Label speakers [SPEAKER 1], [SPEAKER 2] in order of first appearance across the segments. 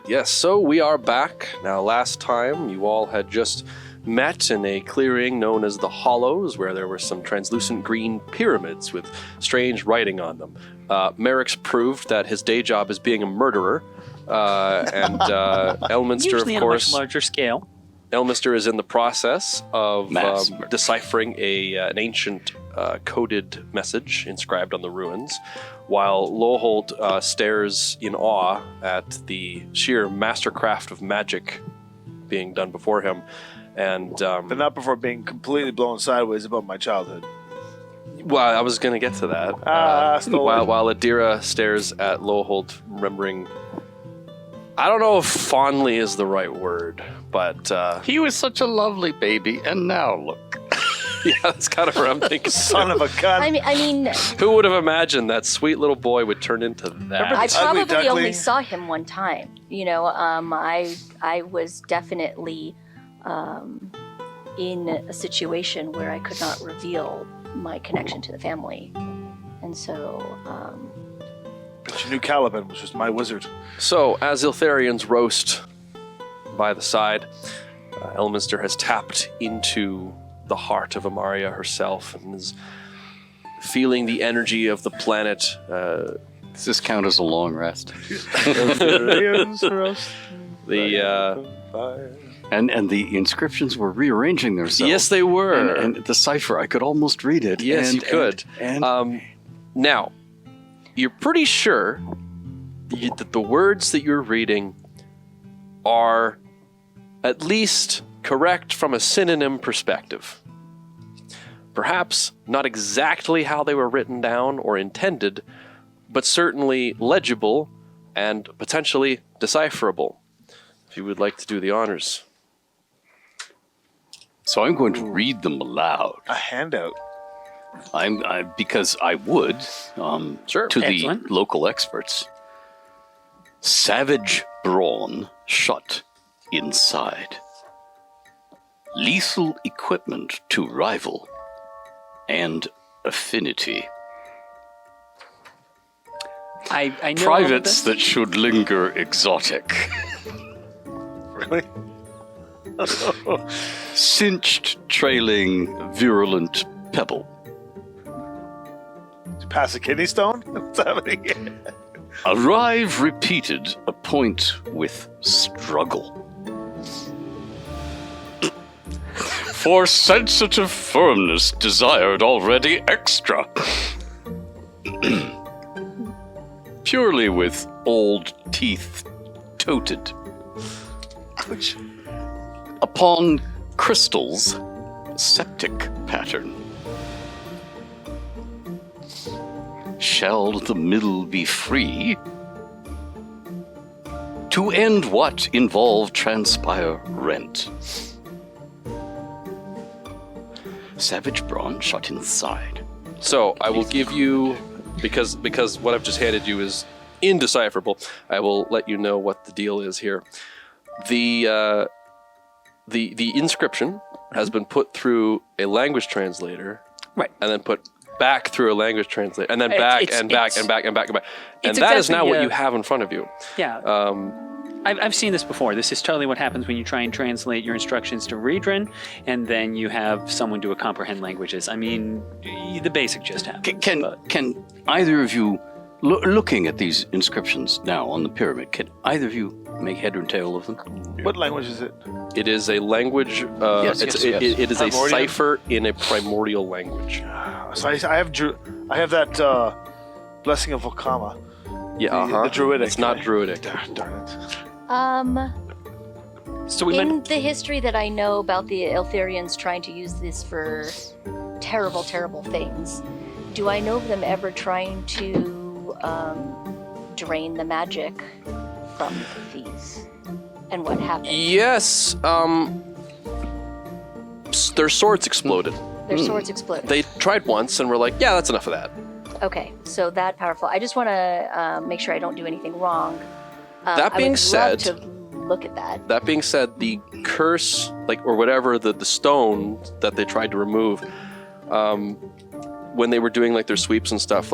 [SPEAKER 1] Yes, so we are back. Now, last time you all had just met in a clearing known as the Hollows, where there were some translucent green pyramids with strange writing on them. Merrick's proved that his day job is being a murderer, and Elminster,
[SPEAKER 2] usually
[SPEAKER 1] of course,
[SPEAKER 2] on a much larger scale.
[SPEAKER 1] Elminster is in the process of deciphering an ancient coded message inscribed on the ruins, while Loholt stares in awe at the sheer mastercraft of magic being done before him. And
[SPEAKER 3] but not before being completely blown sideways about my childhood.
[SPEAKER 1] Well, I was going to get to that. While Adira stares at Loholt, remembering... I don't know if fondly is the right word, but...
[SPEAKER 4] He was such a lovely baby, and now look.
[SPEAKER 1] Yeah, that's kind of what I'm thinking.
[SPEAKER 3] Son of a gun.
[SPEAKER 5] I mean...
[SPEAKER 1] Who would have imagined that sweet little boy would turn into that?
[SPEAKER 5] I probably only saw him one time. You know, I was definitely in a situation where I could not reveal my connection to the family. And so...
[SPEAKER 3] But you knew Caliban was just my wizard.
[SPEAKER 1] So, as Iltharians roast by the side, Elminster has tapped into the heart of Amaria herself and is feeling the energy of the planet.
[SPEAKER 4] Does this count as a long rest? And the inscriptions were rearranging themselves.
[SPEAKER 1] Yes, they were.
[SPEAKER 4] And the cipher, I could almost read it.
[SPEAKER 1] Yes, you could. Now, you're pretty sure that the words that you're reading are at least correct from a synonym perspective. Perhaps not exactly how they were written down or intended, but certainly legible and potentially decipherable. If you would like to do the honors.
[SPEAKER 4] So I'm going to read them aloud.
[SPEAKER 3] A handout.
[SPEAKER 4] Because I would,
[SPEAKER 1] sure.
[SPEAKER 4] To
[SPEAKER 2] Excellent.
[SPEAKER 4] The local experts. Savage brawn shut inside. Lethal equipment to rival. And affinity.
[SPEAKER 2] I know
[SPEAKER 4] Privates that should linger exotic.
[SPEAKER 3] Really?
[SPEAKER 4] Cinched, trailing, virulent pebble.
[SPEAKER 3] Did you pass a kidney stone? What's happening here?
[SPEAKER 4] Arrive repeated, appoint with struggle. For sensitive firmness desired already extra. Purely with old teeth toted.
[SPEAKER 3] Which?
[SPEAKER 4] Upon crystals, septic pattern. Shall the middle be free? To end what involve transpire rent. Savage brawn shut inside.
[SPEAKER 1] So I will give you, because what I've just handed you is indecipherable, I will let you know what the deal is here. The inscription has been put through a language translator,
[SPEAKER 2] right,
[SPEAKER 1] and then put back through a language translator, and then back and back and back and back and back. And that is now what you have in front of you.
[SPEAKER 2] Yeah. I've seen this before. This is totally what happens when you try and translate your instructions to Reedrin, and then you have someone do a comprehend languages. I mean, the basic just happens.
[SPEAKER 4] Can either of you Looking at these inscriptions now on the pyramid, can either of you make head or tail of them?
[SPEAKER 3] What language is it?
[SPEAKER 1] It is a language.
[SPEAKER 4] Yes.
[SPEAKER 1] It is a
[SPEAKER 3] Primordial?
[SPEAKER 1] cipher in a primordial language.
[SPEAKER 3] So I have that blessing of Okama.
[SPEAKER 1] Yeah,
[SPEAKER 3] The druidic.
[SPEAKER 1] It's not druidic.
[SPEAKER 3] Darn it.
[SPEAKER 2] So we
[SPEAKER 5] In the history that I know about the Eltharians trying to use this for terrible, terrible things, do I know of them ever trying to drain the magic from these? And what happened?
[SPEAKER 1] Yes. Their swords exploded.
[SPEAKER 5] Their swords exploded.
[SPEAKER 1] They tried once and were like, "Yeah, that's enough of that."
[SPEAKER 5] Okay, so that powerful. I just want to make sure I don't do anything wrong.
[SPEAKER 1] That being said,
[SPEAKER 5] I would love to look at that.
[SPEAKER 1] That being said, the curse, or whatever, the stone that they tried to remove, when they were doing their sweeps and stuff,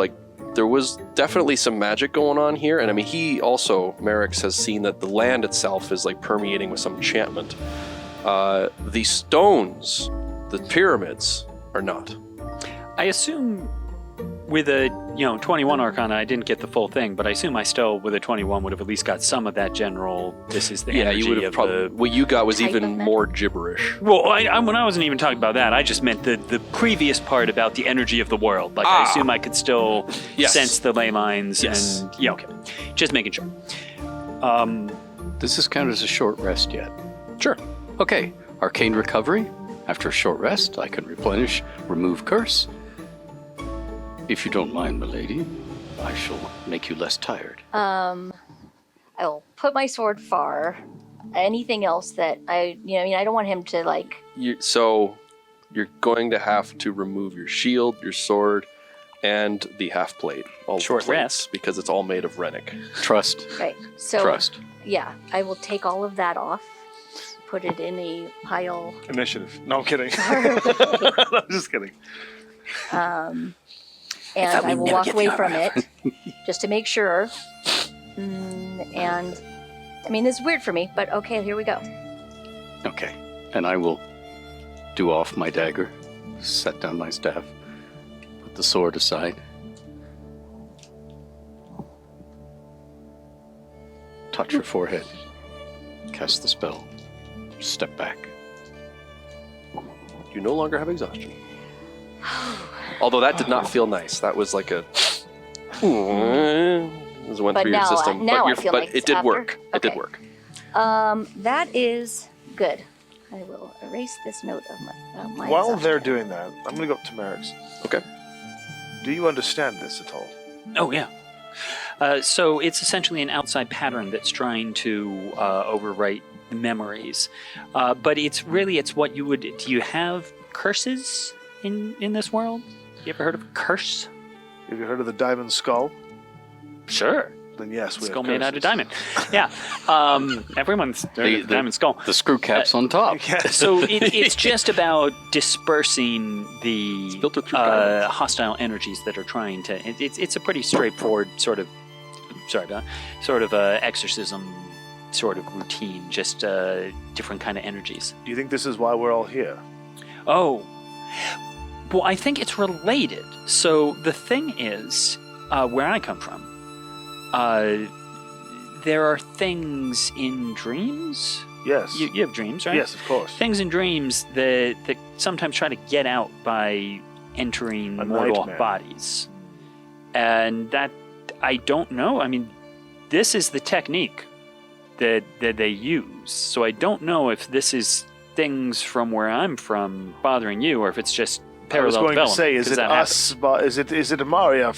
[SPEAKER 1] there was definitely some magic going on here. And I mean, he also, Merrick's, has seen that the land itself is permeating with some enchantment. The stones, the pyramids, are not.
[SPEAKER 2] I assume with a 21 Arcana, I didn't get the full thing, but I assume I still, with a 21, would have at least got some of that general. This is the energy
[SPEAKER 1] you would have
[SPEAKER 2] of
[SPEAKER 1] probably.
[SPEAKER 2] the.
[SPEAKER 1] What you got was
[SPEAKER 5] type
[SPEAKER 1] even
[SPEAKER 5] of
[SPEAKER 1] more gibberish.
[SPEAKER 2] Well, when I wasn't even talking about that, I just meant the previous part about the energy of the world. I assume I could still
[SPEAKER 1] Yes.
[SPEAKER 2] sense the ley lines.
[SPEAKER 1] Yes.
[SPEAKER 2] And okay, just making sure.
[SPEAKER 4] Does this count as a short rest yet?
[SPEAKER 1] Sure.
[SPEAKER 4] Okay, arcane recovery. After a short rest, I can replenish, remove curse. If you don't mind, milady, I shall make you less tired.
[SPEAKER 5] I'll put my sword far. Anything else that I don't want him to
[SPEAKER 1] So you're going to have to remove your shield, your sword, and the half plate. All
[SPEAKER 2] Short
[SPEAKER 1] the plates,
[SPEAKER 2] rest.
[SPEAKER 1] because it's all made of Rennick.
[SPEAKER 4] Trust.
[SPEAKER 5] Right. So
[SPEAKER 4] Trust.
[SPEAKER 5] yeah, I will take all of that off, put it in a pile.
[SPEAKER 3] Initiative. No, I'm kidding.
[SPEAKER 5] Far
[SPEAKER 3] I'm just kidding.
[SPEAKER 5] And I will walk away from it just to make sure. And I mean, this is weird for me, but okay, here we go.
[SPEAKER 4] Okay, and I will do off my dagger, set down my staff, put the sword aside. Touch her forehead, cast the spell, step back.
[SPEAKER 1] You no longer have exhaustion. Although that did not feel nice. That was like a. It went
[SPEAKER 5] But
[SPEAKER 1] through your
[SPEAKER 5] now
[SPEAKER 1] system.
[SPEAKER 5] I
[SPEAKER 1] but
[SPEAKER 5] feel like
[SPEAKER 1] it
[SPEAKER 5] it's
[SPEAKER 1] did
[SPEAKER 5] after.
[SPEAKER 1] work. It
[SPEAKER 5] Okay.
[SPEAKER 1] did work.
[SPEAKER 5] That is good. I will erase this note of my
[SPEAKER 3] While
[SPEAKER 5] exhaustion.
[SPEAKER 3] they're doing that, I'm going to go up to Merrick's.
[SPEAKER 1] Okay.
[SPEAKER 3] Do you understand this at all?
[SPEAKER 2] Oh, yeah. So it's essentially an outside pattern that's trying to overwrite memories. But it's what you would... Do you have curses in this world? You ever heard of a curse?
[SPEAKER 3] Have you heard of the diamond skull?
[SPEAKER 2] Sure.
[SPEAKER 3] Then yes, we
[SPEAKER 2] Skull
[SPEAKER 3] have
[SPEAKER 2] made out of
[SPEAKER 3] curses.
[SPEAKER 2] diamond. Yeah. Everyone's heard of the diamond skull.
[SPEAKER 4] The screw caps on top.
[SPEAKER 3] Yeah.
[SPEAKER 2] So it's just about dispersing the
[SPEAKER 1] filtered through diamonds.
[SPEAKER 2] hostile energies that are trying to. It's a pretty straightforward sort of exorcism sort of routine, just different kind of energies.
[SPEAKER 3] Do you think this is why we're all here?
[SPEAKER 2] Oh, well, I think it's related. So the thing is, where I come from, there are things in dreams.
[SPEAKER 3] Yes.
[SPEAKER 2] You have dreams, right?
[SPEAKER 3] Yes, of course.
[SPEAKER 2] Things in dreams that sometimes try to get out by entering
[SPEAKER 3] A
[SPEAKER 2] mortal
[SPEAKER 3] nightmare.
[SPEAKER 2] bodies. And that, I don't know. I mean, this is the technique that they use. So I don't know if this is things from where I'm from bothering you, or if it's just
[SPEAKER 3] I was
[SPEAKER 2] parallel
[SPEAKER 3] going to
[SPEAKER 2] development.
[SPEAKER 3] say, is
[SPEAKER 2] 'cause
[SPEAKER 3] it
[SPEAKER 2] that
[SPEAKER 3] us? Is it Amaria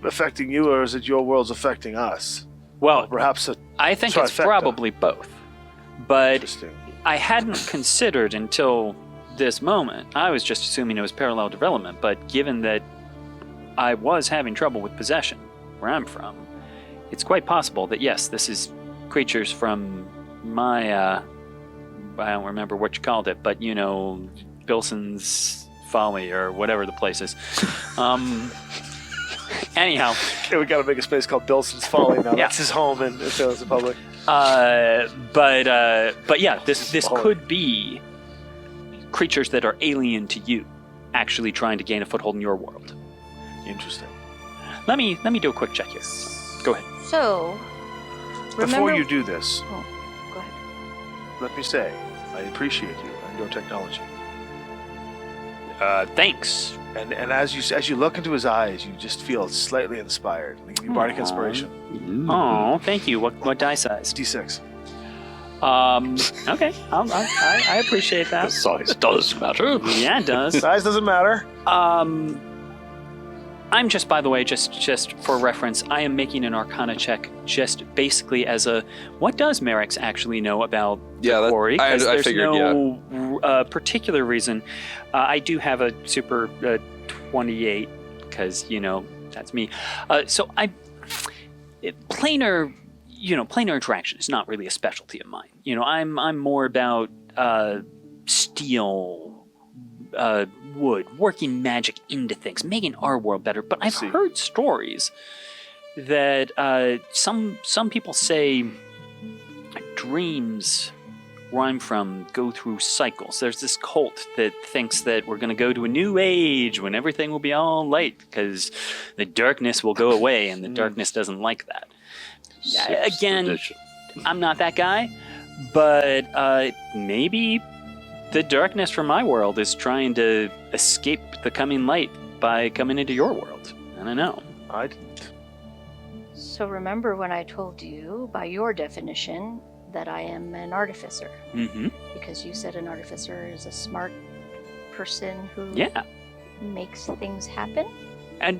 [SPEAKER 3] affecting you, or is it your worlds affecting us?
[SPEAKER 2] happens. Well,
[SPEAKER 3] Perhaps a
[SPEAKER 2] I think it's
[SPEAKER 3] trifecta.
[SPEAKER 2] probably both. But
[SPEAKER 3] Interesting.
[SPEAKER 2] I hadn't considered until this moment. I was just assuming it was parallel development, but given that I was having trouble with possession where I'm from, it's quite possible that yes, this is creatures from my I don't remember what you called it, but Bilson's Folly or whatever the place is. Anyhow,
[SPEAKER 3] Okay, we got to make a space called Bilson's Folly now.
[SPEAKER 2] Yeah.
[SPEAKER 3] That's his home in Phyllis Republic.
[SPEAKER 2] but yeah, this
[SPEAKER 3] Folly.
[SPEAKER 2] could be creatures that are alien to you, actually trying to gain a foothold in your world.
[SPEAKER 3] Interesting.
[SPEAKER 2] Let me do a quick check here. Go ahead.
[SPEAKER 5] So,
[SPEAKER 3] Before
[SPEAKER 5] remember...
[SPEAKER 3] you do this,
[SPEAKER 5] Oh, go ahead.
[SPEAKER 3] let me say, I appreciate you and your technology.
[SPEAKER 2] Thanks.
[SPEAKER 3] And as you look into his eyes, you just feel slightly inspired. They give you bardic inspiration.
[SPEAKER 2] Oh, thank you. What die size?
[SPEAKER 3] D6.
[SPEAKER 2] Okay. I appreciate
[SPEAKER 4] The
[SPEAKER 2] that.
[SPEAKER 4] size does matter.
[SPEAKER 2] Yeah, it does.
[SPEAKER 3] Size doesn't matter.
[SPEAKER 2] I'm just, by the way, just for reference, I am making an Arcana check just basically as a, what does Merrick's actually know about
[SPEAKER 1] Yeah,
[SPEAKER 2] the
[SPEAKER 1] that-
[SPEAKER 2] quarry?
[SPEAKER 1] I
[SPEAKER 2] 'Cause there's
[SPEAKER 1] figured,
[SPEAKER 2] no particular reason. I do have a super 28, because, that's me. So planar interaction is not really a specialty of mine. I'm more about steel, wood, working magic into things, making our world better. But I've heard stories that some people say dreams where I'm from go through cycles. There's this cult that thinks that we're going to go to a new age when everything will be all light because the darkness will go away, and the darkness doesn't like that. Again,
[SPEAKER 4] Edition.
[SPEAKER 2] I'm not that guy, but maybe the darkness from my world is trying to escape the coming light by coming into your world. I don't know.
[SPEAKER 3] I didn't.
[SPEAKER 5] So remember when I told you, by your definition, that I am an artificer?
[SPEAKER 2] Mm-hmm.
[SPEAKER 5] Because you said an artificer is a smart person who
[SPEAKER 2] Yeah.
[SPEAKER 5] makes things happen?
[SPEAKER 2] And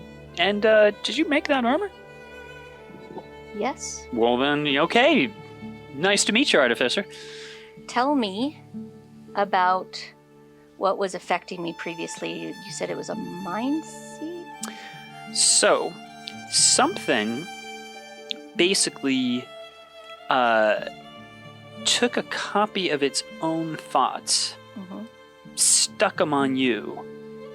[SPEAKER 2] did you make that armor?
[SPEAKER 5] Yes.
[SPEAKER 2] Well then, okay. Nice to meet you, artificer.
[SPEAKER 5] Tell me about what was affecting me previously. You said it was a mind seed?
[SPEAKER 2] So, something basically took a copy of its own thoughts,
[SPEAKER 5] Mm-hmm.
[SPEAKER 2] stuck them on you,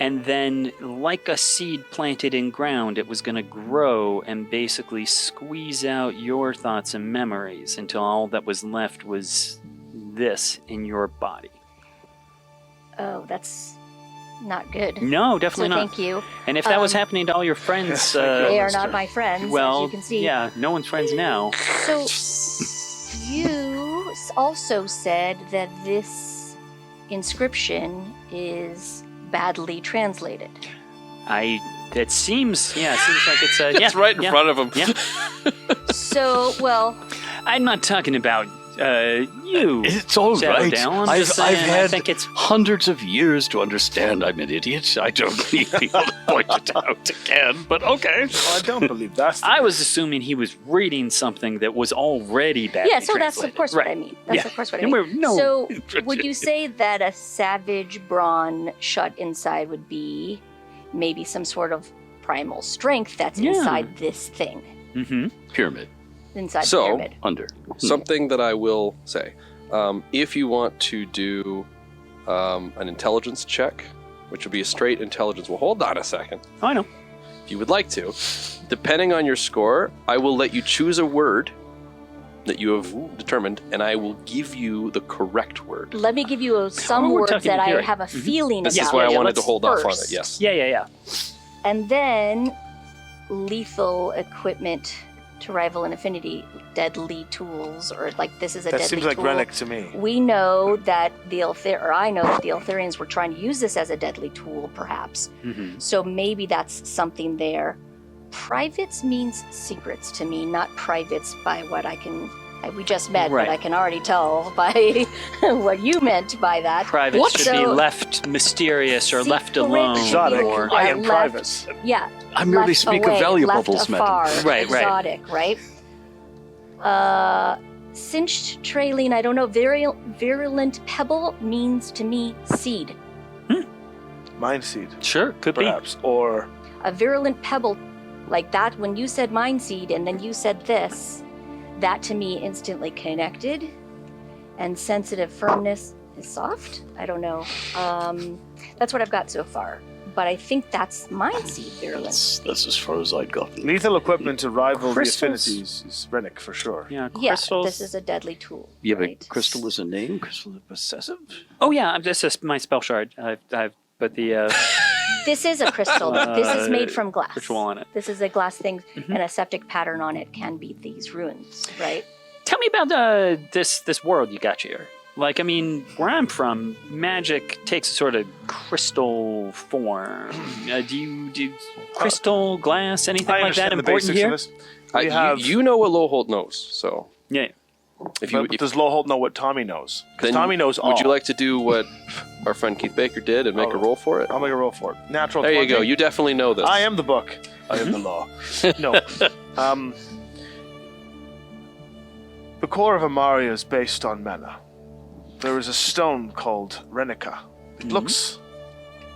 [SPEAKER 2] and then, like a seed planted in ground, it was going to grow and basically squeeze out your thoughts and memories until all that was left was this in your body.
[SPEAKER 5] Oh, that's not good.
[SPEAKER 2] No,
[SPEAKER 5] So
[SPEAKER 2] definitely not.
[SPEAKER 5] thank you.
[SPEAKER 2] And if that was
[SPEAKER 5] Um,
[SPEAKER 2] happening to all your friends,
[SPEAKER 5] They are not my friends, as
[SPEAKER 2] well,
[SPEAKER 5] you can see.
[SPEAKER 2] yeah, no one's friends now.
[SPEAKER 5] So, you also said that this inscription is badly translated.
[SPEAKER 2] It seems like it's
[SPEAKER 1] It's right in front of him.
[SPEAKER 2] Yeah.
[SPEAKER 5] So, well,
[SPEAKER 2] I'm not talking about you.
[SPEAKER 4] It's all
[SPEAKER 2] Shadow
[SPEAKER 4] right.
[SPEAKER 2] Dale, I'm
[SPEAKER 4] I've
[SPEAKER 2] just saying, I
[SPEAKER 4] had
[SPEAKER 2] think it's-
[SPEAKER 4] hundreds of years to understand I'm an idiot. I don't need people to point it out again, but okay.
[SPEAKER 3] Well, I don't believe that's the
[SPEAKER 2] I was assuming he was reading something that was already badly
[SPEAKER 5] yeah, so that's
[SPEAKER 2] translated.
[SPEAKER 5] of course
[SPEAKER 2] right.
[SPEAKER 5] what I mean. That's
[SPEAKER 2] Yeah.
[SPEAKER 5] of course what I
[SPEAKER 2] And
[SPEAKER 5] mean.
[SPEAKER 2] we're- no.
[SPEAKER 5] So, would you say that a savage brawn shut inside would be maybe some sort of primal strength that's
[SPEAKER 2] Yeah.
[SPEAKER 5] inside this thing?
[SPEAKER 2] Mm-hmm.
[SPEAKER 4] Pyramid.
[SPEAKER 5] Inside
[SPEAKER 1] So-
[SPEAKER 5] the pyramid?
[SPEAKER 4] Under.
[SPEAKER 1] Something that I will say. If you want to do an intelligence check, which would be a straight intelligence, well, hold on a second.
[SPEAKER 2] Oh, I know.
[SPEAKER 1] If you would like to, depending on your score, I will let you choose a word that you have determined, and I will give you the correct word.
[SPEAKER 5] Let me give you some
[SPEAKER 2] Oh, we're
[SPEAKER 5] words
[SPEAKER 2] talking
[SPEAKER 5] that I
[SPEAKER 2] theory.
[SPEAKER 5] have a feeling
[SPEAKER 1] This
[SPEAKER 5] about.
[SPEAKER 1] is why I wanted to
[SPEAKER 5] Let's
[SPEAKER 1] hold off on it,
[SPEAKER 5] first.
[SPEAKER 1] yes.
[SPEAKER 2] Yeah.
[SPEAKER 5] And then lethal equipment to rival in affinity, deadly tools, or like this is a
[SPEAKER 3] That
[SPEAKER 5] deadly
[SPEAKER 3] seems like
[SPEAKER 5] tool.
[SPEAKER 3] relic to me.
[SPEAKER 5] We know that I know that the Eltharians were trying to use this as a deadly tool, perhaps.
[SPEAKER 2] Mm-hmm.
[SPEAKER 5] So maybe that's something there. Privates means secrets to me, not privates by what I can. We just met,
[SPEAKER 2] Right.
[SPEAKER 5] but I can already tell by what you meant by that.
[SPEAKER 2] Privates
[SPEAKER 4] What?
[SPEAKER 2] should
[SPEAKER 5] So-
[SPEAKER 2] be left mysterious or left
[SPEAKER 5] Secret
[SPEAKER 2] alone.
[SPEAKER 3] Exotic.
[SPEAKER 2] Or,
[SPEAKER 3] I am
[SPEAKER 5] left-
[SPEAKER 3] private.
[SPEAKER 5] Yeah.
[SPEAKER 4] I merely
[SPEAKER 5] left
[SPEAKER 4] speak
[SPEAKER 5] away,
[SPEAKER 4] of valuables,
[SPEAKER 5] left
[SPEAKER 4] madam.
[SPEAKER 5] afar,
[SPEAKER 2] Right.
[SPEAKER 5] exotic, right? Cinched trailing, I don't know. Virulent pebble means to me seed.
[SPEAKER 3] Mind seed,
[SPEAKER 2] sure, could
[SPEAKER 3] perhaps. Or
[SPEAKER 5] A virulent pebble, like that, when you said mind seed and then you said this, that to me instantly connected. And sensitive firmness is soft? I don't know. That's what I've got so far. But I think that's mind seed virulence.
[SPEAKER 4] That's as far as I'd gotten.
[SPEAKER 3] lethal equipment to rival
[SPEAKER 2] Crystals.
[SPEAKER 3] the affinities is Rennick for sure.
[SPEAKER 2] be. Yeah,
[SPEAKER 5] Yeah,
[SPEAKER 2] crystals.
[SPEAKER 5] this is a deadly tool.
[SPEAKER 4] Yeah, but
[SPEAKER 5] right?
[SPEAKER 4] crystal is a name. Crystal is possessive.
[SPEAKER 2] Oh yeah, this is my spell shard. I've but the
[SPEAKER 5] This is a crystal. This is made from glass.
[SPEAKER 2] Ritual on it.
[SPEAKER 5] This is a glass thing, and a septic pattern on it can be these runes, right?
[SPEAKER 2] Tell me about this world you got here. Like, I mean, where I'm from, magic takes a sort of crystal form. Do crystal, glass, anything
[SPEAKER 3] I
[SPEAKER 2] like that
[SPEAKER 3] understand the
[SPEAKER 2] important
[SPEAKER 3] basics
[SPEAKER 2] here?
[SPEAKER 3] of this. We have.
[SPEAKER 1] You know what Lowholt knows, so
[SPEAKER 2] Yeah.
[SPEAKER 3] But does Lowholt know what Tommy knows? Because
[SPEAKER 1] then
[SPEAKER 3] Tommy knows all.
[SPEAKER 1] Would you like to do what our friend Keith Baker did and make a roll for it?
[SPEAKER 3] I'll make a roll for it. Natural.
[SPEAKER 1] There
[SPEAKER 3] 20.
[SPEAKER 1] you go. You definitely know this.
[SPEAKER 3] I am the book. I am the law. No. The core of Amaria is based on mana. There is a stone called Renica. It looks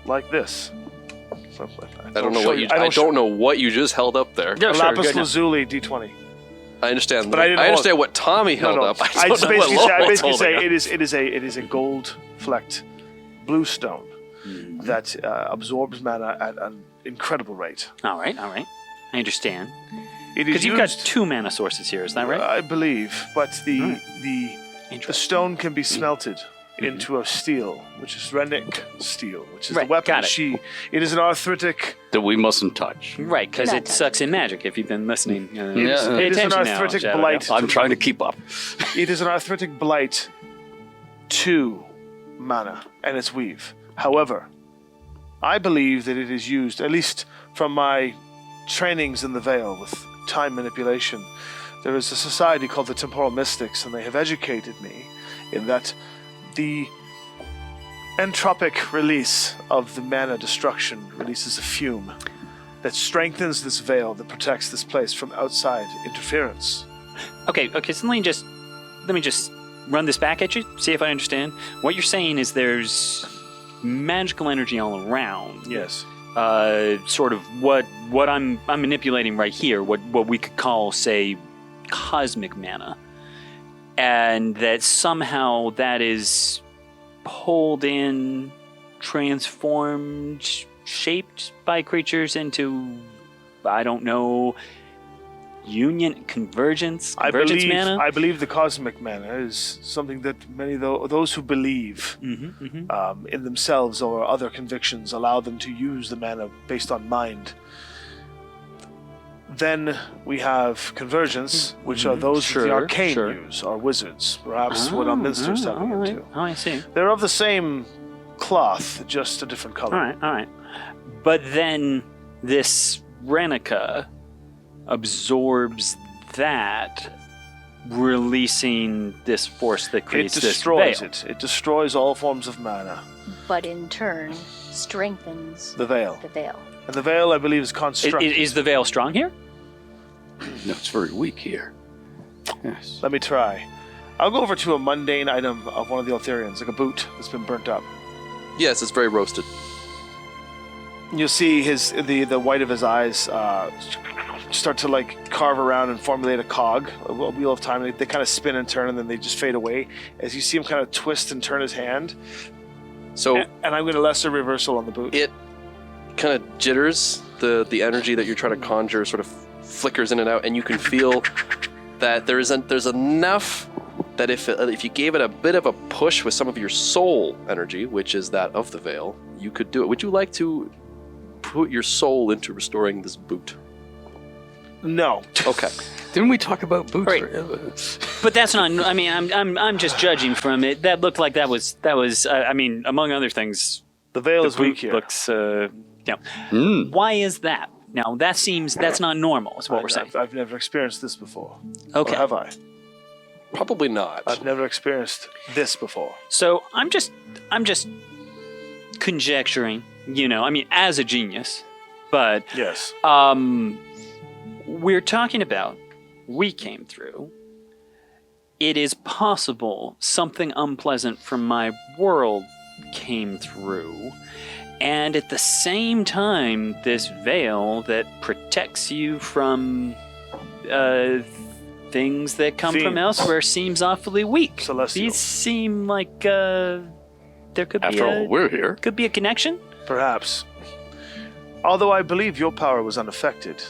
[SPEAKER 3] like this.
[SPEAKER 1] I don't know what you just held up there.
[SPEAKER 2] Yeah, sure,
[SPEAKER 3] Lapis
[SPEAKER 2] good enough.
[SPEAKER 3] Lazuli D20.
[SPEAKER 1] I understand.
[SPEAKER 3] But I didn't know
[SPEAKER 1] understand what Tommy held up.
[SPEAKER 3] I
[SPEAKER 1] don't know what Lowholt's
[SPEAKER 3] basically say
[SPEAKER 1] holding up.
[SPEAKER 3] it is a gold flecked blue stone that absorbs mana at an incredible rate.
[SPEAKER 2] All right. I understand.
[SPEAKER 3] It is
[SPEAKER 2] Because you've got
[SPEAKER 3] used-
[SPEAKER 2] 2 mana sources here, is that right?
[SPEAKER 3] I believe, but the
[SPEAKER 2] Interesting.
[SPEAKER 3] stone can be smelted into a steel, which is Renic steel, which is
[SPEAKER 2] Right,
[SPEAKER 3] the weapon
[SPEAKER 2] got it.
[SPEAKER 3] she. It is an arthritic.
[SPEAKER 4] That we mustn't touch.
[SPEAKER 2] Right, because
[SPEAKER 5] Not
[SPEAKER 2] it
[SPEAKER 5] that.
[SPEAKER 2] sucks in magic if you've been listening.
[SPEAKER 4] Yeah.
[SPEAKER 2] Pay
[SPEAKER 3] It is an
[SPEAKER 2] attention now,
[SPEAKER 3] arthritic
[SPEAKER 2] Shadow
[SPEAKER 3] blight.
[SPEAKER 2] Dale.
[SPEAKER 4] I'm trying to keep up.
[SPEAKER 3] It is an arthritic blight to mana and its weave. However, I believe that it is used, at least from my trainings in the Vale with time manipulation. There is a society called the Temporal Mystics, and they have educated me in that the entropic release of the mana destruction releases a fume that strengthens this veil that protects this place from outside interference.
[SPEAKER 2] Okay, so let me just run this back at you, see if I understand. What you're saying is there's magical energy all around.
[SPEAKER 3] Yes.
[SPEAKER 2] Sort of what I'm manipulating right here, what we could call, say, cosmic mana. And that somehow that is pulled in, transformed, shaped by creatures into, I don't know, convergence
[SPEAKER 3] I believe
[SPEAKER 2] mana?
[SPEAKER 3] I believe the cosmic mana is something that many those who believe in themselves or other convictions allow them to use the mana based on mind. Then we have convergence, which are those that the
[SPEAKER 2] Sure,
[SPEAKER 3] arcane
[SPEAKER 2] sure.
[SPEAKER 3] use, or wizards, perhaps what Elminster's tapping
[SPEAKER 2] all right.
[SPEAKER 3] into.
[SPEAKER 2] Oh, I see.
[SPEAKER 3] They're of the same cloth, just a different color.
[SPEAKER 2] All right. But then this Renica absorbs that, releasing this force that
[SPEAKER 3] It
[SPEAKER 2] creates
[SPEAKER 3] destroys
[SPEAKER 2] this veil.
[SPEAKER 3] it. It destroys all forms of mana.
[SPEAKER 5] But in turn, strengthens
[SPEAKER 3] The veil.
[SPEAKER 5] the veil.
[SPEAKER 3] And the veil, I believe, is constructed.
[SPEAKER 2] Is the veil strong here?
[SPEAKER 4] No, it's very weak here. Yes.
[SPEAKER 3] Let me try. I'll go over to a mundane item of one of the Eltharians, like a boot that's been burnt up.
[SPEAKER 1] Yes, it's very roasted.
[SPEAKER 3] You'll see the white of his eyes start to like carve around and formulate a cog, a wheel of time. They kind of spin and turn, and then they just fade away as you see him kind of twist and turn his hand.
[SPEAKER 1] So
[SPEAKER 3] And I'm going to lesser reversal on the boot.
[SPEAKER 1] it kind of jitters, the energy that you're trying to conjure sort of flickers in and out, and you can feel that there's enough that if you gave it a bit of a push with some of your soul energy, which is that of the veil, you could do it. Would you like to put your soul into restoring this boot?
[SPEAKER 3] No.
[SPEAKER 1] Okay.
[SPEAKER 4] Didn't we talk about boots?
[SPEAKER 2] Right. But that's not. I mean, I'm just judging from it. That looked like that was. I mean, among other things,
[SPEAKER 3] The veil
[SPEAKER 2] the
[SPEAKER 3] is weak
[SPEAKER 2] boot
[SPEAKER 3] here.
[SPEAKER 2] looks. Why is that? Now that's not normal. Is what we're saying.
[SPEAKER 3] I've never experienced this before.
[SPEAKER 2] Okay.
[SPEAKER 3] Or have I?
[SPEAKER 1] Probably not.
[SPEAKER 3] I've never experienced this before.
[SPEAKER 2] So I'm just conjecturing. I mean, as a genius, but
[SPEAKER 3] Yes.
[SPEAKER 2] we're talking about we came through. It is possible something unpleasant from my world came through, and at the same time, this veil that protects you from things that come from
[SPEAKER 3] Fiends.
[SPEAKER 2] elsewhere seems awfully weak.
[SPEAKER 3] Celestials.
[SPEAKER 2] These seem like there could
[SPEAKER 4] After all, we're here.
[SPEAKER 2] could be a connection.
[SPEAKER 3] Perhaps. Although I believe your power was unaffected.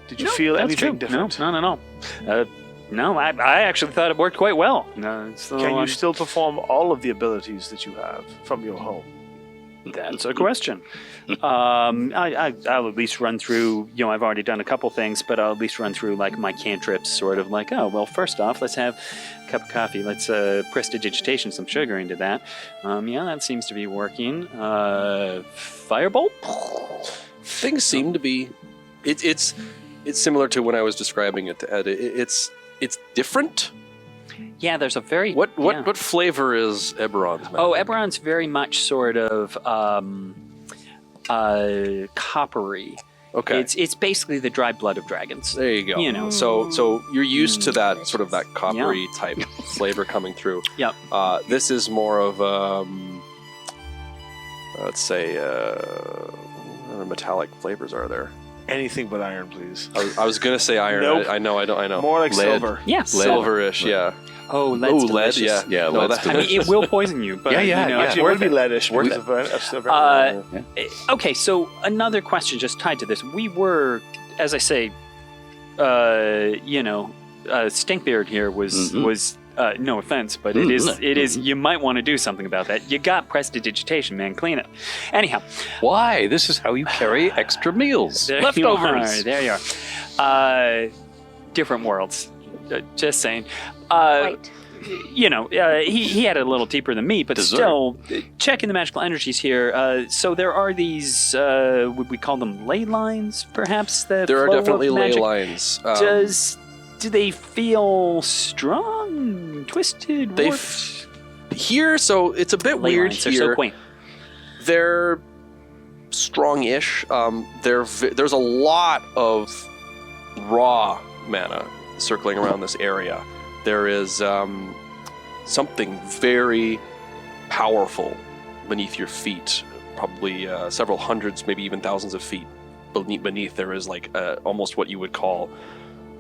[SPEAKER 3] Did you
[SPEAKER 2] No,
[SPEAKER 3] feel
[SPEAKER 2] that's
[SPEAKER 3] anything
[SPEAKER 2] true.
[SPEAKER 3] different?
[SPEAKER 2] No, not at all. No, I actually thought it worked quite well. No,
[SPEAKER 3] Can you still perform all of the abilities that you have from your home?
[SPEAKER 2] That's a question. I'll at least run through, I've already done a couple things, but I'll at least run through like my cantrips, sort of like, oh, well, first off, let's have a cup of coffee. Let's prestidigitation some sugar into that. That seems to be working. Firebolt?
[SPEAKER 1] Things seem to be... It's similar to when I was describing it to Ed. It's different.
[SPEAKER 2] Yeah, there's a very...
[SPEAKER 1] What flavor is Eberron's magic?
[SPEAKER 2] Oh, Eberron's very much sort of coppery.
[SPEAKER 1] Okay.
[SPEAKER 2] It's basically the dried blood of dragons.
[SPEAKER 1] There you go. So you're used to that sort of that coppery type flavor coming through.
[SPEAKER 2] Yep.
[SPEAKER 1] This is more of let's say what other metallic flavors are there?
[SPEAKER 3] Anything but iron, please.
[SPEAKER 1] I was gonna say iron.
[SPEAKER 3] Nope.
[SPEAKER 1] I know.
[SPEAKER 3] More like
[SPEAKER 4] Lead.
[SPEAKER 3] silver.
[SPEAKER 2] Yeah,
[SPEAKER 1] Silverish, yeah.
[SPEAKER 2] Oh, lead's delicious.
[SPEAKER 1] lead, yeah.
[SPEAKER 4] Yeah,
[SPEAKER 1] No,
[SPEAKER 4] lead's
[SPEAKER 1] that-
[SPEAKER 2] I mean, it will poison you, but
[SPEAKER 4] Yeah.
[SPEAKER 3] Actually, it would be leadish.
[SPEAKER 4] Worth
[SPEAKER 3] because of
[SPEAKER 2] Okay, so another question just tied to this. We were, as I say, Stinkbeard here was no offense, but it is. You might want to do something about that. You got prestidigitation, man. Clean it. Anyhow,
[SPEAKER 4] Why? This is how you carry extra meals.
[SPEAKER 2] there
[SPEAKER 4] Leftovers.
[SPEAKER 2] There you are. Different worlds. Just saying.
[SPEAKER 5] Right.
[SPEAKER 2] He had it a little deeper than me, but
[SPEAKER 4] Dessert.
[SPEAKER 2] still, checking the magical energies here. So there are these, would we call them ley lines, perhaps? That
[SPEAKER 1] There are
[SPEAKER 2] flow of
[SPEAKER 1] definitely ley
[SPEAKER 2] magic?
[SPEAKER 1] lines.
[SPEAKER 2] Do they feel strong, twisted,
[SPEAKER 1] They
[SPEAKER 2] warped?
[SPEAKER 1] Here, so it's a bit
[SPEAKER 2] Ley
[SPEAKER 1] weird
[SPEAKER 2] lines,
[SPEAKER 1] here.
[SPEAKER 2] they're so quaint.
[SPEAKER 1] They're strong-ish. There's a lot of raw mana circling around this area. There is something very powerful beneath your feet, probably several hundreds, maybe even thousands of feet beneath. There is like almost what you would call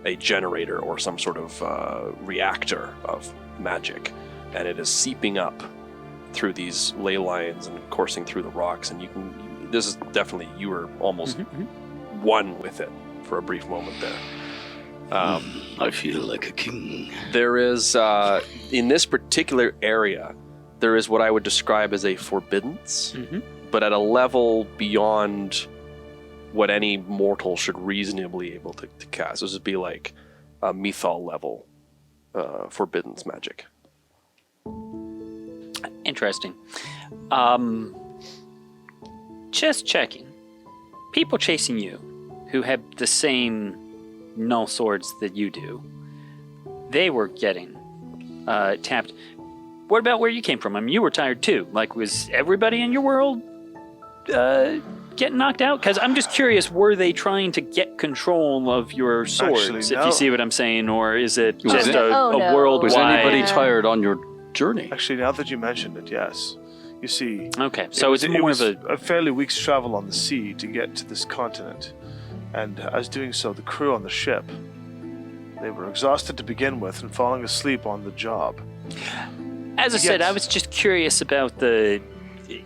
[SPEAKER 1] a generator or some sort of reactor of magic, and it is seeping up through these ley lines and coursing through the rocks. And this is definitely, you were almost one with it for a brief moment there.
[SPEAKER 4] I feel like a king.
[SPEAKER 1] There is, in this particular area, there is what I would describe as a forbiddance, but at a level beyond what any mortal should reasonably able to cast. This would be like a mythal level forbiddance magic.
[SPEAKER 2] Interesting. Just checking. People chasing you who have the same null swords that you do, they were getting tapped. What about where you came from? I mean, you were tired too. Like, was everybody in your world getting knocked out? Because I'm just curious, were they trying to get control of your swords,
[SPEAKER 3] Actually,
[SPEAKER 2] if
[SPEAKER 3] no.
[SPEAKER 2] you see what I'm saying? Or is it
[SPEAKER 4] Was
[SPEAKER 2] just
[SPEAKER 4] it-
[SPEAKER 2] a
[SPEAKER 5] no.
[SPEAKER 2] worldwide...
[SPEAKER 4] Was anybody
[SPEAKER 5] Yeah.
[SPEAKER 4] tired on your journey?
[SPEAKER 3] Actually, now that you mentioned it, yes. You see,
[SPEAKER 2] Okay, so it's more
[SPEAKER 3] was
[SPEAKER 2] of
[SPEAKER 3] a fairly week's travel on the sea to get to this continent. And as doing so, the crew on the ship, they were exhausted to begin with and falling asleep on the job.
[SPEAKER 2] As I said,
[SPEAKER 3] Yes.
[SPEAKER 2] I was just curious about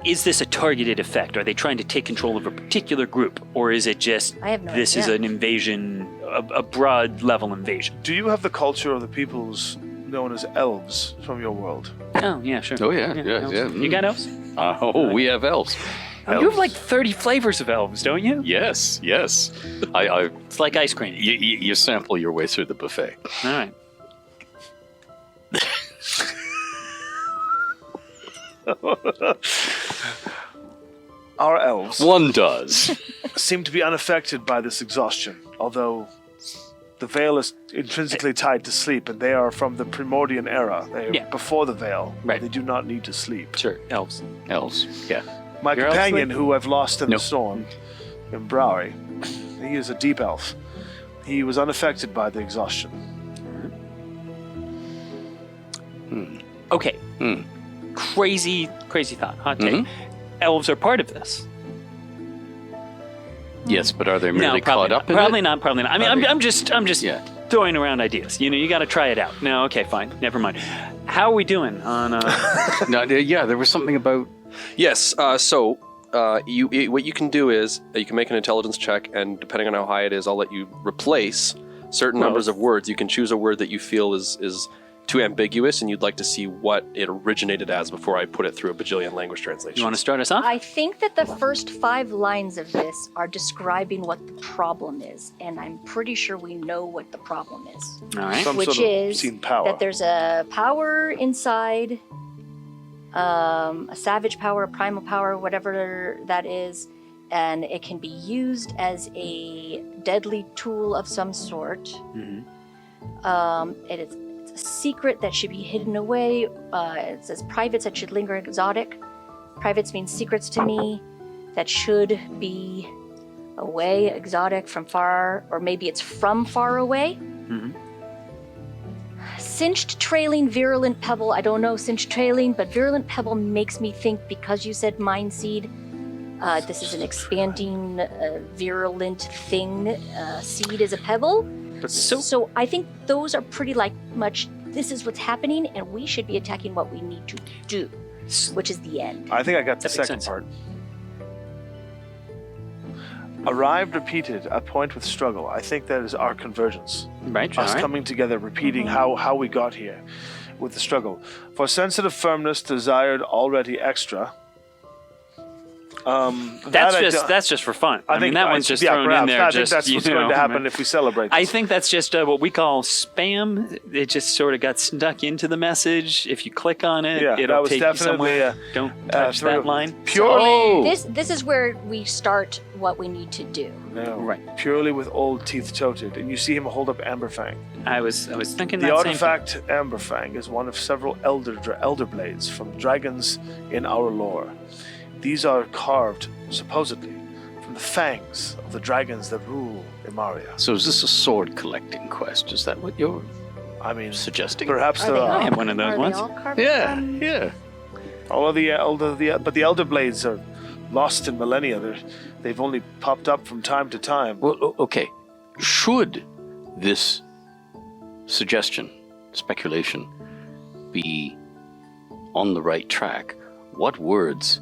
[SPEAKER 2] is this a targeted effect? Are they trying to take control of a particular group? Or is it just,
[SPEAKER 5] I have no
[SPEAKER 2] this is
[SPEAKER 5] idea.
[SPEAKER 2] an invasion, a broad level invasion?
[SPEAKER 3] Do you have the culture of the peoples known as elves from your world?
[SPEAKER 2] Oh, yeah, sure.
[SPEAKER 4] Oh, yeah.
[SPEAKER 2] elves. You got elves?
[SPEAKER 4] We have elves.
[SPEAKER 2] Oh, you have like 30 flavors of elves, don't you?
[SPEAKER 4] Yes.
[SPEAKER 2] It's like ice cream.
[SPEAKER 4] You sample your way through the buffet.
[SPEAKER 2] All right.
[SPEAKER 3] Our elves
[SPEAKER 4] One does.
[SPEAKER 3] seem to be unaffected by this exhaustion, although the veil is intrinsically tied to sleep, and they are from the Primordian era. They are
[SPEAKER 2] Yeah.
[SPEAKER 3] before the veil.
[SPEAKER 2] Right.
[SPEAKER 3] They do not need to sleep.
[SPEAKER 2] Sure, elves.
[SPEAKER 4] Elves. Yeah.
[SPEAKER 3] My
[SPEAKER 2] Your elves
[SPEAKER 3] companion,
[SPEAKER 2] sleep?
[SPEAKER 3] who I've lost in
[SPEAKER 4] No.
[SPEAKER 3] the storm, in Browery, he is a deep elf. He was unaffected by the exhaustion.
[SPEAKER 2] Okay.
[SPEAKER 4] Hmm.
[SPEAKER 2] Crazy thought. Hot take.
[SPEAKER 4] Mhm.
[SPEAKER 2] Elves are part of this.
[SPEAKER 4] Yes, but are they
[SPEAKER 2] No,
[SPEAKER 4] merely
[SPEAKER 2] probably
[SPEAKER 4] caught
[SPEAKER 2] not.
[SPEAKER 4] up in
[SPEAKER 2] Probably
[SPEAKER 4] it?
[SPEAKER 2] not. Probably not. I mean, I'm just
[SPEAKER 4] Yeah.
[SPEAKER 2] throwing around ideas. You got to try it out. No, okay, fine. Never mind. How are we doing on?
[SPEAKER 4] No, yeah, there was something about...
[SPEAKER 1] Yes, so what you can do is you can make an intelligence check, and depending on how high it is, I'll let you replace certain
[SPEAKER 2] Well,
[SPEAKER 1] numbers of words. You can choose a word that you feel is too ambiguous and you'd like to see what it originated as before I put it through a bajillion language translations.
[SPEAKER 2] You want to start us off?
[SPEAKER 5] I think that the first 5 lines of this are describing what the problem is, and I'm pretty sure we know what the problem is.
[SPEAKER 2] All right.
[SPEAKER 3] Some
[SPEAKER 5] Which
[SPEAKER 3] sort of
[SPEAKER 5] is
[SPEAKER 3] obscene power.
[SPEAKER 5] that there's a power inside, a savage power, a primal power, whatever that is, and it can be used as a deadly tool of some sort. It's a secret that should be hidden away. It says privates that should linger exotic. Privates means secrets to me that should be away, exotic, from far, or maybe it's from far away. Cinched, trailing, virulent pebble. I don't know cinched, trailing, but virulent pebble makes me think, because you said mind seed, this is an expanding, virulent thing. Seed is a pebble. So I think those are pretty much, this is what's happening, and we should be attacking what we need to do, which is the end.
[SPEAKER 3] I think I got the
[SPEAKER 2] That makes
[SPEAKER 3] second
[SPEAKER 2] sense.
[SPEAKER 3] part. Arrived, repeated, a point with struggle. I think that is our convergence.
[SPEAKER 2] Right.
[SPEAKER 3] Us
[SPEAKER 2] all right.
[SPEAKER 3] coming together, repeating how we got here with the struggle. For sensitive firmness, desired already extra.
[SPEAKER 2] That's just for fun. I mean, that one's just thrown in
[SPEAKER 3] perhaps.
[SPEAKER 2] there.
[SPEAKER 3] I
[SPEAKER 2] just,
[SPEAKER 3] think that's
[SPEAKER 2] you
[SPEAKER 3] what's going
[SPEAKER 2] know,
[SPEAKER 3] to happen if we celebrate.
[SPEAKER 2] I
[SPEAKER 3] This.
[SPEAKER 2] think that's just what we call spam. It just sort of got stuck into the message. If you click on it,
[SPEAKER 3] Yeah, that
[SPEAKER 2] it'll
[SPEAKER 3] was
[SPEAKER 2] take you
[SPEAKER 3] definitely,
[SPEAKER 2] somewhere. Don't touch
[SPEAKER 3] sort
[SPEAKER 2] that
[SPEAKER 3] of
[SPEAKER 2] line.
[SPEAKER 3] Purely,
[SPEAKER 4] Oh!
[SPEAKER 5] This is where we start what we need to do.
[SPEAKER 3] no,
[SPEAKER 2] Right.
[SPEAKER 3] purely with old teeth toted, and you see him hold up Amberfang.
[SPEAKER 2] I was thinking
[SPEAKER 3] The
[SPEAKER 2] that same thing.
[SPEAKER 3] artifact Amberfang is one of several elder blades from dragons in our lore. These are carved, supposedly, from the fangs of the dragons that rule Imaria.
[SPEAKER 4] So is this a sword collecting quest? Is that what you're
[SPEAKER 3] I mean,
[SPEAKER 4] suggesting?
[SPEAKER 3] perhaps
[SPEAKER 5] Are
[SPEAKER 3] there
[SPEAKER 5] they
[SPEAKER 3] are.
[SPEAKER 2] I have one of those
[SPEAKER 5] are
[SPEAKER 2] ones.
[SPEAKER 5] They all carved
[SPEAKER 4] Yeah,
[SPEAKER 5] from-
[SPEAKER 4] yeah.
[SPEAKER 3] All of but the elder blades are lost in millennia. They've only popped up from time to time.
[SPEAKER 4] Well, okay. Should this suggestion, speculation, be on the right track, what words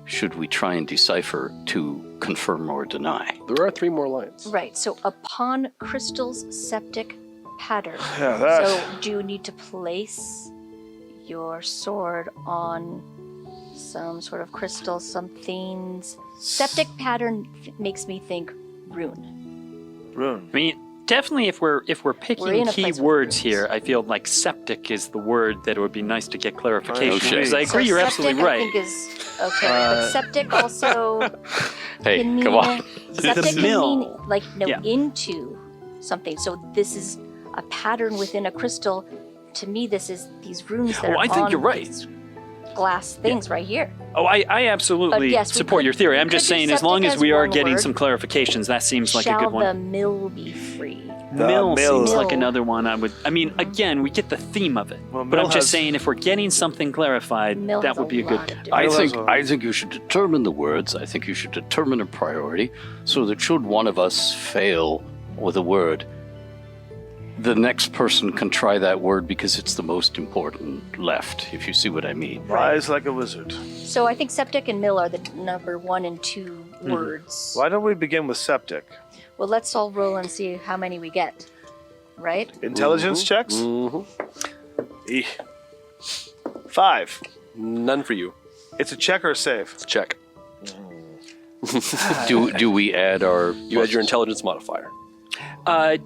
[SPEAKER 4] should we try and decipher to confirm or deny?
[SPEAKER 1] There are 3 more lines.
[SPEAKER 5] Right. So upon crystal's septic pattern.
[SPEAKER 3] Yeah, that.
[SPEAKER 5] So do you need to place your sword on some sort of crystal, something's septic pattern makes me think rune.
[SPEAKER 3] Rune.
[SPEAKER 2] I mean, definitely if we're
[SPEAKER 5] We're
[SPEAKER 2] picking
[SPEAKER 5] in a
[SPEAKER 2] key
[SPEAKER 5] place with
[SPEAKER 2] words
[SPEAKER 5] runes.
[SPEAKER 2] here, I feel like septic is the word that it would be nice to get clarification.
[SPEAKER 3] Oh, shit.
[SPEAKER 2] Because I agree,
[SPEAKER 5] So
[SPEAKER 2] you're
[SPEAKER 5] septic,
[SPEAKER 2] absolutely
[SPEAKER 5] I
[SPEAKER 2] right.
[SPEAKER 5] think is okay, but septic also
[SPEAKER 4] Hey,
[SPEAKER 5] can mean
[SPEAKER 4] come on.
[SPEAKER 5] septic
[SPEAKER 2] The
[SPEAKER 5] can
[SPEAKER 2] mill.
[SPEAKER 5] mean
[SPEAKER 2] Yeah.
[SPEAKER 5] into something. So this is a pattern within a crystal. To me, this is these runes that
[SPEAKER 2] Oh,
[SPEAKER 5] are
[SPEAKER 2] I think
[SPEAKER 5] on
[SPEAKER 2] you're right.
[SPEAKER 5] these glass things right here.
[SPEAKER 2] Oh, I absolutely
[SPEAKER 5] But yes, we
[SPEAKER 2] support
[SPEAKER 5] could-
[SPEAKER 2] your theory.
[SPEAKER 5] we
[SPEAKER 2] I'm just
[SPEAKER 5] could do
[SPEAKER 2] saying, as long
[SPEAKER 5] septic
[SPEAKER 2] as
[SPEAKER 5] as
[SPEAKER 2] we are
[SPEAKER 5] one
[SPEAKER 2] getting
[SPEAKER 5] word.
[SPEAKER 2] some clarifications, that seems like
[SPEAKER 5] Shall
[SPEAKER 2] a good one.
[SPEAKER 5] the mill be free?
[SPEAKER 3] The
[SPEAKER 2] Mill
[SPEAKER 3] mill.
[SPEAKER 2] seems like
[SPEAKER 5] Mill.
[SPEAKER 2] another one I would. I mean, again, we get the theme of it,
[SPEAKER 3] Well,
[SPEAKER 2] but
[SPEAKER 3] mill
[SPEAKER 2] I'm just
[SPEAKER 3] has-
[SPEAKER 2] saying, if we're getting something clarified,
[SPEAKER 5] Mill
[SPEAKER 2] that
[SPEAKER 5] has
[SPEAKER 2] would be a good.
[SPEAKER 5] lot of different-
[SPEAKER 4] I
[SPEAKER 3] Mill
[SPEAKER 4] think
[SPEAKER 3] has a-
[SPEAKER 4] I think you should determine the words. I think you should determine a priority, so that should one of us fail with a word, the next person can try that word because it's the most important left. If you see what I mean.
[SPEAKER 3] Rise like a wizard.
[SPEAKER 5] So I think septic and mill are the number 1 and 2 words.
[SPEAKER 3] Why don't we begin with septic?
[SPEAKER 5] Well, let's all roll and see how many we get. Right?
[SPEAKER 3] Intelligence checks?
[SPEAKER 1] Mm-hmm.
[SPEAKER 3] 5.
[SPEAKER 1] None for you.
[SPEAKER 3] It's a check or a save?
[SPEAKER 1] It's a check.
[SPEAKER 4] Do we add our?
[SPEAKER 1] You had your intelligence modifier.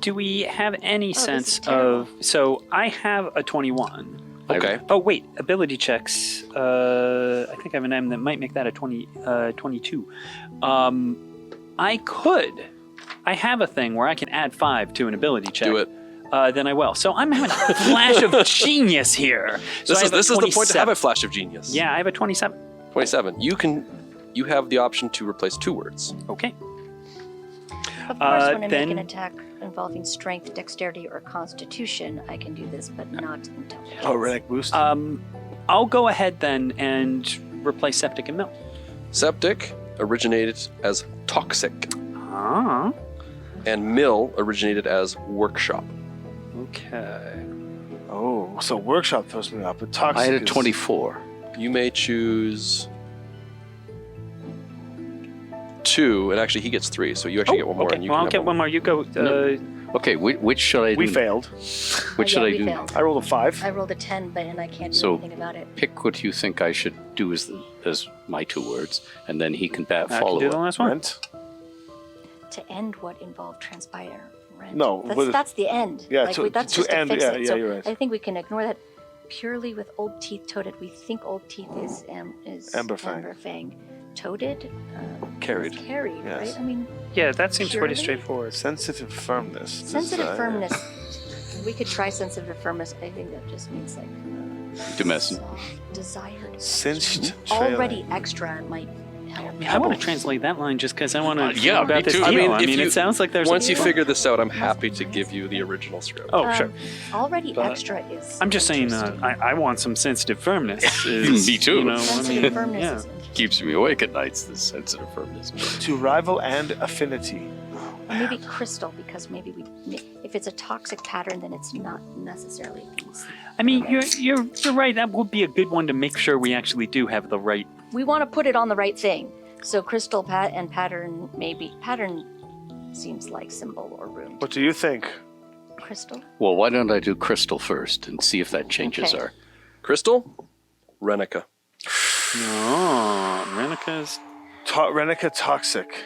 [SPEAKER 2] Do we have any
[SPEAKER 5] this is
[SPEAKER 2] sense
[SPEAKER 5] terrible.
[SPEAKER 2] of? So I have a 21.
[SPEAKER 1] Okay.
[SPEAKER 2] Oh wait, ability checks. I think I have an M that might make that a 22. I have a thing where I can add 5 to an ability check.
[SPEAKER 1] Do it.
[SPEAKER 2] Then I will. So I'm having a flash of genius here. So I have a
[SPEAKER 1] This is the point to have
[SPEAKER 2] 27.
[SPEAKER 1] a flash of genius.
[SPEAKER 2] Yeah, I have a 27.
[SPEAKER 1] 27. You have the option to replace 2 words.
[SPEAKER 2] Okay.
[SPEAKER 5] Of course, when I make
[SPEAKER 2] then-
[SPEAKER 5] an attack involving strength, dexterity, or constitution, I can do this, but not intelligence.
[SPEAKER 3] Oh, rank boost.
[SPEAKER 2] I'll go ahead then and replace septic and mill.
[SPEAKER 1] Septic originated as toxic,
[SPEAKER 2] Ah.
[SPEAKER 1] and mill originated as workshop.
[SPEAKER 2] Okay.
[SPEAKER 3] Oh, so workshop throws me off, but toxic
[SPEAKER 4] I had a
[SPEAKER 3] is-
[SPEAKER 4] 24.
[SPEAKER 1] You may choose 2, and actually he gets 3, so you actually get one more.
[SPEAKER 2] Okay.
[SPEAKER 1] And you
[SPEAKER 2] Well,
[SPEAKER 1] can
[SPEAKER 2] I'll
[SPEAKER 1] have
[SPEAKER 2] get one more. You go.
[SPEAKER 4] Okay, which should I do?
[SPEAKER 3] We failed.
[SPEAKER 4] Which should
[SPEAKER 5] Yeah,
[SPEAKER 4] I
[SPEAKER 5] we
[SPEAKER 4] do
[SPEAKER 5] failed.
[SPEAKER 4] now?
[SPEAKER 3] I rolled a 5.
[SPEAKER 5] I rolled a 10, and I can't do
[SPEAKER 4] So-
[SPEAKER 5] anything about it.
[SPEAKER 4] Pick what you think I should do as my 2 words, and then he can
[SPEAKER 2] I can
[SPEAKER 4] follow
[SPEAKER 2] do the
[SPEAKER 4] up.
[SPEAKER 2] last one.
[SPEAKER 3] Rent.
[SPEAKER 5] To end what involved transpire. Rent.
[SPEAKER 3] No,
[SPEAKER 5] that's the end.
[SPEAKER 3] Yeah,
[SPEAKER 5] Like,
[SPEAKER 3] to-
[SPEAKER 5] that's
[SPEAKER 3] to
[SPEAKER 5] just to
[SPEAKER 3] end,
[SPEAKER 5] fix
[SPEAKER 3] yeah,
[SPEAKER 5] it.
[SPEAKER 3] yeah,
[SPEAKER 5] So
[SPEAKER 3] you're right.
[SPEAKER 5] I think we can ignore that. Purely with old teeth toaded. We think old teeth is
[SPEAKER 3] Amberfang.
[SPEAKER 5] Amberfang. Toaded.
[SPEAKER 3] Carried.
[SPEAKER 5] Carried,
[SPEAKER 3] Yes.
[SPEAKER 5] right? I mean,
[SPEAKER 2] Yeah, that seems
[SPEAKER 5] Purely?
[SPEAKER 2] pretty straightforward.
[SPEAKER 3] Sensitive firmness.
[SPEAKER 5] sensitive
[SPEAKER 3] Desire.
[SPEAKER 5] firmness. We could try sensitive firmness. I think that just means like
[SPEAKER 4] Demescent.
[SPEAKER 5] soft, desired.
[SPEAKER 3] Cinched trailing.
[SPEAKER 5] Already extra might help.
[SPEAKER 2] I want to translate that line just because I want to
[SPEAKER 4] yeah,
[SPEAKER 2] about
[SPEAKER 4] me
[SPEAKER 2] this
[SPEAKER 4] too.
[SPEAKER 2] deal.
[SPEAKER 1] I mean,
[SPEAKER 2] I
[SPEAKER 1] if
[SPEAKER 2] mean,
[SPEAKER 1] you-
[SPEAKER 2] it sounds like there's
[SPEAKER 1] Once
[SPEAKER 2] a
[SPEAKER 1] you figure this out, I'm happy to give you the original script.
[SPEAKER 2] Oh, sure.
[SPEAKER 5] Already
[SPEAKER 2] But
[SPEAKER 5] extra is.
[SPEAKER 2] I'm just saying,
[SPEAKER 5] interesting.
[SPEAKER 2] I want some sensitive firmness. Is,
[SPEAKER 4] Me too.
[SPEAKER 2] You know, I
[SPEAKER 5] sensitive
[SPEAKER 2] mean,
[SPEAKER 5] firmness
[SPEAKER 2] yeah.
[SPEAKER 5] is interesting.
[SPEAKER 4] Keeps me awake at nights, this sensitive firmness.
[SPEAKER 3] To rival and affinity.
[SPEAKER 5] Or maybe crystal, because maybe if it's a toxic pattern, then it's not necessarily these.
[SPEAKER 2] I mean, you're right. That would be a good one to make sure we actually do have the right.
[SPEAKER 5] We want to put it on the right thing. So crystal and pattern, maybe pattern seems like symbol or rune.
[SPEAKER 3] What do you think?
[SPEAKER 5] Crystal.
[SPEAKER 4] Well, why don't I do crystal first and see if that changes
[SPEAKER 5] Okay.
[SPEAKER 4] our...
[SPEAKER 1] Crystal, Renica.
[SPEAKER 2] No, Renika's
[SPEAKER 3] Renica toxic.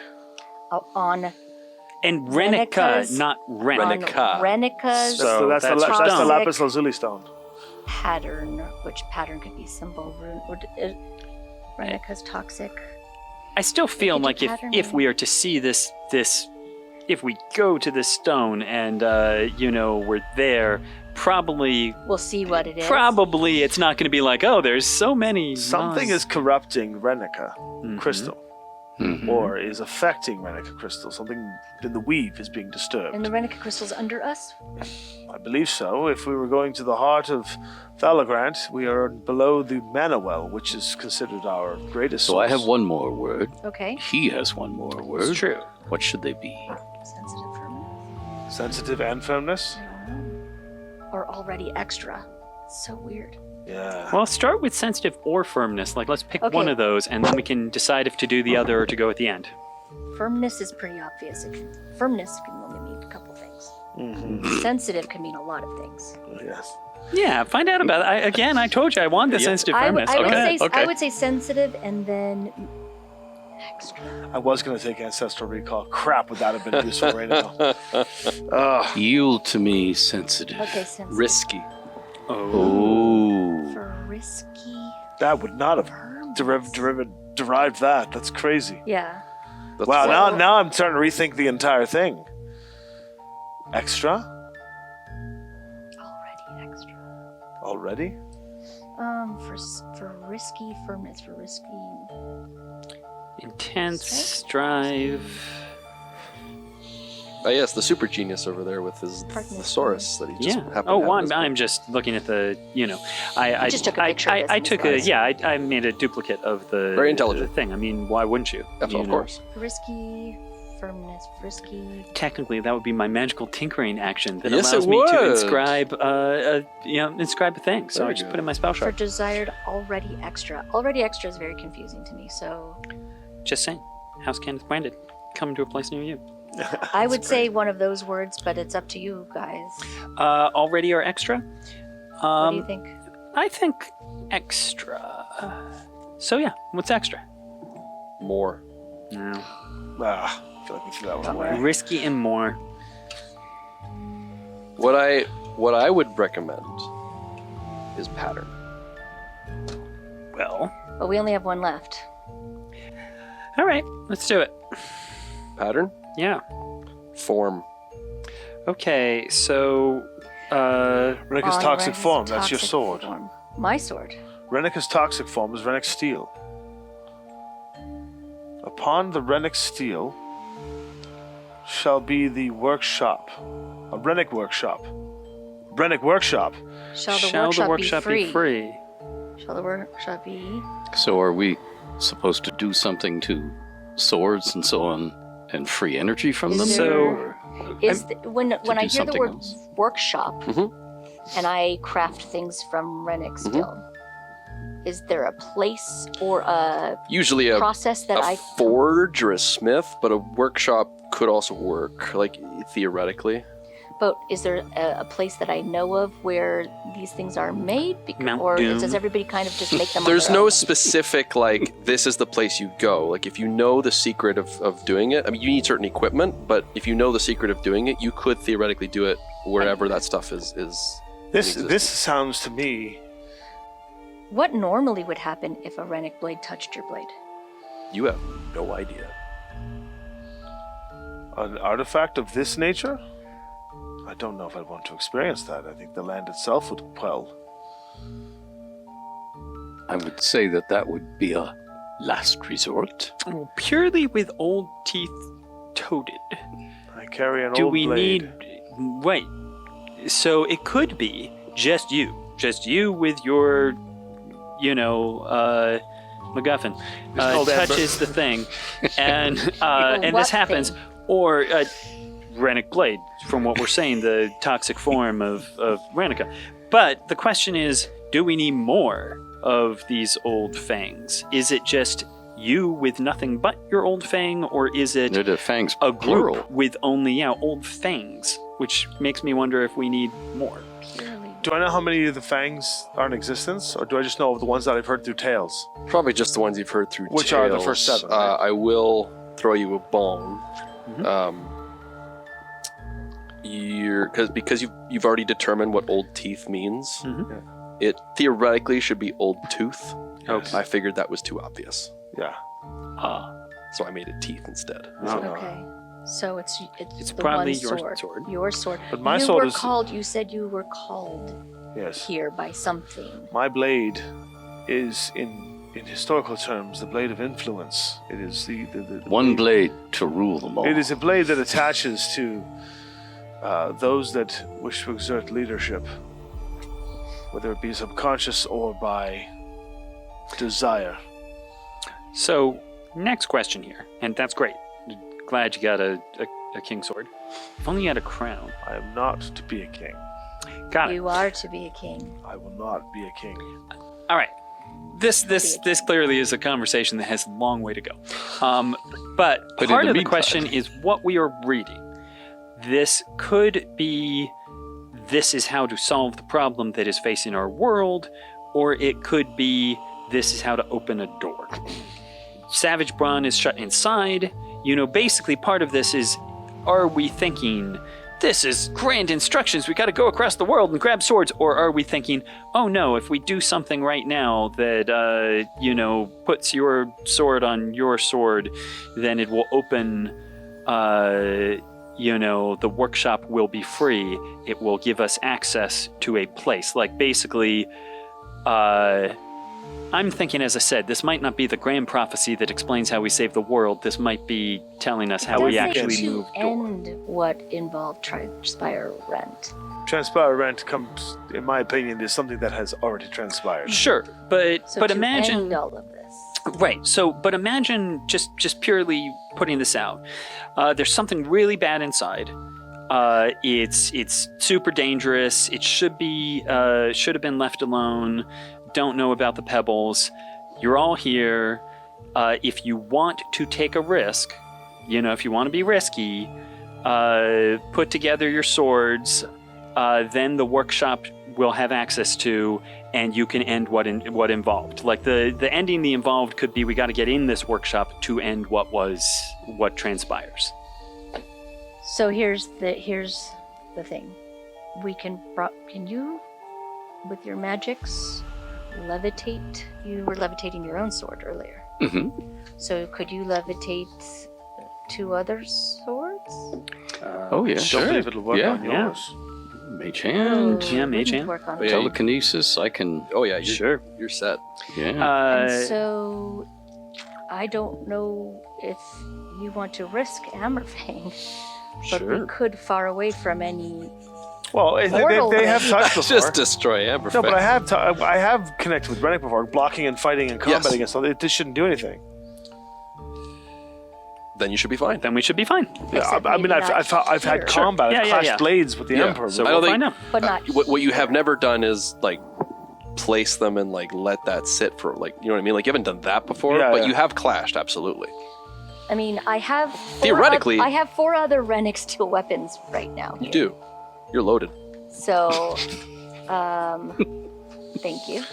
[SPEAKER 5] On
[SPEAKER 2] and Renica,
[SPEAKER 5] Renika's-
[SPEAKER 2] not Ren.
[SPEAKER 1] Renica.
[SPEAKER 5] on Renica's
[SPEAKER 3] So that's the
[SPEAKER 2] that's
[SPEAKER 3] lapis
[SPEAKER 5] toxic
[SPEAKER 3] lazuli stone.
[SPEAKER 5] pattern, which pattern could be symbol, rune, or Renica's toxic.
[SPEAKER 2] I still feel
[SPEAKER 5] Could you
[SPEAKER 2] like if
[SPEAKER 5] pattern
[SPEAKER 2] we are to see this, if we go to this stone and we're there, probably
[SPEAKER 5] We'll see what it is.
[SPEAKER 2] probably it's not going to be like, oh, there's so many.
[SPEAKER 3] Something is corrupting Renica
[SPEAKER 2] Mhm.
[SPEAKER 3] crystal,
[SPEAKER 4] Mhm.
[SPEAKER 3] or is affecting Renica crystal. Something in the weave is being disturbed.
[SPEAKER 5] And the Renica crystal's under us.
[SPEAKER 3] I believe so. If we were going to the heart of Thalagrant, we are below the mana well, which is considered our greatest
[SPEAKER 4] So I have
[SPEAKER 3] source.
[SPEAKER 4] one more word.
[SPEAKER 5] Okay.
[SPEAKER 4] He has one more word.
[SPEAKER 2] It's true.
[SPEAKER 4] What should they be?
[SPEAKER 5] Sensitive firmness.
[SPEAKER 3] Sensitive and firmness?
[SPEAKER 5] I don't know. Or already extra. It's so weird.
[SPEAKER 3] Yeah.
[SPEAKER 2] Well, start with sensitive or firmness. Like, let's pick
[SPEAKER 5] Okay.
[SPEAKER 2] one of those, and then we can decide if to do the other or to go at the end.
[SPEAKER 5] Firmness is pretty obvious. Firmness can only mean a couple things.
[SPEAKER 3] Mhm.
[SPEAKER 5] Sensitive can mean a lot of things.
[SPEAKER 3] Yes.
[SPEAKER 2] Yeah, find out about it. I told you I want the
[SPEAKER 4] Yeah.
[SPEAKER 2] sensitive
[SPEAKER 5] I
[SPEAKER 2] firmness.
[SPEAKER 5] would
[SPEAKER 2] Okay.
[SPEAKER 5] say
[SPEAKER 4] okay.
[SPEAKER 5] I would say sensitive and then extra.
[SPEAKER 3] I was going to take Ancestral Recall. Crap, would that have been useful right now? Ugh.
[SPEAKER 4] Yield to me sensitive.
[SPEAKER 5] Okay, sensitive.
[SPEAKER 1] Risky.
[SPEAKER 4] Oh.
[SPEAKER 5] For risky
[SPEAKER 3] That would not have
[SPEAKER 5] firmness.
[SPEAKER 3] derived that. That's crazy.
[SPEAKER 5] Yeah.
[SPEAKER 1] That's
[SPEAKER 3] Wow,
[SPEAKER 1] why-
[SPEAKER 3] now I'm starting to rethink the entire thing. Extra?
[SPEAKER 5] Already extra.
[SPEAKER 3] Already?
[SPEAKER 5] For risky firmness, for risky.
[SPEAKER 2] Intense,
[SPEAKER 5] Strength?
[SPEAKER 2] strive.
[SPEAKER 1] Oh yes, the super genius over there with his
[SPEAKER 5] Partner.
[SPEAKER 1] thesaurus that he just
[SPEAKER 2] Yeah.
[SPEAKER 1] happened
[SPEAKER 2] Oh,
[SPEAKER 1] to have
[SPEAKER 2] well,
[SPEAKER 1] in his
[SPEAKER 2] I'm
[SPEAKER 1] book.
[SPEAKER 2] just looking at the, I
[SPEAKER 5] just took a picture of this
[SPEAKER 2] I
[SPEAKER 5] and
[SPEAKER 2] took
[SPEAKER 5] slides.
[SPEAKER 2] I made a duplicate of the
[SPEAKER 1] Very intelligent.
[SPEAKER 2] the thing. I mean, why wouldn't you?
[SPEAKER 1] Of
[SPEAKER 2] You know?
[SPEAKER 1] course.
[SPEAKER 5] Risky firmness, risky.
[SPEAKER 2] Technically, that would be my magical tinkering action that
[SPEAKER 1] Yes,
[SPEAKER 2] allows
[SPEAKER 1] it
[SPEAKER 2] me to
[SPEAKER 1] would.
[SPEAKER 2] inscribe, inscribe a thing. So
[SPEAKER 1] Very
[SPEAKER 2] I just
[SPEAKER 1] good.
[SPEAKER 2] put it in my spell
[SPEAKER 5] For
[SPEAKER 2] shard.
[SPEAKER 5] desired already extra. Already extra is very confusing to me, so
[SPEAKER 2] Just saying. House Kenneth branded. Come to a place near you.
[SPEAKER 5] I would say one of those words, but it's up to you guys.
[SPEAKER 2] Already or extra?
[SPEAKER 5] What do you think?
[SPEAKER 2] I think extra. So yeah, what's extra?
[SPEAKER 1] More.
[SPEAKER 2] No.
[SPEAKER 3] Ah, I feel like we threw that one away.
[SPEAKER 2] Risky and more.
[SPEAKER 1] What I would recommend is pattern.
[SPEAKER 2] Well,
[SPEAKER 5] But we only have one left.
[SPEAKER 2] all right, let's do it.
[SPEAKER 1] Pattern,
[SPEAKER 2] Yeah.
[SPEAKER 1] form.
[SPEAKER 2] Okay, so
[SPEAKER 3] Renica's
[SPEAKER 5] On
[SPEAKER 3] toxic
[SPEAKER 5] Renika's
[SPEAKER 3] form, that's your
[SPEAKER 5] toxic
[SPEAKER 3] sword.
[SPEAKER 5] form. My sword.
[SPEAKER 3] Renica's toxic form is Rennick steel. Upon the Rennick steel shall be the workshop. A Rennick workshop. Rennick workshop.
[SPEAKER 5] Shall the
[SPEAKER 2] shall
[SPEAKER 5] workshop,
[SPEAKER 2] the workshop
[SPEAKER 5] be free?
[SPEAKER 2] free?
[SPEAKER 5] Shall the workshop be?
[SPEAKER 4] So are we supposed to do something to swords and so on and free energy from
[SPEAKER 5] Is
[SPEAKER 4] them?
[SPEAKER 5] there-
[SPEAKER 4] Or-
[SPEAKER 5] When I
[SPEAKER 4] do
[SPEAKER 5] hear the
[SPEAKER 4] something
[SPEAKER 5] word
[SPEAKER 4] else.
[SPEAKER 5] workshop
[SPEAKER 1] Mhm.
[SPEAKER 5] and I craft things from Rennick steel, is there a place or a
[SPEAKER 1] Usually a
[SPEAKER 5] process that I
[SPEAKER 1] forge or a smith, but a workshop could also work, like theoretically.
[SPEAKER 5] But is there a place that I know of where these things are made?
[SPEAKER 2] Mount
[SPEAKER 5] or
[SPEAKER 2] Doom.
[SPEAKER 5] does everybody kind of just make them
[SPEAKER 1] There's
[SPEAKER 5] on their
[SPEAKER 1] no
[SPEAKER 5] own?
[SPEAKER 1] specific, like, this is the place you go. Like, if you know the secret of doing it, I mean, you need certain equipment, but if you know the secret of doing it, you could theoretically do it wherever that stuff is
[SPEAKER 3] This sounds to me.
[SPEAKER 5] What normally would happen if a Rennick blade touched your blade?
[SPEAKER 1] You have no idea.
[SPEAKER 3] An artifact of this nature? I don't know if I'd want to experience that. I think the land itself would quell.
[SPEAKER 4] I would say that would be a last resort.
[SPEAKER 2] Purely with old teeth toted.
[SPEAKER 3] I carry an
[SPEAKER 2] Do
[SPEAKER 3] old
[SPEAKER 2] we
[SPEAKER 3] blade.
[SPEAKER 2] need... Wait. So it could be just you. Just you with your, MacGuffin.
[SPEAKER 3] called Amber.
[SPEAKER 2] Touches the thing. And and
[SPEAKER 5] what
[SPEAKER 2] this happens.
[SPEAKER 5] thing?
[SPEAKER 2] Or Rennick blade, from what we're saying, the toxic form of Rennica. But the question is, do we need more of these old fangs? Is it just you with nothing but your old fang, or is it
[SPEAKER 4] They're the fangs
[SPEAKER 2] a group
[SPEAKER 4] plural.
[SPEAKER 2] with only old fangs? Which makes me wonder if we need more.
[SPEAKER 5] Purely.
[SPEAKER 3] Do I know how many of the fangs are in existence, or do I just know of the ones that I've heard through tales?
[SPEAKER 1] Probably just the ones you've heard through
[SPEAKER 3] Which
[SPEAKER 1] tales.
[SPEAKER 3] are the first 7, right?
[SPEAKER 1] I will throw you a bone.
[SPEAKER 2] Mhm.
[SPEAKER 1] Because you've already determined what old teeth means.
[SPEAKER 2] Mhm.
[SPEAKER 1] It theoretically should be old tooth.
[SPEAKER 3] Okay.
[SPEAKER 1] I figured that was too obvious,
[SPEAKER 3] Yeah.
[SPEAKER 1] so I made it teeth instead.
[SPEAKER 2] Oh.
[SPEAKER 5] Okay. So it's the
[SPEAKER 2] probably
[SPEAKER 5] one
[SPEAKER 2] your
[SPEAKER 5] sword.
[SPEAKER 2] sword.
[SPEAKER 5] Your sword.
[SPEAKER 3] But my
[SPEAKER 5] you
[SPEAKER 3] sword
[SPEAKER 5] were
[SPEAKER 3] is-
[SPEAKER 5] called. You said you were called
[SPEAKER 3] Yes.
[SPEAKER 5] here by something.
[SPEAKER 3] My blade is, in historical terms, the blade of influence. It is the
[SPEAKER 4] One blade to rule them all.
[SPEAKER 3] It is a blade that attaches to those that wish to exert leadership, whether it be subconscious or by desire.
[SPEAKER 2] So, next question here, and that's great. Glad you got a king sword. If only you had a crown.
[SPEAKER 3] I am not to be a king.
[SPEAKER 2] Got it.
[SPEAKER 5] You are to be a king.
[SPEAKER 3] I will not be a king.
[SPEAKER 2] All right. This clearly is a conversation that has a long way to go. But
[SPEAKER 4] in
[SPEAKER 2] part
[SPEAKER 4] the
[SPEAKER 2] of the
[SPEAKER 4] meantime-
[SPEAKER 2] question is what we are reading. This could be, this is how to solve the problem that is facing our world, or it could be, this is how to open a door. Savage Brawn is shut inside. Basically part of this is, are we thinking, this is grand instructions, we got to go across the world and grab swords, or are we thinking, oh no, if we do something right now that, puts your sword on your sword, then it will open, the workshop will be free, it will give us access to a place. Like basically, I'm thinking, as I said, this might not be the grand prophecy that explains how we save the world. This might be telling us how we
[SPEAKER 5] Does
[SPEAKER 2] actually
[SPEAKER 5] it
[SPEAKER 2] move
[SPEAKER 5] to
[SPEAKER 2] door.
[SPEAKER 5] end what involved Transpire Rent?
[SPEAKER 3] Transpire rent comes, in my opinion, is something that has already transpired.
[SPEAKER 2] Sure, but
[SPEAKER 5] So
[SPEAKER 2] but
[SPEAKER 5] to
[SPEAKER 2] imagine
[SPEAKER 5] end all of this.
[SPEAKER 2] right. So, but imagine just purely putting this out. There's something really bad inside. It's super dangerous. It should have been left alone. Don't know about the pebbles. You're all here. If you want to take a risk, if you want to be risky, put together your swords. Then the workshop will have access to, and you can end what involved. Like the ending the involved could be, we got to get in this workshop to end what transpires.
[SPEAKER 5] So here's the thing. Can you, with your magics, levitate? You were levitating your own sword earlier.
[SPEAKER 4] Mm-hmm.
[SPEAKER 5] So could you levitate 2 other swords?
[SPEAKER 4] Oh, yeah,
[SPEAKER 3] Don't
[SPEAKER 4] sure.
[SPEAKER 3] believe it'll work
[SPEAKER 4] Yeah.
[SPEAKER 3] on yours.
[SPEAKER 4] Mage hand,
[SPEAKER 2] Yeah,
[SPEAKER 5] It
[SPEAKER 2] mage
[SPEAKER 5] wouldn't
[SPEAKER 2] hand.
[SPEAKER 5] work on
[SPEAKER 1] Oh, yeah,
[SPEAKER 5] mine.
[SPEAKER 4] telekinesis, I can...
[SPEAKER 1] Oh yeah,
[SPEAKER 2] Sure.
[SPEAKER 1] you're set.
[SPEAKER 4] Yeah.
[SPEAKER 5] And so I don't know if you want to risk Hammerfang, but we
[SPEAKER 2] Sure.
[SPEAKER 5] could far away from any.
[SPEAKER 3] Well,
[SPEAKER 5] Portal
[SPEAKER 3] they have
[SPEAKER 5] ring.
[SPEAKER 3] touched before.
[SPEAKER 1] Just destroy Amberfang.
[SPEAKER 3] No, but I have connected with Rennick before, blocking and fighting and combating
[SPEAKER 1] Yes.
[SPEAKER 3] against something. This shouldn't do anything.
[SPEAKER 1] Then you should be fine.
[SPEAKER 2] Then we should be fine.
[SPEAKER 3] Yeah,
[SPEAKER 5] Except
[SPEAKER 3] I mean,
[SPEAKER 5] maybe
[SPEAKER 3] I've
[SPEAKER 5] not
[SPEAKER 3] had
[SPEAKER 5] here.
[SPEAKER 3] combat.
[SPEAKER 2] Yeah,
[SPEAKER 3] I've
[SPEAKER 2] yeah,
[SPEAKER 3] clashed
[SPEAKER 2] yeah.
[SPEAKER 3] blades with the
[SPEAKER 1] Yeah.
[SPEAKER 3] Emperor.
[SPEAKER 2] So
[SPEAKER 1] I
[SPEAKER 2] we'll
[SPEAKER 1] don't
[SPEAKER 2] find out.
[SPEAKER 5] But not.
[SPEAKER 1] What you have never done is like place them and like let that sit for like, you know what I mean? Like you haven't done that before,
[SPEAKER 3] Yeah,
[SPEAKER 1] but
[SPEAKER 3] yeah.
[SPEAKER 1] you have clashed, absolutely.
[SPEAKER 5] I mean, I have.
[SPEAKER 1] Theoretically-
[SPEAKER 5] I have 4 other Rennick steel weapons right now.
[SPEAKER 1] You
[SPEAKER 5] here.
[SPEAKER 1] do. You're loaded.
[SPEAKER 5] So, thank you.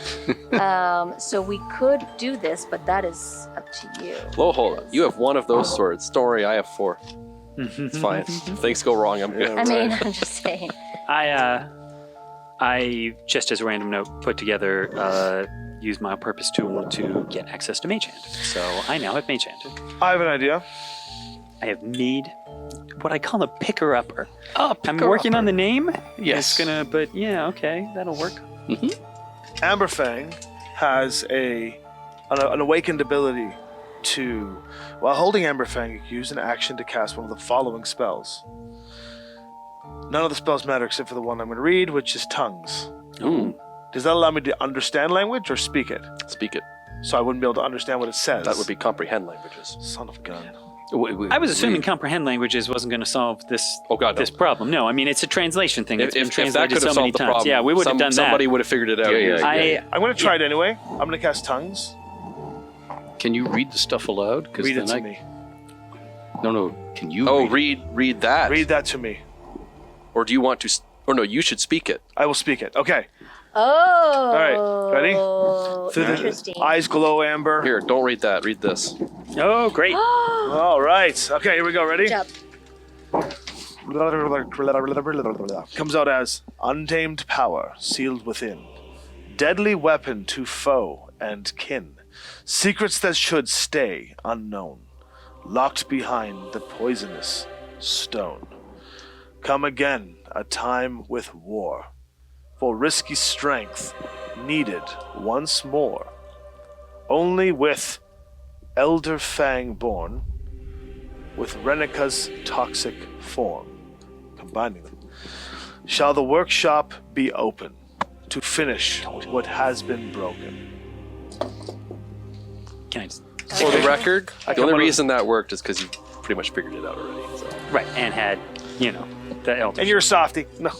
[SPEAKER 5] So we could do this, but that is up to you.
[SPEAKER 1] Low hold. You have one of those swords. Don't worry, I have 4. It's fine. If things go wrong, I'm good.
[SPEAKER 5] I mean, I'm just saying.
[SPEAKER 2] I just as a random note put together use my purpose tool to get access to Mage Hand. So I now have Mage Hand.
[SPEAKER 3] I have an idea.
[SPEAKER 2] I have made what I call a picker upper.
[SPEAKER 4] Oh,
[SPEAKER 2] I'm working on the name.
[SPEAKER 4] Yes.
[SPEAKER 2] It's gonna, but yeah, okay, that'll work.
[SPEAKER 3] Amberfang has an awakened ability to, while holding Amberfang, you can use an action to cast one of the following spells. None of the spells matter except for the one I'm going to read, which is tongues.
[SPEAKER 1] Ooh.
[SPEAKER 3] Does that allow me to understand language or speak it?
[SPEAKER 1] Speak it.
[SPEAKER 3] So I wouldn't be able to understand what it says.
[SPEAKER 1] That would be comprehend languages.
[SPEAKER 3] Son of a gun.
[SPEAKER 2] I was assuming comprehend languages wasn't going to solve this this problem. No, I mean it's a translation thing. It's been
[SPEAKER 1] If that
[SPEAKER 2] translated
[SPEAKER 1] could have
[SPEAKER 2] so many
[SPEAKER 1] solved the
[SPEAKER 2] times.
[SPEAKER 1] problem,
[SPEAKER 2] Yeah, we would have done that.
[SPEAKER 1] Somebody would have figured it out.
[SPEAKER 4] Yeah,
[SPEAKER 1] years
[SPEAKER 4] yeah,
[SPEAKER 1] ago.
[SPEAKER 3] I'm going to try it anyway. I'm going to cast tongues.
[SPEAKER 4] Can you read the stuff aloud?
[SPEAKER 3] Read it to me.
[SPEAKER 4] No. Can you?
[SPEAKER 1] Oh,
[SPEAKER 4] read
[SPEAKER 1] read that.
[SPEAKER 3] Read that to me.
[SPEAKER 1] Or do you want to? Or no, you should speak it.
[SPEAKER 3] I will speak it. Okay.
[SPEAKER 5] Oh.
[SPEAKER 3] All right. Ready? Through
[SPEAKER 5] Interesting.
[SPEAKER 3] the eyes glow amber.
[SPEAKER 1] Here, don't read that. Read this.
[SPEAKER 2] Oh, great.
[SPEAKER 3] All right. Okay, here we go. Ready?
[SPEAKER 5] Jump.
[SPEAKER 3] Comes out as untamed power sealed within, deadly weapon to foe and kin, secrets that should stay unknown, locked behind the poisonous stone. Come again, a time with war, for risky strength needed once more. Only with Elder Fang born, with Renika's toxic form, combining them, shall the workshop be open to finish what has been broken.
[SPEAKER 2] Can I just,
[SPEAKER 1] For the record, the
[SPEAKER 3] come
[SPEAKER 1] only
[SPEAKER 3] on-
[SPEAKER 1] reason that worked is because you pretty much figured it out already. So.
[SPEAKER 2] right, and had, the elder.
[SPEAKER 3] And you're a softie. No,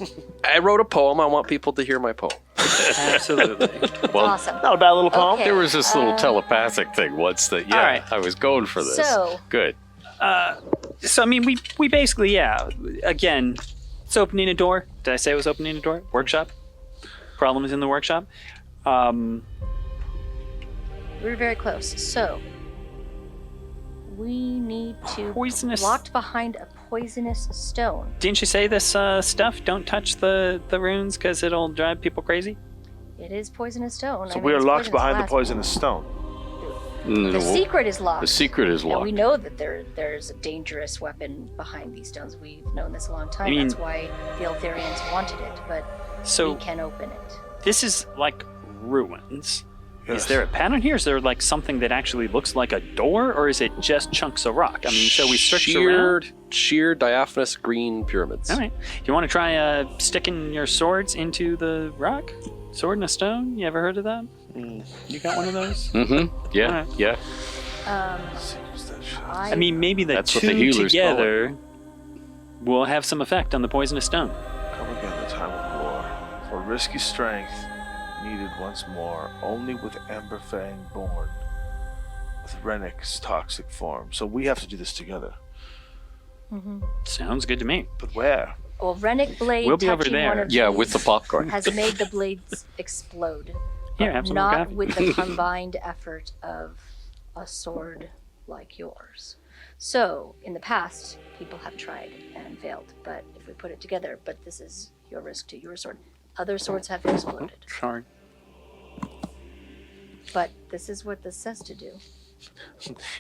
[SPEAKER 1] I wrote a poem. I want people to hear my poem.
[SPEAKER 2] Absolutely.
[SPEAKER 4] Well,
[SPEAKER 5] Awesome.
[SPEAKER 3] not a bad little poem.
[SPEAKER 5] Okay.
[SPEAKER 4] there was this little telepathic thing once that,
[SPEAKER 2] All right.
[SPEAKER 4] I was going for this.
[SPEAKER 5] So-
[SPEAKER 4] Good.
[SPEAKER 2] So, I mean, we basically, again, it's opening a door. Did I say it was opening a door? Workshop? Problem is in the workshop.
[SPEAKER 5] We were very close. So we need to
[SPEAKER 2] Poisonous-
[SPEAKER 5] locked behind a poisonous stone.
[SPEAKER 2] Didn't you say this stuff? Don't touch the runes because it'll drive people crazy?
[SPEAKER 5] It is poisonous stone.
[SPEAKER 3] So we are
[SPEAKER 5] it's
[SPEAKER 3] locked
[SPEAKER 5] poisonous
[SPEAKER 3] behind the
[SPEAKER 5] glass.
[SPEAKER 3] poisonous stone.
[SPEAKER 4] No,
[SPEAKER 5] The secret is locked.
[SPEAKER 4] the secret is
[SPEAKER 5] And
[SPEAKER 4] locked.
[SPEAKER 5] we know that there's a dangerous weapon behind these stones. We've known this a long time.
[SPEAKER 2] I mean-
[SPEAKER 5] That's why the Eltharians wanted it, but
[SPEAKER 2] So
[SPEAKER 5] we can open it.
[SPEAKER 2] this is like ruins.
[SPEAKER 3] Yes.
[SPEAKER 2] Is there a pattern here? Is there like something that actually looks like a door, or is it just chunks of rock? I mean, shall we search around?
[SPEAKER 1] sheer diaphanous green pyramids.
[SPEAKER 2] All right. Do you want to try sticking your swords into the rock? Sword in a stone? You ever heard of that? You got one of those?
[SPEAKER 4] Mm-hmm. Yeah,
[SPEAKER 2] Alright.
[SPEAKER 4] yeah.
[SPEAKER 2] I mean, maybe the
[SPEAKER 4] That's what
[SPEAKER 2] two
[SPEAKER 4] the healers
[SPEAKER 2] together will have some effect on the poisonous stone.
[SPEAKER 3] Come again, the time of war, for risky strength needed once more, only with Amberfang born, with Rennik's toxic form. So we have to do this together.
[SPEAKER 2] Sounds good to me.
[SPEAKER 3] But where?
[SPEAKER 5] Well, Rennick blade
[SPEAKER 2] We'll be over
[SPEAKER 5] touching one
[SPEAKER 2] there.
[SPEAKER 5] of
[SPEAKER 4] Yeah,
[SPEAKER 5] these
[SPEAKER 4] with the popcorn.
[SPEAKER 5] has made the blades explode.
[SPEAKER 2] Here,
[SPEAKER 5] but
[SPEAKER 2] have some
[SPEAKER 5] not
[SPEAKER 2] coffee.
[SPEAKER 5] with the combined effort of a sword like yours. So, in the past, people have tried and failed, but if we put it together, but this is your risk to your sword. Other swords have exploded,
[SPEAKER 2] Sorry.
[SPEAKER 5] but this is what this says to do.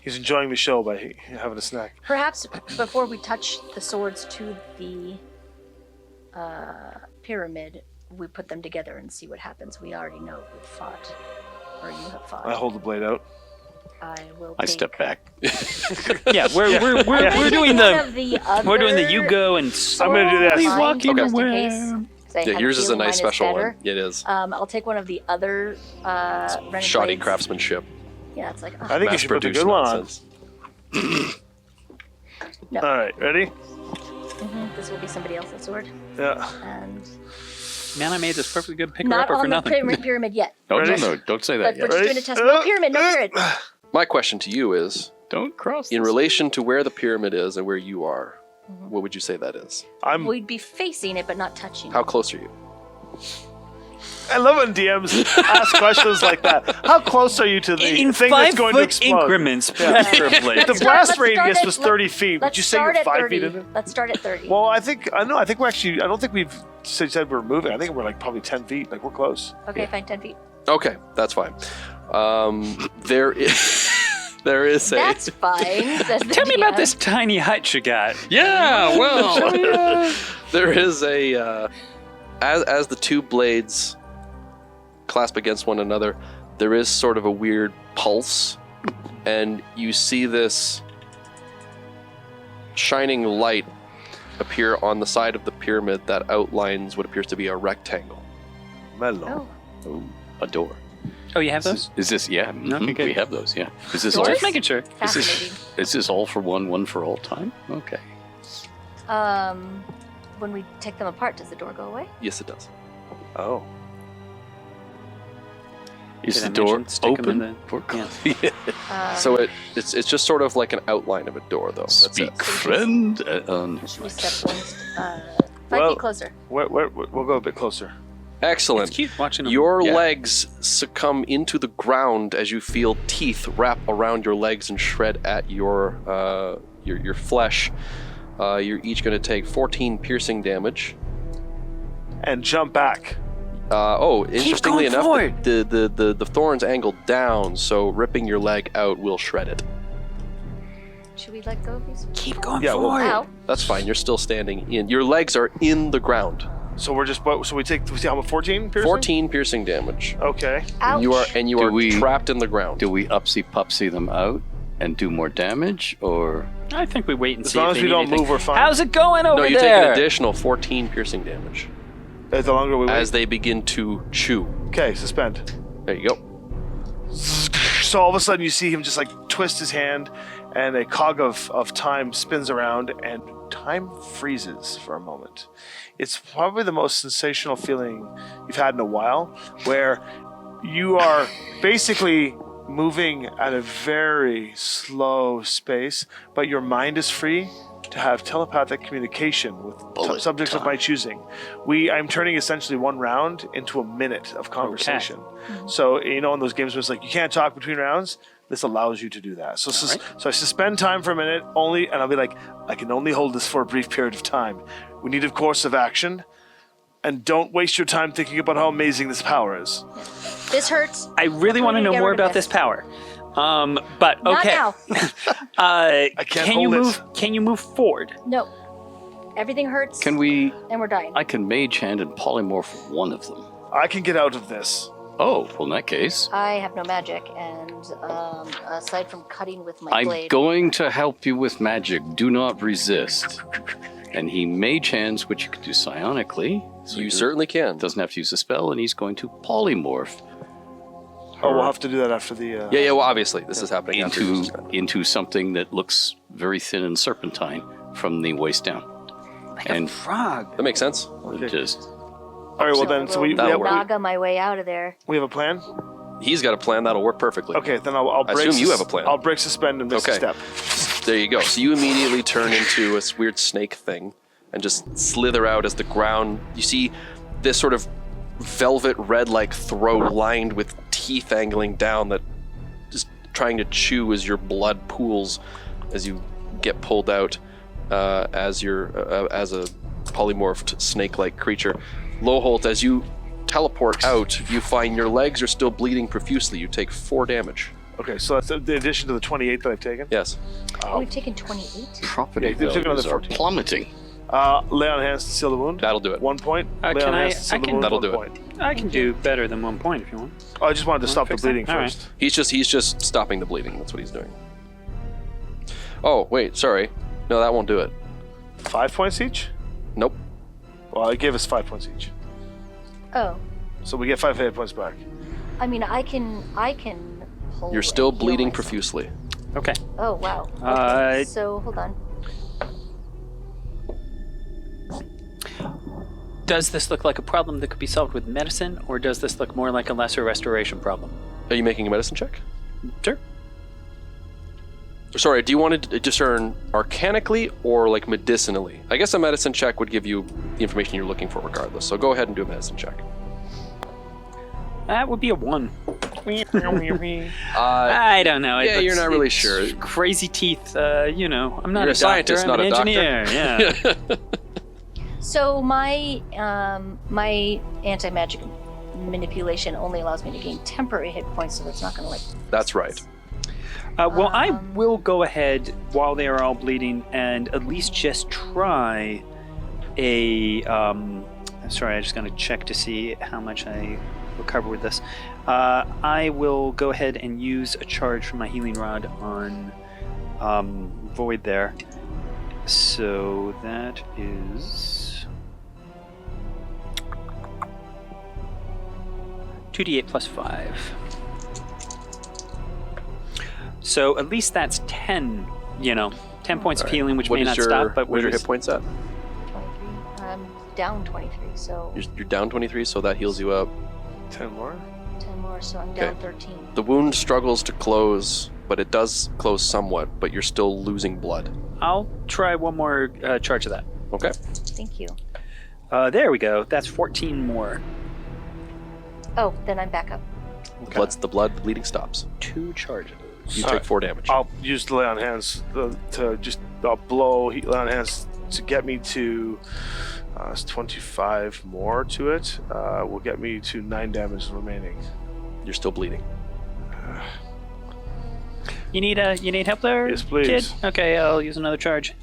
[SPEAKER 3] He's enjoying the show by having a snack.
[SPEAKER 5] Perhaps before we touch the swords to the pyramid, we put them together and see what happens. We already know we've fought, or you have fought.
[SPEAKER 3] I hold the blade out.
[SPEAKER 5] I will.
[SPEAKER 4] I
[SPEAKER 5] take-
[SPEAKER 4] step back.
[SPEAKER 2] Yeah, we're
[SPEAKER 5] I'm
[SPEAKER 2] we're
[SPEAKER 5] gonna
[SPEAKER 2] doing
[SPEAKER 5] take one
[SPEAKER 2] the
[SPEAKER 5] of the other
[SPEAKER 2] we're doing the you go and
[SPEAKER 3] I'm gonna do this.
[SPEAKER 2] slowly
[SPEAKER 5] Mine,
[SPEAKER 2] walking
[SPEAKER 5] just in
[SPEAKER 2] away.
[SPEAKER 5] case, 'cause I
[SPEAKER 1] Yeah,
[SPEAKER 5] have
[SPEAKER 1] yours is a
[SPEAKER 5] feeling
[SPEAKER 1] nice
[SPEAKER 5] mine
[SPEAKER 1] special
[SPEAKER 5] better.
[SPEAKER 1] one. It is.
[SPEAKER 5] I'll take one of the other renegades.
[SPEAKER 1] Shoddy craftsmanship.
[SPEAKER 5] Yeah, it's like,
[SPEAKER 3] I think you should put the
[SPEAKER 1] Mass-produced
[SPEAKER 3] good one on.
[SPEAKER 1] nonsense.
[SPEAKER 5] no,
[SPEAKER 3] All right, ready?
[SPEAKER 5] this will be somebody else's sword,
[SPEAKER 3] Yeah.
[SPEAKER 5] and
[SPEAKER 2] Man, I made this perfectly good picker
[SPEAKER 5] not
[SPEAKER 2] upper for
[SPEAKER 5] on the
[SPEAKER 2] nothing.
[SPEAKER 5] pyramid yet.
[SPEAKER 4] No,
[SPEAKER 3] Ready?
[SPEAKER 4] no, don't say
[SPEAKER 5] But
[SPEAKER 4] that
[SPEAKER 5] we're
[SPEAKER 4] yet.
[SPEAKER 5] just
[SPEAKER 3] Ready?
[SPEAKER 5] doing a test. No pyramid, no pyramid.
[SPEAKER 1] My question to you is,
[SPEAKER 4] Don't cross
[SPEAKER 1] in
[SPEAKER 4] this.
[SPEAKER 1] relation to where the pyramid is and where you are, what would you say that is?
[SPEAKER 5] We'd be facing it, but not touching
[SPEAKER 1] How
[SPEAKER 5] it.
[SPEAKER 1] close are you?
[SPEAKER 3] I love when DMs ask questions like that. How close are you to the
[SPEAKER 2] In
[SPEAKER 3] thing that's going to
[SPEAKER 2] 5-foot
[SPEAKER 3] explode?
[SPEAKER 2] increments, preferably.
[SPEAKER 3] The
[SPEAKER 5] Let's
[SPEAKER 3] blast
[SPEAKER 5] start
[SPEAKER 3] radius
[SPEAKER 5] at-
[SPEAKER 3] was 30 feet. Would
[SPEAKER 5] Let's
[SPEAKER 3] you say
[SPEAKER 5] start
[SPEAKER 3] you're
[SPEAKER 5] at
[SPEAKER 3] 5
[SPEAKER 5] 30.
[SPEAKER 3] feet in it?
[SPEAKER 5] Let's start at 30.
[SPEAKER 3] Well, I think we're actually. I don't think we've said we're moving. I think we're like probably 10 feet. Like we're close.
[SPEAKER 5] Okay, fine, 10 feet.
[SPEAKER 1] Okay, that's fine. There is there is a
[SPEAKER 5] That's fine. Says the
[SPEAKER 2] Tell me about
[SPEAKER 5] DM.
[SPEAKER 2] this tiny hut you got.
[SPEAKER 4] Yeah, well.
[SPEAKER 1] there is a as the two blades clasp against one another, there is sort of a weird pulse, and you see this shining light appear on the side of the pyramid that outlines what appears to be a rectangle.
[SPEAKER 3] Mellow.
[SPEAKER 5] Oh,
[SPEAKER 4] Ooh, a door.
[SPEAKER 2] Oh, you have those?
[SPEAKER 4] Is this, yeah,
[SPEAKER 2] Okay, good.
[SPEAKER 4] we have those, yeah. Is this
[SPEAKER 5] Doors?
[SPEAKER 4] all,
[SPEAKER 2] Just making sure.
[SPEAKER 5] fascinating.
[SPEAKER 4] is this all for one for all time? Okay.
[SPEAKER 5] When we take them apart, does the door go away?
[SPEAKER 1] Yes, it does.
[SPEAKER 3] Oh.
[SPEAKER 4] Is
[SPEAKER 2] Did
[SPEAKER 4] the
[SPEAKER 2] I
[SPEAKER 4] door
[SPEAKER 2] mention stick 'em in
[SPEAKER 4] open?
[SPEAKER 2] the-
[SPEAKER 4] For
[SPEAKER 1] So it's just sort of like an outline of a door, though. That's it.
[SPEAKER 4] Speak, friend.
[SPEAKER 5] Should we step one, 5
[SPEAKER 3] Well-
[SPEAKER 5] feet closer?
[SPEAKER 3] We'll go a bit closer.
[SPEAKER 1] Excellent.
[SPEAKER 2] It's cute watching them.
[SPEAKER 1] Your
[SPEAKER 4] Yeah.
[SPEAKER 1] legs succumb into the ground as you feel teeth wrap around your legs and shred at your flesh. You're each going to take 14 piercing damage.
[SPEAKER 3] And jump back.
[SPEAKER 1] Interestingly
[SPEAKER 2] going
[SPEAKER 1] enough,
[SPEAKER 2] forward.
[SPEAKER 1] the thorns angle down, so ripping your leg out will shred it.
[SPEAKER 5] Should we let go of these?
[SPEAKER 2] Keep going
[SPEAKER 3] Yeah, well-
[SPEAKER 2] forward.
[SPEAKER 5] Ow.
[SPEAKER 1] That's fine. You're still standing in. Your legs are in the ground.
[SPEAKER 3] So we're just. So we see how much? 14 piercing?
[SPEAKER 1] 14 piercing damage.
[SPEAKER 3] Okay.
[SPEAKER 5] Ouch.
[SPEAKER 1] You
[SPEAKER 4] Do
[SPEAKER 1] are
[SPEAKER 4] we-
[SPEAKER 1] trapped in the ground.
[SPEAKER 4] Do we upsy-pupsy them out and do more damage, or...
[SPEAKER 2] I think we wait and
[SPEAKER 3] As
[SPEAKER 2] see
[SPEAKER 3] long
[SPEAKER 2] if
[SPEAKER 3] as
[SPEAKER 2] they
[SPEAKER 3] we
[SPEAKER 2] need
[SPEAKER 3] don't
[SPEAKER 2] anything.
[SPEAKER 3] move, we're fine.
[SPEAKER 2] How's it going over
[SPEAKER 1] No, you take
[SPEAKER 2] there?
[SPEAKER 1] an additional 14 piercing damage
[SPEAKER 3] The longer we wait.
[SPEAKER 1] as they begin to chew.
[SPEAKER 3] Okay, suspend.
[SPEAKER 1] There you go.
[SPEAKER 3] So all of a sudden you see him just like twist his hand, and a cog of time spins around, and time freezes for a moment. It's probably the most sensational feeling you've had in a while, where you are basically moving at a very slow space, but your mind is free to have telepathic communication with
[SPEAKER 4] Bullet
[SPEAKER 3] subjects of
[SPEAKER 4] time.
[SPEAKER 3] my choosing. I'm turning essentially one round into a minute of conversation. So, in those games where it's like you can't talk between rounds, this allows you to do that. So, so I suspend time for a minute only, and I'll be like, I can only hold this for a brief period of time. We need a course of action, and don't waste your time thinking about how amazing this power is.
[SPEAKER 5] This hurts.
[SPEAKER 2] I really
[SPEAKER 5] We're
[SPEAKER 2] want to
[SPEAKER 5] gonna
[SPEAKER 2] know
[SPEAKER 5] get
[SPEAKER 2] more
[SPEAKER 5] rid of
[SPEAKER 2] about this power. But
[SPEAKER 5] Not
[SPEAKER 2] okay.
[SPEAKER 5] now.
[SPEAKER 3] can't
[SPEAKER 2] can you
[SPEAKER 3] hold it.
[SPEAKER 2] move? Can you move forward?
[SPEAKER 5] No. Everything hurts.
[SPEAKER 4] Can we...
[SPEAKER 5] And we're dying.
[SPEAKER 4] I can mage hand and polymorph one of them.
[SPEAKER 3] I can get out of this.
[SPEAKER 4] Oh, well, in that case,
[SPEAKER 5] I have no magic, and aside from cutting with my
[SPEAKER 4] I'm
[SPEAKER 5] blade,
[SPEAKER 4] going to help you with magic. Do not resist. And he mage hands, which you could do psionically. So
[SPEAKER 1] You
[SPEAKER 4] he
[SPEAKER 1] certainly can.
[SPEAKER 4] doesn't have to use a spell, and he's going to polymorph
[SPEAKER 3] Oh, we'll have to do that after the.
[SPEAKER 1] Yeah, well, obviously, this is happening after you
[SPEAKER 4] into
[SPEAKER 1] suspend.
[SPEAKER 4] into something that looks very thin and serpentine from the waist down. And
[SPEAKER 2] Frog.
[SPEAKER 1] That makes sense.
[SPEAKER 4] just
[SPEAKER 3] All right. Well, then, so we
[SPEAKER 1] That'll work.
[SPEAKER 5] Naga my way out of there.
[SPEAKER 3] we have a plan.
[SPEAKER 1] He's got a plan that'll work perfectly.
[SPEAKER 3] Okay, then I'll
[SPEAKER 1] I
[SPEAKER 3] break.
[SPEAKER 1] assume you have a plan.
[SPEAKER 3] I'll break, suspend, and miss a
[SPEAKER 1] Okay.
[SPEAKER 3] step.
[SPEAKER 1] There you go. So you immediately turn into a weird snake thing and just slither out as the ground. You see this sort of velvet red-like throat lined with teeth angling down that just trying to chew as your blood pools as you get pulled out as a polymorphed snake-like creature. Lowholt, as you teleport out, you find your legs are still bleeding profusely. You take 4 damage.
[SPEAKER 3] Okay, so that's the addition to the 28 that I've taken.
[SPEAKER 1] Yes.
[SPEAKER 5] Oh, we've taken 28.
[SPEAKER 4] property
[SPEAKER 3] Yeah, they took
[SPEAKER 4] values
[SPEAKER 3] another
[SPEAKER 4] are
[SPEAKER 3] 14.
[SPEAKER 4] plummeting.
[SPEAKER 3] Lay on hands to seal the wound.
[SPEAKER 1] That'll do it.
[SPEAKER 3] 1 point. Lay
[SPEAKER 2] can
[SPEAKER 3] on
[SPEAKER 2] I-
[SPEAKER 3] hands to seal
[SPEAKER 2] I
[SPEAKER 3] the
[SPEAKER 2] can-
[SPEAKER 3] wound.
[SPEAKER 1] That'll
[SPEAKER 3] 1
[SPEAKER 1] do it.
[SPEAKER 3] point.
[SPEAKER 2] I can do better than 1 point if you want.
[SPEAKER 3] Oh, I just wanted to stop the
[SPEAKER 2] fix that?
[SPEAKER 3] bleeding
[SPEAKER 2] All right.
[SPEAKER 3] first.
[SPEAKER 1] He's just stopping the bleeding. That's what he's doing. Oh, wait, sorry. No, that won't do it.
[SPEAKER 3] 5 points each.
[SPEAKER 1] Nope.
[SPEAKER 3] Well, it gave us 5 points each,
[SPEAKER 5] Oh,
[SPEAKER 3] so we get 5 hit points back.
[SPEAKER 5] I mean, I can hold.
[SPEAKER 1] You're still
[SPEAKER 5] and heal
[SPEAKER 1] bleeding
[SPEAKER 5] myself.
[SPEAKER 1] profusely.
[SPEAKER 2] Okay.
[SPEAKER 5] Oh wow. Okay,
[SPEAKER 2] Uh,
[SPEAKER 5] so hold on.
[SPEAKER 2] Does this look like a problem that could be solved with medicine, or does this look more like a lesser restoration problem?
[SPEAKER 1] Are you making a medicine check?
[SPEAKER 2] Sure.
[SPEAKER 1] Sorry, do you want to discern arcanically or like medicinally? I guess a medicine check would give you the information you're looking for regardless. So go ahead and do a medicine check.
[SPEAKER 2] That would be a 1. I don't know.
[SPEAKER 1] Yeah, you're not really sure.
[SPEAKER 2] Crazy teeth. I'm not
[SPEAKER 1] You're
[SPEAKER 2] a
[SPEAKER 1] a scientist,
[SPEAKER 2] doctor, I'm
[SPEAKER 1] not
[SPEAKER 2] an
[SPEAKER 1] a
[SPEAKER 2] engineer.
[SPEAKER 1] doctor.
[SPEAKER 2] Yeah.
[SPEAKER 5] So my my anti-magic manipulation only allows me to gain temporary hit points, so that's not going to
[SPEAKER 1] That's right.
[SPEAKER 2] Well, I will go ahead while they are all bleeding and at least just try a. Sorry, I just got to check to see how much I recover with this. I will go ahead and use a charge from my healing rod on Void there. So that is 2d8 plus 5. So at least that's 10, 10 points of healing, which may not stop, but
[SPEAKER 1] what are your hit points at?
[SPEAKER 5] 23. I'm down 23, so
[SPEAKER 1] You're down 23, so that heals you up.
[SPEAKER 3] 10 more?
[SPEAKER 5] 10 more, so I'm down 13.
[SPEAKER 1] The wound struggles to close, but it does close somewhat, but you're still losing blood.
[SPEAKER 2] I'll try one more charge of that.
[SPEAKER 1] Okay.
[SPEAKER 5] Thank you.
[SPEAKER 2] There we go. That's 14 more.
[SPEAKER 5] Oh, then I'm back up.
[SPEAKER 1] Okay. The bleeding stops.
[SPEAKER 2] 2 charges.
[SPEAKER 1] You take 4 damage.
[SPEAKER 3] I'll use the lay on hands to just blow lay on hands to get me to it's 25 more to it. Will get me to 9 damage remaining.
[SPEAKER 1] You're still bleeding.
[SPEAKER 2] You need help there,
[SPEAKER 3] Yes, please.
[SPEAKER 2] kid? Okay, I'll use another charge.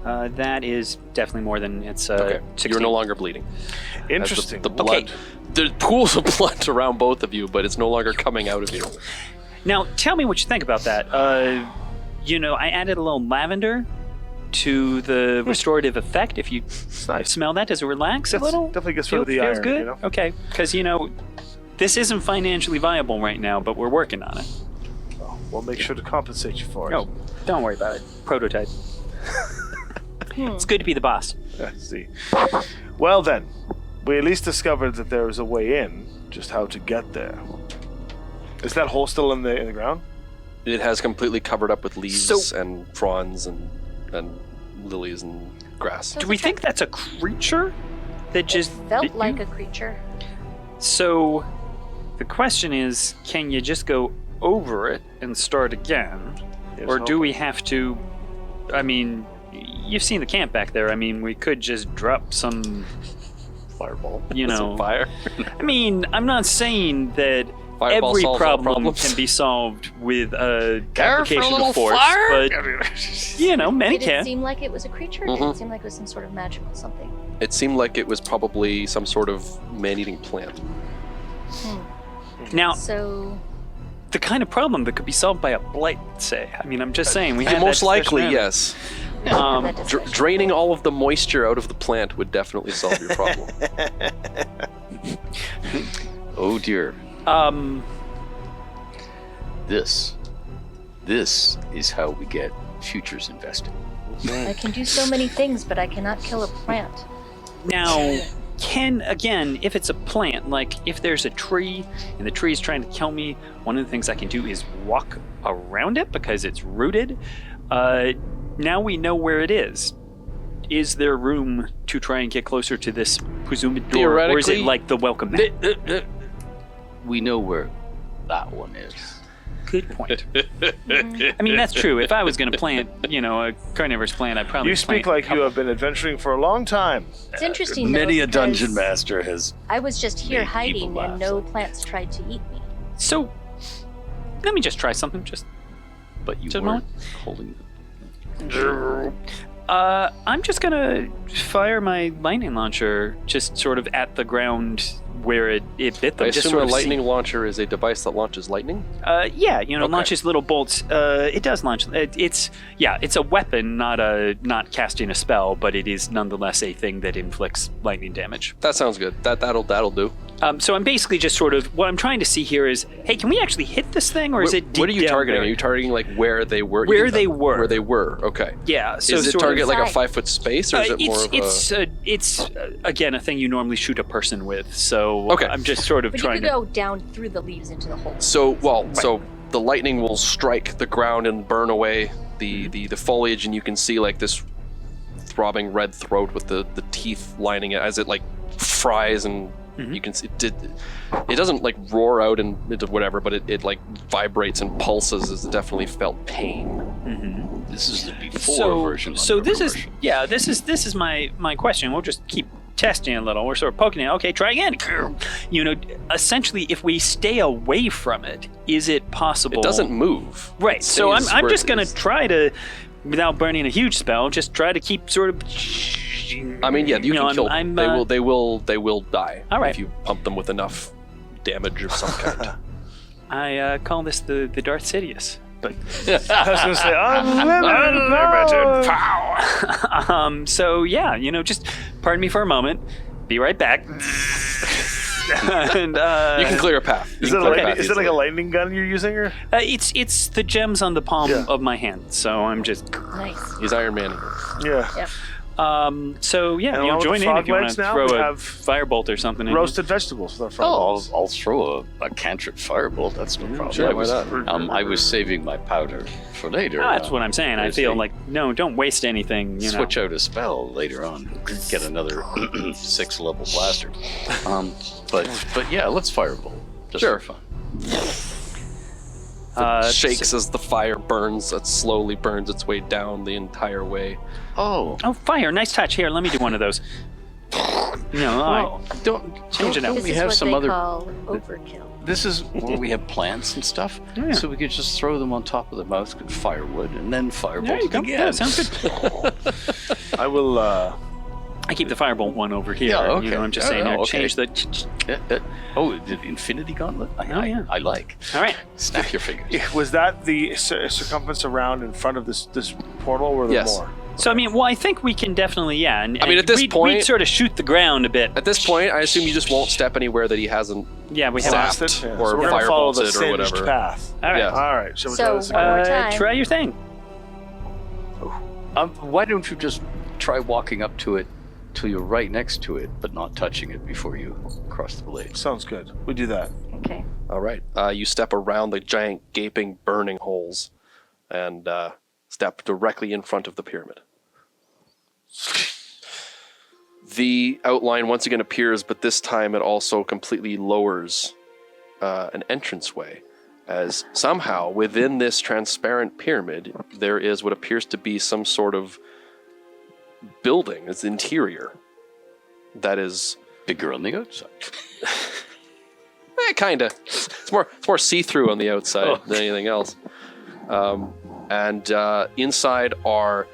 [SPEAKER 2] That is definitely more than it's.
[SPEAKER 1] Okay.
[SPEAKER 2] 16.
[SPEAKER 1] You're no longer bleeding.
[SPEAKER 3] Interesting.
[SPEAKER 1] The blood. There's pools of blood around both of you, but it's no longer coming out of you.
[SPEAKER 2] Now, tell me what you think about that. I added a little lavender to the restorative effect. If you
[SPEAKER 3] nice.
[SPEAKER 2] smell that, does it relax a little?
[SPEAKER 3] Definitely gets rid of the
[SPEAKER 2] feels
[SPEAKER 3] iron.
[SPEAKER 2] good. Okay, because this isn't financially viable right now, but we're working on it.
[SPEAKER 3] We'll make sure to compensate you for it.
[SPEAKER 2] Oh, don't worry about it. Prototype. It's good to be the boss.
[SPEAKER 3] Let's see. Well then, we at least discovered that there is a way in. Just how to get there. Is that hole still in the ground?
[SPEAKER 1] It has completely covered up with leaves
[SPEAKER 2] So-
[SPEAKER 1] and fronds and lilies and grass.
[SPEAKER 5] So
[SPEAKER 2] Do we think that's a creature that just
[SPEAKER 5] Felt
[SPEAKER 2] bit you?
[SPEAKER 5] like a creature.
[SPEAKER 2] So, the question is, can you just go over it and start again?
[SPEAKER 3] Yes,
[SPEAKER 2] Or do
[SPEAKER 3] hope.
[SPEAKER 2] we have to... I mean, you've seen the camp back there. I mean, we could just drop some...
[SPEAKER 3] Fireball.
[SPEAKER 1] Some fire.
[SPEAKER 2] I mean, I'm not saying that
[SPEAKER 1] Fireball
[SPEAKER 2] every
[SPEAKER 1] solves all
[SPEAKER 2] problem
[SPEAKER 1] problems.
[SPEAKER 2] can be solved with a
[SPEAKER 4] Care for a
[SPEAKER 2] application
[SPEAKER 4] little
[SPEAKER 2] of force,
[SPEAKER 4] fire?
[SPEAKER 2] but, many
[SPEAKER 5] Did it
[SPEAKER 2] can.
[SPEAKER 5] seem like it was a creature? Did it seem like it was some sort of magical something?
[SPEAKER 1] It seemed like it was probably some sort of man-eating plant.
[SPEAKER 2] Now,
[SPEAKER 5] So,
[SPEAKER 2] the kind of problem that could be solved by a blight, say. I mean, I'm just saying, we had
[SPEAKER 1] Most
[SPEAKER 2] that
[SPEAKER 1] likely,
[SPEAKER 2] discussion
[SPEAKER 1] yes.
[SPEAKER 5] that discussion.
[SPEAKER 1] Draining all of the moisture out of the plant would definitely solve your problem.
[SPEAKER 4] Oh dear. This is how we get futures invested.
[SPEAKER 5] I can do so many things, but I cannot kill a plant.
[SPEAKER 2] Now, again, if it's a plant, like if there's a tree and the tree is trying to kill me, one of the things I can do is walk around it because it's rooted. Now we know where it is. Is there room to try and get closer to this presumed door, or is it
[SPEAKER 1] Theoretically-
[SPEAKER 2] like the welcome mat?
[SPEAKER 4] We know where that one is.
[SPEAKER 2] Good point. I mean, that's true. If I was going to plant, a carnivorous plant, I'd probably
[SPEAKER 3] You speak like you have been adventuring for a long time.
[SPEAKER 5] It's interesting.
[SPEAKER 4] Many
[SPEAKER 5] though,
[SPEAKER 4] a dungeon
[SPEAKER 5] because
[SPEAKER 4] master has.
[SPEAKER 5] I was just here
[SPEAKER 4] made
[SPEAKER 5] hiding,
[SPEAKER 4] people
[SPEAKER 5] and
[SPEAKER 4] laugh.
[SPEAKER 5] no plants tried to eat me.
[SPEAKER 2] So, let me just try something.
[SPEAKER 4] But you
[SPEAKER 2] Just a
[SPEAKER 4] weren't
[SPEAKER 2] moment.
[SPEAKER 4] holding.
[SPEAKER 2] I'm just gonna fire my lightning launcher just sort of at the ground where it bit them.
[SPEAKER 1] I
[SPEAKER 2] just
[SPEAKER 1] assume
[SPEAKER 2] sort
[SPEAKER 1] a
[SPEAKER 2] of
[SPEAKER 1] lightning launcher is a device that launches lightning?
[SPEAKER 2] yeah,
[SPEAKER 1] Okay.
[SPEAKER 2] launches little bolts. It does launch. It's a weapon, not casting a spell, but it is nonetheless a thing that inflicts lightning damage.
[SPEAKER 1] That sounds good. That'll do.
[SPEAKER 2] So I'm basically just sort of what I'm trying to see here is, hey, can we actually hit this thing, or is it deep
[SPEAKER 1] What are you
[SPEAKER 2] down
[SPEAKER 1] targeting?
[SPEAKER 2] there?
[SPEAKER 1] Are you targeting like where they were?
[SPEAKER 2] Where they were.
[SPEAKER 1] Where they were. Okay.
[SPEAKER 2] Yeah. So
[SPEAKER 1] is it
[SPEAKER 2] sort
[SPEAKER 1] target
[SPEAKER 2] of,
[SPEAKER 1] like a
[SPEAKER 5] Inside.
[SPEAKER 1] 5-foot space, or is it more of
[SPEAKER 2] it's again a thing you normally shoot a person with. So
[SPEAKER 1] Okay.
[SPEAKER 2] I'm just sort of
[SPEAKER 5] But you
[SPEAKER 2] trying
[SPEAKER 5] could
[SPEAKER 2] to.
[SPEAKER 5] go down through the leaves into the hole.
[SPEAKER 1] So the lightning will strike the ground and burn away the foliage, and you can see like this throbbing red throat with the teeth lining it as it like fries, and you can see it doesn't like roar out and whatever, but it like vibrates and pulses as it definitely felt pain.
[SPEAKER 4] This is the before version.
[SPEAKER 2] So
[SPEAKER 4] of
[SPEAKER 2] this
[SPEAKER 4] the
[SPEAKER 2] is
[SPEAKER 4] commercial.
[SPEAKER 2] this is my question. We'll just keep testing it a little. We're sort of poking it. Okay, try again. You know, essentially, if we stay away from it, is it possible?
[SPEAKER 1] It doesn't move.
[SPEAKER 2] Right.
[SPEAKER 1] It
[SPEAKER 2] So
[SPEAKER 1] stays
[SPEAKER 2] I'm
[SPEAKER 1] where
[SPEAKER 2] just
[SPEAKER 1] it
[SPEAKER 2] gonna
[SPEAKER 1] is.
[SPEAKER 2] try to, without burning a huge spell, just try to keep sort of.
[SPEAKER 1] I mean, yeah, you
[SPEAKER 2] know,
[SPEAKER 1] can kill
[SPEAKER 2] I'm,
[SPEAKER 1] them. They will die.
[SPEAKER 2] All right.
[SPEAKER 1] If you pump them with enough damage of some kind.
[SPEAKER 2] I call this the Darth Sidious. But
[SPEAKER 3] I was going to say, unlimited power.
[SPEAKER 2] so yeah, you know, just pardon me for a moment. Be right back. And
[SPEAKER 1] You can clear a path.
[SPEAKER 3] Is
[SPEAKER 1] You
[SPEAKER 3] it,
[SPEAKER 1] can clear a path
[SPEAKER 3] is it like
[SPEAKER 1] easily.
[SPEAKER 3] a lightning gun you're using, or?
[SPEAKER 2] it's the gems on the palm
[SPEAKER 3] Yeah.
[SPEAKER 2] of my hand. So I'm just.
[SPEAKER 5] Nice.
[SPEAKER 1] He's Iron Man.
[SPEAKER 3] Yeah.
[SPEAKER 5] Yep.
[SPEAKER 2] So yeah,
[SPEAKER 3] And
[SPEAKER 2] you'll
[SPEAKER 3] along with
[SPEAKER 2] join
[SPEAKER 3] the
[SPEAKER 2] in
[SPEAKER 3] frog
[SPEAKER 2] if you want
[SPEAKER 3] legs
[SPEAKER 2] to
[SPEAKER 3] now,
[SPEAKER 2] throw
[SPEAKER 3] we
[SPEAKER 2] a
[SPEAKER 3] have
[SPEAKER 2] firebolt or something. in
[SPEAKER 3] Roasted vegetables with our frog
[SPEAKER 4] Oh,
[SPEAKER 3] legs.
[SPEAKER 4] I'll throw a cantrip firebolt. That's no problem.
[SPEAKER 1] sure,
[SPEAKER 4] I
[SPEAKER 1] why
[SPEAKER 4] was,
[SPEAKER 1] not?
[SPEAKER 4] I was saving my powder for later.
[SPEAKER 2] That's what I'm saying. I
[SPEAKER 4] there's
[SPEAKER 2] feel
[SPEAKER 4] the-
[SPEAKER 2] like no, don't waste anything. You
[SPEAKER 4] Switch
[SPEAKER 2] know.
[SPEAKER 4] out a spell later on. Get another 6-level blaster. But yeah, let's firebolt. Just
[SPEAKER 1] Sure.
[SPEAKER 4] for fun.
[SPEAKER 1] It shakes as the fire burns. It slowly burns its way down the entire way.
[SPEAKER 4] Oh,
[SPEAKER 2] Oh, fire! Nice touch. Here, let me do one of those. No,
[SPEAKER 4] well, don't
[SPEAKER 2] Change it up.
[SPEAKER 5] This
[SPEAKER 4] we
[SPEAKER 5] is
[SPEAKER 4] have
[SPEAKER 5] what
[SPEAKER 4] some
[SPEAKER 5] they
[SPEAKER 4] other.
[SPEAKER 5] call overkill.
[SPEAKER 4] This is where we have plants and stuff,
[SPEAKER 2] Oh, yeah.
[SPEAKER 4] so we could just throw them on top of the mouse with firewood and then firebolt
[SPEAKER 2] there you go.
[SPEAKER 4] again.
[SPEAKER 2] Yeah, sounds good.
[SPEAKER 3] I will,
[SPEAKER 2] I keep the firebolt one over here.
[SPEAKER 4] Yeah, okay.
[SPEAKER 2] You know, I'm just
[SPEAKER 4] Oh,
[SPEAKER 2] saying.
[SPEAKER 4] yeah,
[SPEAKER 2] Here,
[SPEAKER 4] okay.
[SPEAKER 2] Change the.
[SPEAKER 4] Oh, the Infinity Gauntlet?
[SPEAKER 2] Oh, yeah.
[SPEAKER 4] I like.
[SPEAKER 2] All right.
[SPEAKER 4] Snap your fingers.
[SPEAKER 3] was that the circumference around in front of this portal, or were there
[SPEAKER 1] Yes.
[SPEAKER 3] more?
[SPEAKER 2] So I mean, well, I think we can definitely, yeah. And,
[SPEAKER 1] I mean, at this
[SPEAKER 2] we'd
[SPEAKER 1] point-
[SPEAKER 2] sort of shoot the ground a bit.
[SPEAKER 1] At this point, I assume you just won't step anywhere that he hasn't
[SPEAKER 2] Yeah, we have.
[SPEAKER 1] Zapped.
[SPEAKER 3] Blasted? Yeah.
[SPEAKER 1] or
[SPEAKER 3] so we're gonna follow the
[SPEAKER 1] firebolted or
[SPEAKER 3] singed
[SPEAKER 1] whatever.
[SPEAKER 3] path.
[SPEAKER 2] All right.
[SPEAKER 1] Yeah.
[SPEAKER 3] All right. Shall we
[SPEAKER 5] So,
[SPEAKER 3] try this
[SPEAKER 5] one
[SPEAKER 3] again?
[SPEAKER 5] more time.
[SPEAKER 2] Try your thing.
[SPEAKER 4] Why don't you just try walking up to it till you're right next to it, but not touching it before you cross the blade?
[SPEAKER 3] Sounds good. We do that.
[SPEAKER 5] Okay.
[SPEAKER 1] All right. You step around the giant gaping burning holes and step directly in front of the pyramid. The outline once again appears, but this time it also completely lowers an entranceway, as somehow within this transparent pyramid there is what appears to be some sort of building, its interior, that is
[SPEAKER 4] Bigger on the outside.
[SPEAKER 1] kinda. It's more see-through on the outside than anything else. And inside are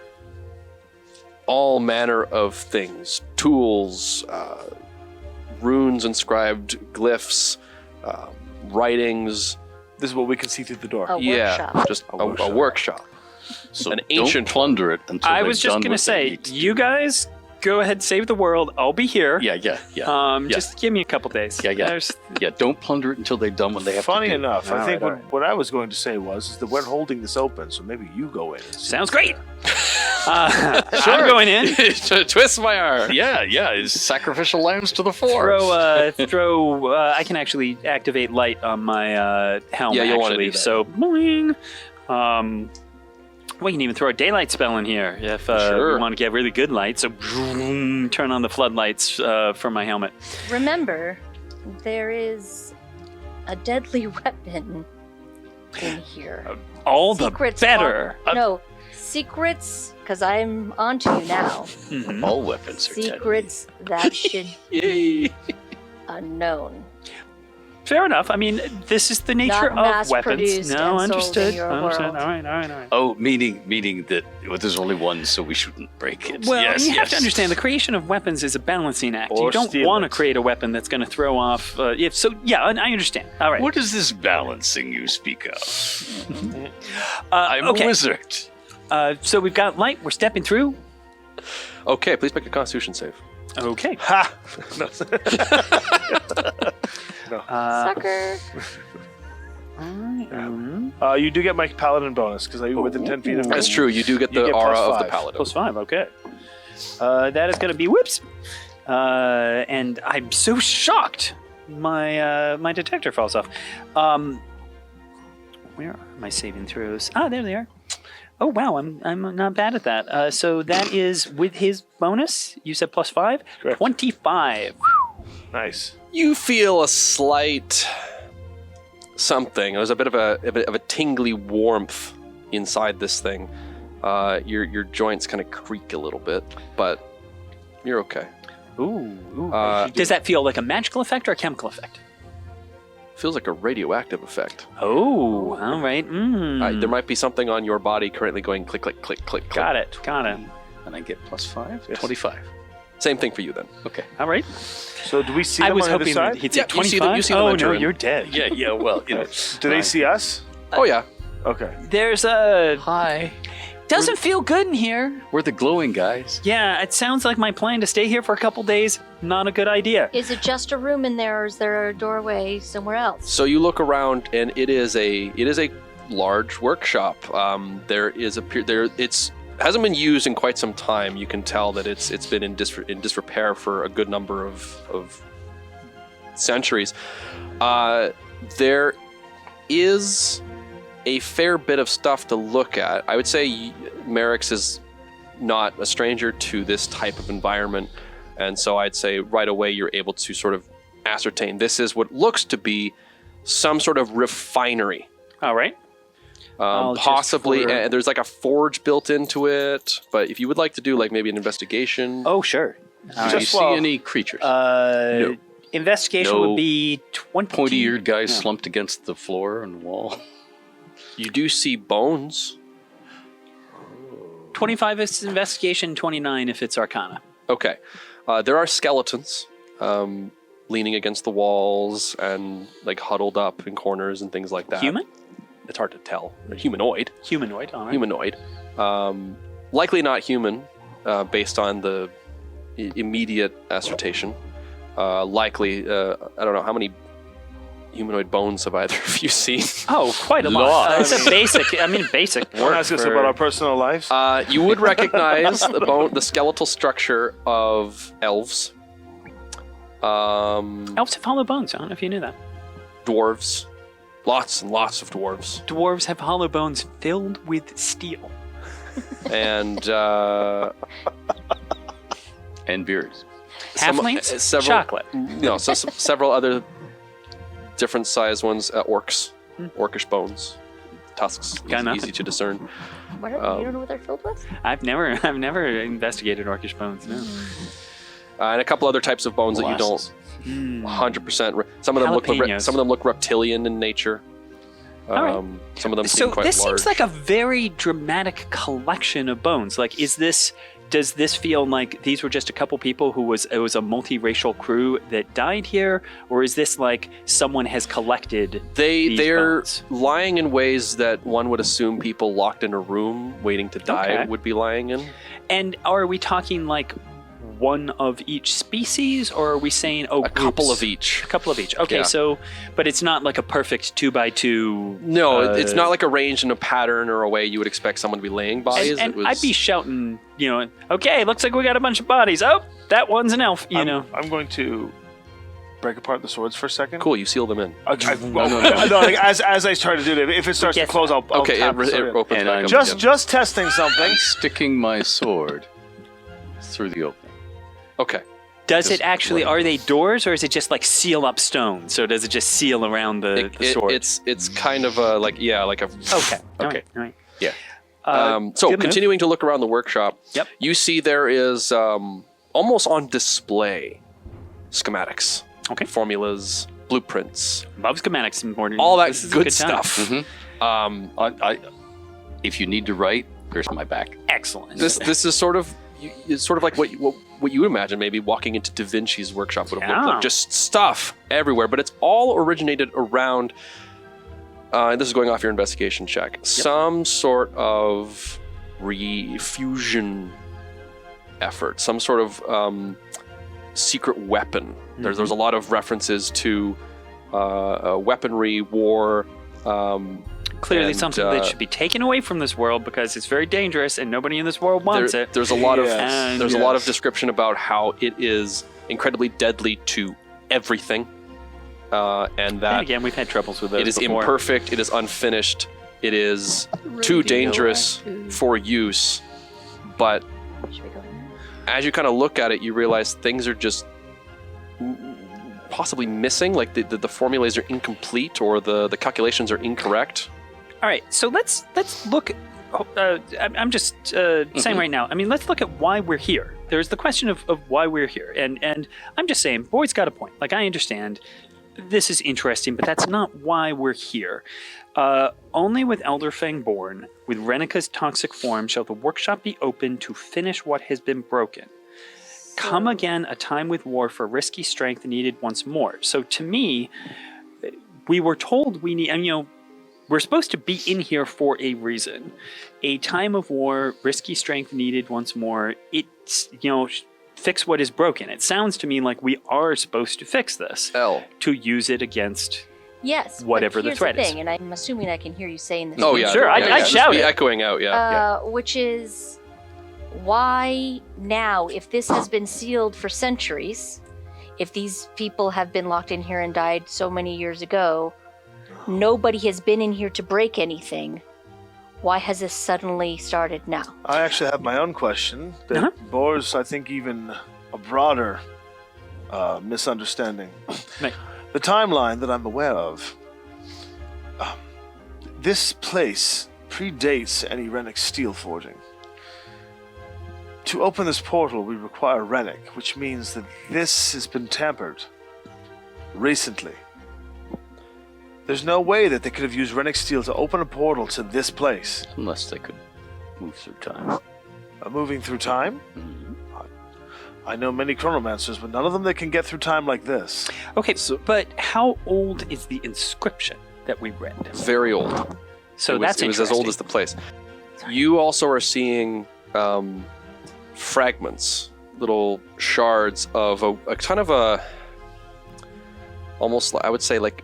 [SPEAKER 1] all manner of things: tools, runes, inscribed glyphs, writings.
[SPEAKER 3] This is what we can see through the door.
[SPEAKER 5] A workshop.
[SPEAKER 1] Just a workshop.
[SPEAKER 4] So
[SPEAKER 1] An
[SPEAKER 4] don't
[SPEAKER 1] ancient
[SPEAKER 4] plunder it until
[SPEAKER 2] I
[SPEAKER 4] they're
[SPEAKER 2] was just
[SPEAKER 4] done
[SPEAKER 2] gonna
[SPEAKER 4] what they
[SPEAKER 2] say,
[SPEAKER 4] need to
[SPEAKER 2] you guys go ahead, save the world. I'll be here.
[SPEAKER 4] do. Yeah. Yeah.
[SPEAKER 2] Just give me a couple days.
[SPEAKER 4] Yeah.
[SPEAKER 2] There's-
[SPEAKER 4] Yeah, don't plunder it until they've done what they have
[SPEAKER 3] Funny
[SPEAKER 4] to do.
[SPEAKER 3] enough, I
[SPEAKER 2] All
[SPEAKER 3] think
[SPEAKER 2] right, all
[SPEAKER 3] what I was going to say was is that we're holding this open, so maybe you go in.
[SPEAKER 2] Sounds great. I'm going in.
[SPEAKER 1] Twist my arm.
[SPEAKER 4] Yeah, it's sacrificial lambs to the fore.
[SPEAKER 2] Throw. I can actually activate light on my helmet.
[SPEAKER 1] Yeah, you'll wanna
[SPEAKER 2] actually.
[SPEAKER 1] do that.
[SPEAKER 2] So, boing. We can even throw a daylight spell in here if
[SPEAKER 1] Sure.
[SPEAKER 2] we want to get really good light. So, turn on the floodlights for my helmet.
[SPEAKER 5] Remember, there is a deadly weapon in here.
[SPEAKER 2] All
[SPEAKER 5] Secrets
[SPEAKER 2] the better.
[SPEAKER 5] No, secrets, because I'm onto you now.
[SPEAKER 2] Mhm.
[SPEAKER 4] All weapons are
[SPEAKER 5] Secrets that should
[SPEAKER 1] Yay.
[SPEAKER 5] be unknown.
[SPEAKER 2] Fair enough. I mean, this is the nature
[SPEAKER 5] Not
[SPEAKER 2] of weapons.
[SPEAKER 5] mass-produced
[SPEAKER 2] No,
[SPEAKER 5] and sold
[SPEAKER 2] understood.
[SPEAKER 5] in your
[SPEAKER 2] Understood.
[SPEAKER 5] world.
[SPEAKER 2] All right.
[SPEAKER 4] deadly. Oh, meaning that there's only one, so we shouldn't break it.
[SPEAKER 2] Well,
[SPEAKER 4] yes,
[SPEAKER 2] you have
[SPEAKER 4] yes.
[SPEAKER 2] to understand the creation of weapons is a balancing act.
[SPEAKER 3] Or
[SPEAKER 2] you don't
[SPEAKER 3] steal
[SPEAKER 2] want to
[SPEAKER 3] it.
[SPEAKER 2] create a weapon that's going to throw off. I understand. All right.
[SPEAKER 4] What is this balancing you speak of? I'm
[SPEAKER 2] okay.
[SPEAKER 4] a wizard.
[SPEAKER 2] So we've got light. We're stepping through.
[SPEAKER 1] Okay, please make a Constitution save.
[SPEAKER 2] Okay.
[SPEAKER 3] Ha! No.
[SPEAKER 5] Sucker.
[SPEAKER 3] You do get my paladin bonus because I'm within 10 feet of me.
[SPEAKER 1] That's true. You do get
[SPEAKER 3] You
[SPEAKER 1] the
[SPEAKER 3] get
[SPEAKER 1] aura
[SPEAKER 3] plus
[SPEAKER 1] of the
[SPEAKER 3] 5.
[SPEAKER 1] paladin.
[SPEAKER 2] +5. Okay. That is going to be whoops. And I'm so shocked. My detector falls off. Where are my saving throws? Ah, there they are. Oh wow, I'm not bad at that. So that is with his bonus. You said +5.
[SPEAKER 3] Correct.
[SPEAKER 2] 25.
[SPEAKER 3] Nice.
[SPEAKER 1] You feel a slight something. There's a bit of a tingly warmth inside this thing. Your joints kind of creak a little bit, but you're okay.
[SPEAKER 2] Ooh.
[SPEAKER 1] Uh,
[SPEAKER 2] Does that feel like a magical effect or a chemical effect?
[SPEAKER 1] Feels like a radioactive effect.
[SPEAKER 2] Oh, all right.
[SPEAKER 1] There might be something on your body currently going click, click, click, click, click.
[SPEAKER 2] Got it.
[SPEAKER 4] And I get +5?
[SPEAKER 3] Yes.
[SPEAKER 4] 25.
[SPEAKER 1] Same thing for you then.
[SPEAKER 4] Okay.
[SPEAKER 2] All right.
[SPEAKER 3] So do we see
[SPEAKER 2] I
[SPEAKER 3] them
[SPEAKER 2] was
[SPEAKER 3] on the other
[SPEAKER 2] hoping
[SPEAKER 3] side?
[SPEAKER 2] that he'd
[SPEAKER 1] Yeah,
[SPEAKER 2] say
[SPEAKER 1] you see
[SPEAKER 2] 25.
[SPEAKER 1] them- you see them
[SPEAKER 2] oh
[SPEAKER 1] enter
[SPEAKER 2] no,
[SPEAKER 1] in.
[SPEAKER 2] you're dead.
[SPEAKER 4] Yeah, well, you know.
[SPEAKER 3] Do they see us?
[SPEAKER 1] Oh yeah.
[SPEAKER 3] Okay.
[SPEAKER 2] There's a...
[SPEAKER 4] Hi.
[SPEAKER 2] Doesn't feel good in here.
[SPEAKER 4] We're the glowing guys.
[SPEAKER 2] Yeah, it sounds like my plan to stay here for a couple days, not a good idea.
[SPEAKER 5] Is it just a room in there, or is there a doorway somewhere else?
[SPEAKER 1] So you look around, and it is a large workshop. It's hasn't been used in quite some time. You can tell that it's been in disrepair for a good number of centuries. There is a fair bit of stuff to look at. I would say Merrick's is not a stranger to this type of environment, and so I'd say right away you're able to sort of ascertain this is what looks to be some sort of refinery.
[SPEAKER 2] All right. Just
[SPEAKER 1] Possibly,
[SPEAKER 2] for-
[SPEAKER 1] and there's like a forge built into it, but if you would like to do like maybe an investigation.
[SPEAKER 2] Oh, sure.
[SPEAKER 4] Do you see any creatures?
[SPEAKER 2] No. Investigation
[SPEAKER 4] No
[SPEAKER 2] would be 20.
[SPEAKER 4] Pointy-eared guys
[SPEAKER 2] Yeah.
[SPEAKER 4] slumped against the floor and wall.
[SPEAKER 1] You do see bones.
[SPEAKER 2] 25 is investigation, 29 if it's arcana.
[SPEAKER 1] Okay. There are skeletons leaning against the walls and like huddled up in corners and things like that.
[SPEAKER 2] Human?
[SPEAKER 1] It's hard to tell. They're humanoid.
[SPEAKER 2] Humanoid, all right.
[SPEAKER 1] Humanoid. Likely not human, based on the immediate assertion. Likely, I don't know how many humanoid bones have either of you seen.
[SPEAKER 2] Oh, quite a lot.
[SPEAKER 3] Lots.
[SPEAKER 2] It's a basic
[SPEAKER 3] Don't
[SPEAKER 2] work
[SPEAKER 3] ask us
[SPEAKER 2] for-
[SPEAKER 3] about our personal lives.
[SPEAKER 1] You would recognize the skeletal structure of elves,
[SPEAKER 2] Elves have hollow bones. I don't know if you knew that.
[SPEAKER 1] dwarves, lots and lots of dwarves,
[SPEAKER 2] Dwarves have hollow bones filled with steel.
[SPEAKER 1] and
[SPEAKER 4] And beards.
[SPEAKER 2] Halflings? Chocolate.
[SPEAKER 1] No, so several other different sized ones. Orcs, orcish bones, tusks,
[SPEAKER 2] Got nothing.
[SPEAKER 1] easy to discern.
[SPEAKER 5] What you don't know what they're filled with?
[SPEAKER 2] I've never investigated orcish bones. No.
[SPEAKER 1] And a couple other types of bones that you don't
[SPEAKER 2] Mm.
[SPEAKER 1] 100%. Some of them look reptilian in nature.
[SPEAKER 2] All right.
[SPEAKER 1] Some of them
[SPEAKER 2] So
[SPEAKER 1] seem quite
[SPEAKER 2] this
[SPEAKER 1] large.
[SPEAKER 2] seems like a very dramatic collection of bones. Like, does this feel like these were just a couple people it was a multiracial crew that died here, or is this like someone has collected these
[SPEAKER 1] They're
[SPEAKER 2] bones?
[SPEAKER 1] lying in ways that one would assume people locked in a room waiting to die
[SPEAKER 2] Okay.
[SPEAKER 1] would be lying in.
[SPEAKER 2] And are we talking like one of each species, or are we saying
[SPEAKER 1] A couple
[SPEAKER 2] groups?
[SPEAKER 1] of each.
[SPEAKER 2] A couple of each. Okay,
[SPEAKER 1] Yeah.
[SPEAKER 2] so but it's not like a perfect 2x2.
[SPEAKER 1] No, it's not like arranged in a pattern or a way you would expect someone to be laying bodies.
[SPEAKER 2] And
[SPEAKER 1] It was,
[SPEAKER 2] I'd be shouting, okay, looks like we got a bunch of bodies. Oh, that one's an elf.
[SPEAKER 3] I'm going to break apart the swords for a second.
[SPEAKER 1] cool. You seal them in.
[SPEAKER 3] As I start to do that, if it starts to
[SPEAKER 2] Yes.
[SPEAKER 3] close, I'll
[SPEAKER 1] Okay,
[SPEAKER 3] tap
[SPEAKER 1] it
[SPEAKER 3] the sword in.
[SPEAKER 1] opens
[SPEAKER 4] And
[SPEAKER 1] back
[SPEAKER 4] I'm
[SPEAKER 1] up
[SPEAKER 3] Just
[SPEAKER 1] again.
[SPEAKER 3] testing something.
[SPEAKER 4] Sticking my sword through the opening.
[SPEAKER 1] Okay.
[SPEAKER 2] Does
[SPEAKER 1] Just
[SPEAKER 2] it actually?
[SPEAKER 1] let it
[SPEAKER 2] Are they doors, or is it just like seal up stone? So does it just seal around the sword?
[SPEAKER 1] It's kind of a
[SPEAKER 2] okay. All
[SPEAKER 1] Okay.
[SPEAKER 2] right.
[SPEAKER 4] Yeah.
[SPEAKER 1] So
[SPEAKER 2] good move.
[SPEAKER 1] continuing to look around the workshop,
[SPEAKER 2] Yep.
[SPEAKER 1] you see there is almost on display schematics,
[SPEAKER 2] Okay.
[SPEAKER 1] formulas, blueprints,
[SPEAKER 2] Love schematics important.
[SPEAKER 1] all that
[SPEAKER 2] This is a
[SPEAKER 1] good
[SPEAKER 2] time.
[SPEAKER 1] stuff.
[SPEAKER 4] Mhm. If you need to write, there's my back.
[SPEAKER 2] Excellent.
[SPEAKER 1] This is sort of it's sort of like what you would imagine maybe walking into Da Vinci's workshop would have looked
[SPEAKER 2] Yeah.
[SPEAKER 1] like. Just stuff everywhere, but it's all originated around. And this is going off your investigation check. Some sort of refusion effort, some sort of secret weapon. There's a lot of references to weaponry, war.
[SPEAKER 2] Clearly
[SPEAKER 1] and,
[SPEAKER 2] something that should be taken away from this world because it's very dangerous and nobody in this world wants it.
[SPEAKER 1] There's a lot of
[SPEAKER 3] Yes.
[SPEAKER 1] there's a lot of
[SPEAKER 3] Yes.
[SPEAKER 1] description about how it is incredibly deadly to everything. and
[SPEAKER 2] And
[SPEAKER 1] that
[SPEAKER 2] again, we've had troubles with those
[SPEAKER 1] it is
[SPEAKER 2] before.
[SPEAKER 1] imperfect, it is unfinished, it is too dangerous for use. But
[SPEAKER 5] Should we go in there?
[SPEAKER 1] as you kind of look at it, you realize things are just possibly missing, like the formulas are incomplete or the calculations are incorrect.
[SPEAKER 2] All right, so let's look. I'm just saying right now. I mean, let's look at why we're here. There's the question of why we're here, and I'm just saying, Boyd's got a point. Like, I understand this is interesting, but that's not why we're here. Only with Elderfang born, with Renika's toxic form, shall the workshop be open to finish what has been broken. Come again, a time with war for risky strength needed once more. So to me, we were told we need, and we're supposed to be in here for a reason. A time of war, risky strength needed once more. It's, fix what is broken. It sounds to me like we are supposed to fix this to use it against
[SPEAKER 5] Yes.
[SPEAKER 2] whatever
[SPEAKER 5] but
[SPEAKER 2] the
[SPEAKER 5] here's
[SPEAKER 2] threat is.
[SPEAKER 5] thing, and I'm assuming I can hear you saying this.
[SPEAKER 1] Oh yeah,
[SPEAKER 2] Sure,
[SPEAKER 1] yeah,
[SPEAKER 2] I'd shout
[SPEAKER 1] just be
[SPEAKER 2] it.
[SPEAKER 1] echoing out. Yeah.
[SPEAKER 5] Which is why now, if this has been sealed for centuries, if these people have been locked in here and died so many years ago, nobody has been in here to break anything. Why has this suddenly started now?
[SPEAKER 3] I actually have my own question that bores, I think, even a broader misunderstanding.
[SPEAKER 2] Right.
[SPEAKER 3] The timeline that I'm aware of, this place predates any Rennick steel forging. To open this portal, we require Rennick, which means that this has been tampered recently. There's no way that they could have used Rennick steel to open a portal to this place.
[SPEAKER 4] Unless they could move through time.
[SPEAKER 3] Moving through time?
[SPEAKER 4] Mhm.
[SPEAKER 3] I know many chronomancers, but none of them that can get through time like this.
[SPEAKER 2] Okay, but how old is the inscription that we read?
[SPEAKER 1] Very old.
[SPEAKER 2] So
[SPEAKER 1] it was,
[SPEAKER 2] that's
[SPEAKER 1] it was as old as the place. You also are seeing fragments, little shards of a kind of a almost, I would say, like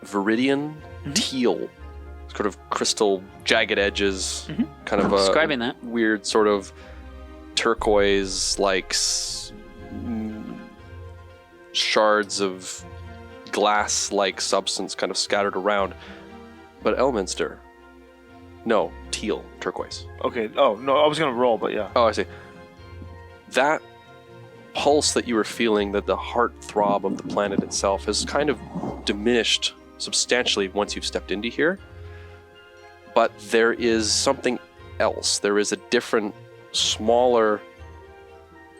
[SPEAKER 1] viridian teal, sort of crystal jagged edges, kind of a
[SPEAKER 2] describing that.
[SPEAKER 1] weird sort of turquoise like shards of glass like substance kind of scattered around. But Elminster, no, teal, turquoise.
[SPEAKER 3] Okay, oh, no, I was going to roll, but yeah.
[SPEAKER 1] Oh, I see. That pulse that you were feeling, that the heart throb of the planet itself, has kind of diminished substantially once you've stepped into here. But there is something else. There is a different, smaller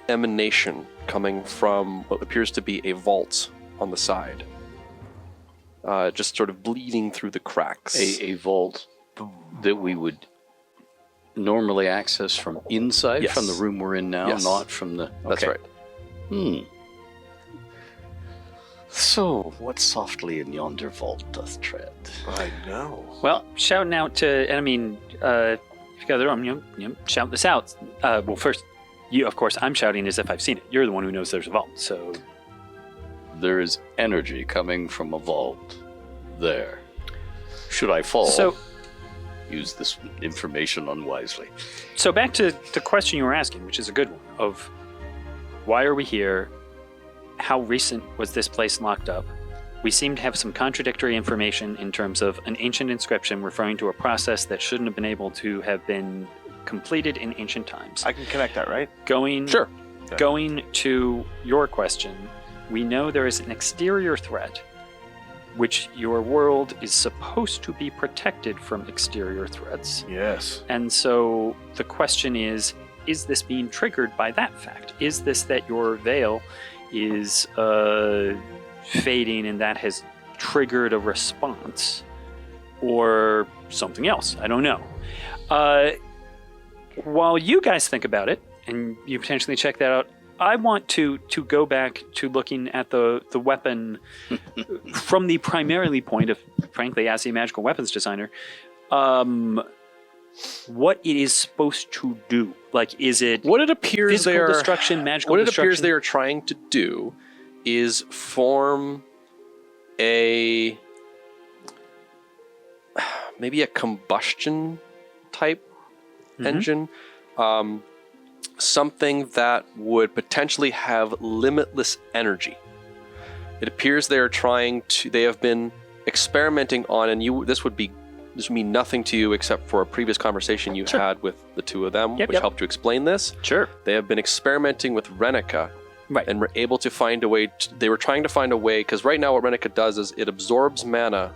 [SPEAKER 1] emanation coming from what appears to be a vault on the side. Just sort of bleeding through the cracks.
[SPEAKER 4] A vault that we would normally access from inside,
[SPEAKER 1] Yes.
[SPEAKER 4] from the room we're in now,
[SPEAKER 1] Yes.
[SPEAKER 4] not from the...
[SPEAKER 1] That's
[SPEAKER 4] okay.
[SPEAKER 1] right.
[SPEAKER 4] So, what softly in yonder vault doth tread?
[SPEAKER 3] I know.
[SPEAKER 2] Well, shouting out to, and I mean, if you got the room, shout this out. Well, first, you, of course, I'm shouting as if I've seen it. You're the one who knows there's a vault, so...
[SPEAKER 4] There is energy coming from a vault there. Should I fall,
[SPEAKER 2] So,
[SPEAKER 4] use this information unwisely.
[SPEAKER 2] so back to the question you were asking, which is a good one, of why are we here? How recent was this place locked up? We seem to have some contradictory information in terms of an ancient inscription referring to a process that shouldn't have been able to have been completed in ancient times.
[SPEAKER 3] I can connect that, right?
[SPEAKER 2] Going to your question, we know there is an exterior threat, which your world is supposed to be protected from exterior threats.
[SPEAKER 3] Yes.
[SPEAKER 2] And so the question is this being triggered by that fact? Is this that your veil is fading and that has triggered a response? Or something else? I don't know. While you guys think about it, and you potentially check that out, I want to go back to looking at the weapon from the primarily point of, frankly, as a magical weapons designer, what it is supposed to do. Like, is it
[SPEAKER 1] What it appears
[SPEAKER 2] physical
[SPEAKER 1] they are
[SPEAKER 2] destruction, magical
[SPEAKER 1] what it
[SPEAKER 2] destruction?
[SPEAKER 1] appears they are trying to do is form a maybe a combustion type engine, something that would potentially have limitless energy. It appears they have been experimenting on, and this would mean nothing to you except for a previous conversation you had with the two of them, which helped to explain this.
[SPEAKER 2] Sure.
[SPEAKER 1] They have been experimenting with Renica.
[SPEAKER 2] Right.
[SPEAKER 1] And were able to find a way, they were trying to find a way, because right now what Renica does is it absorbs mana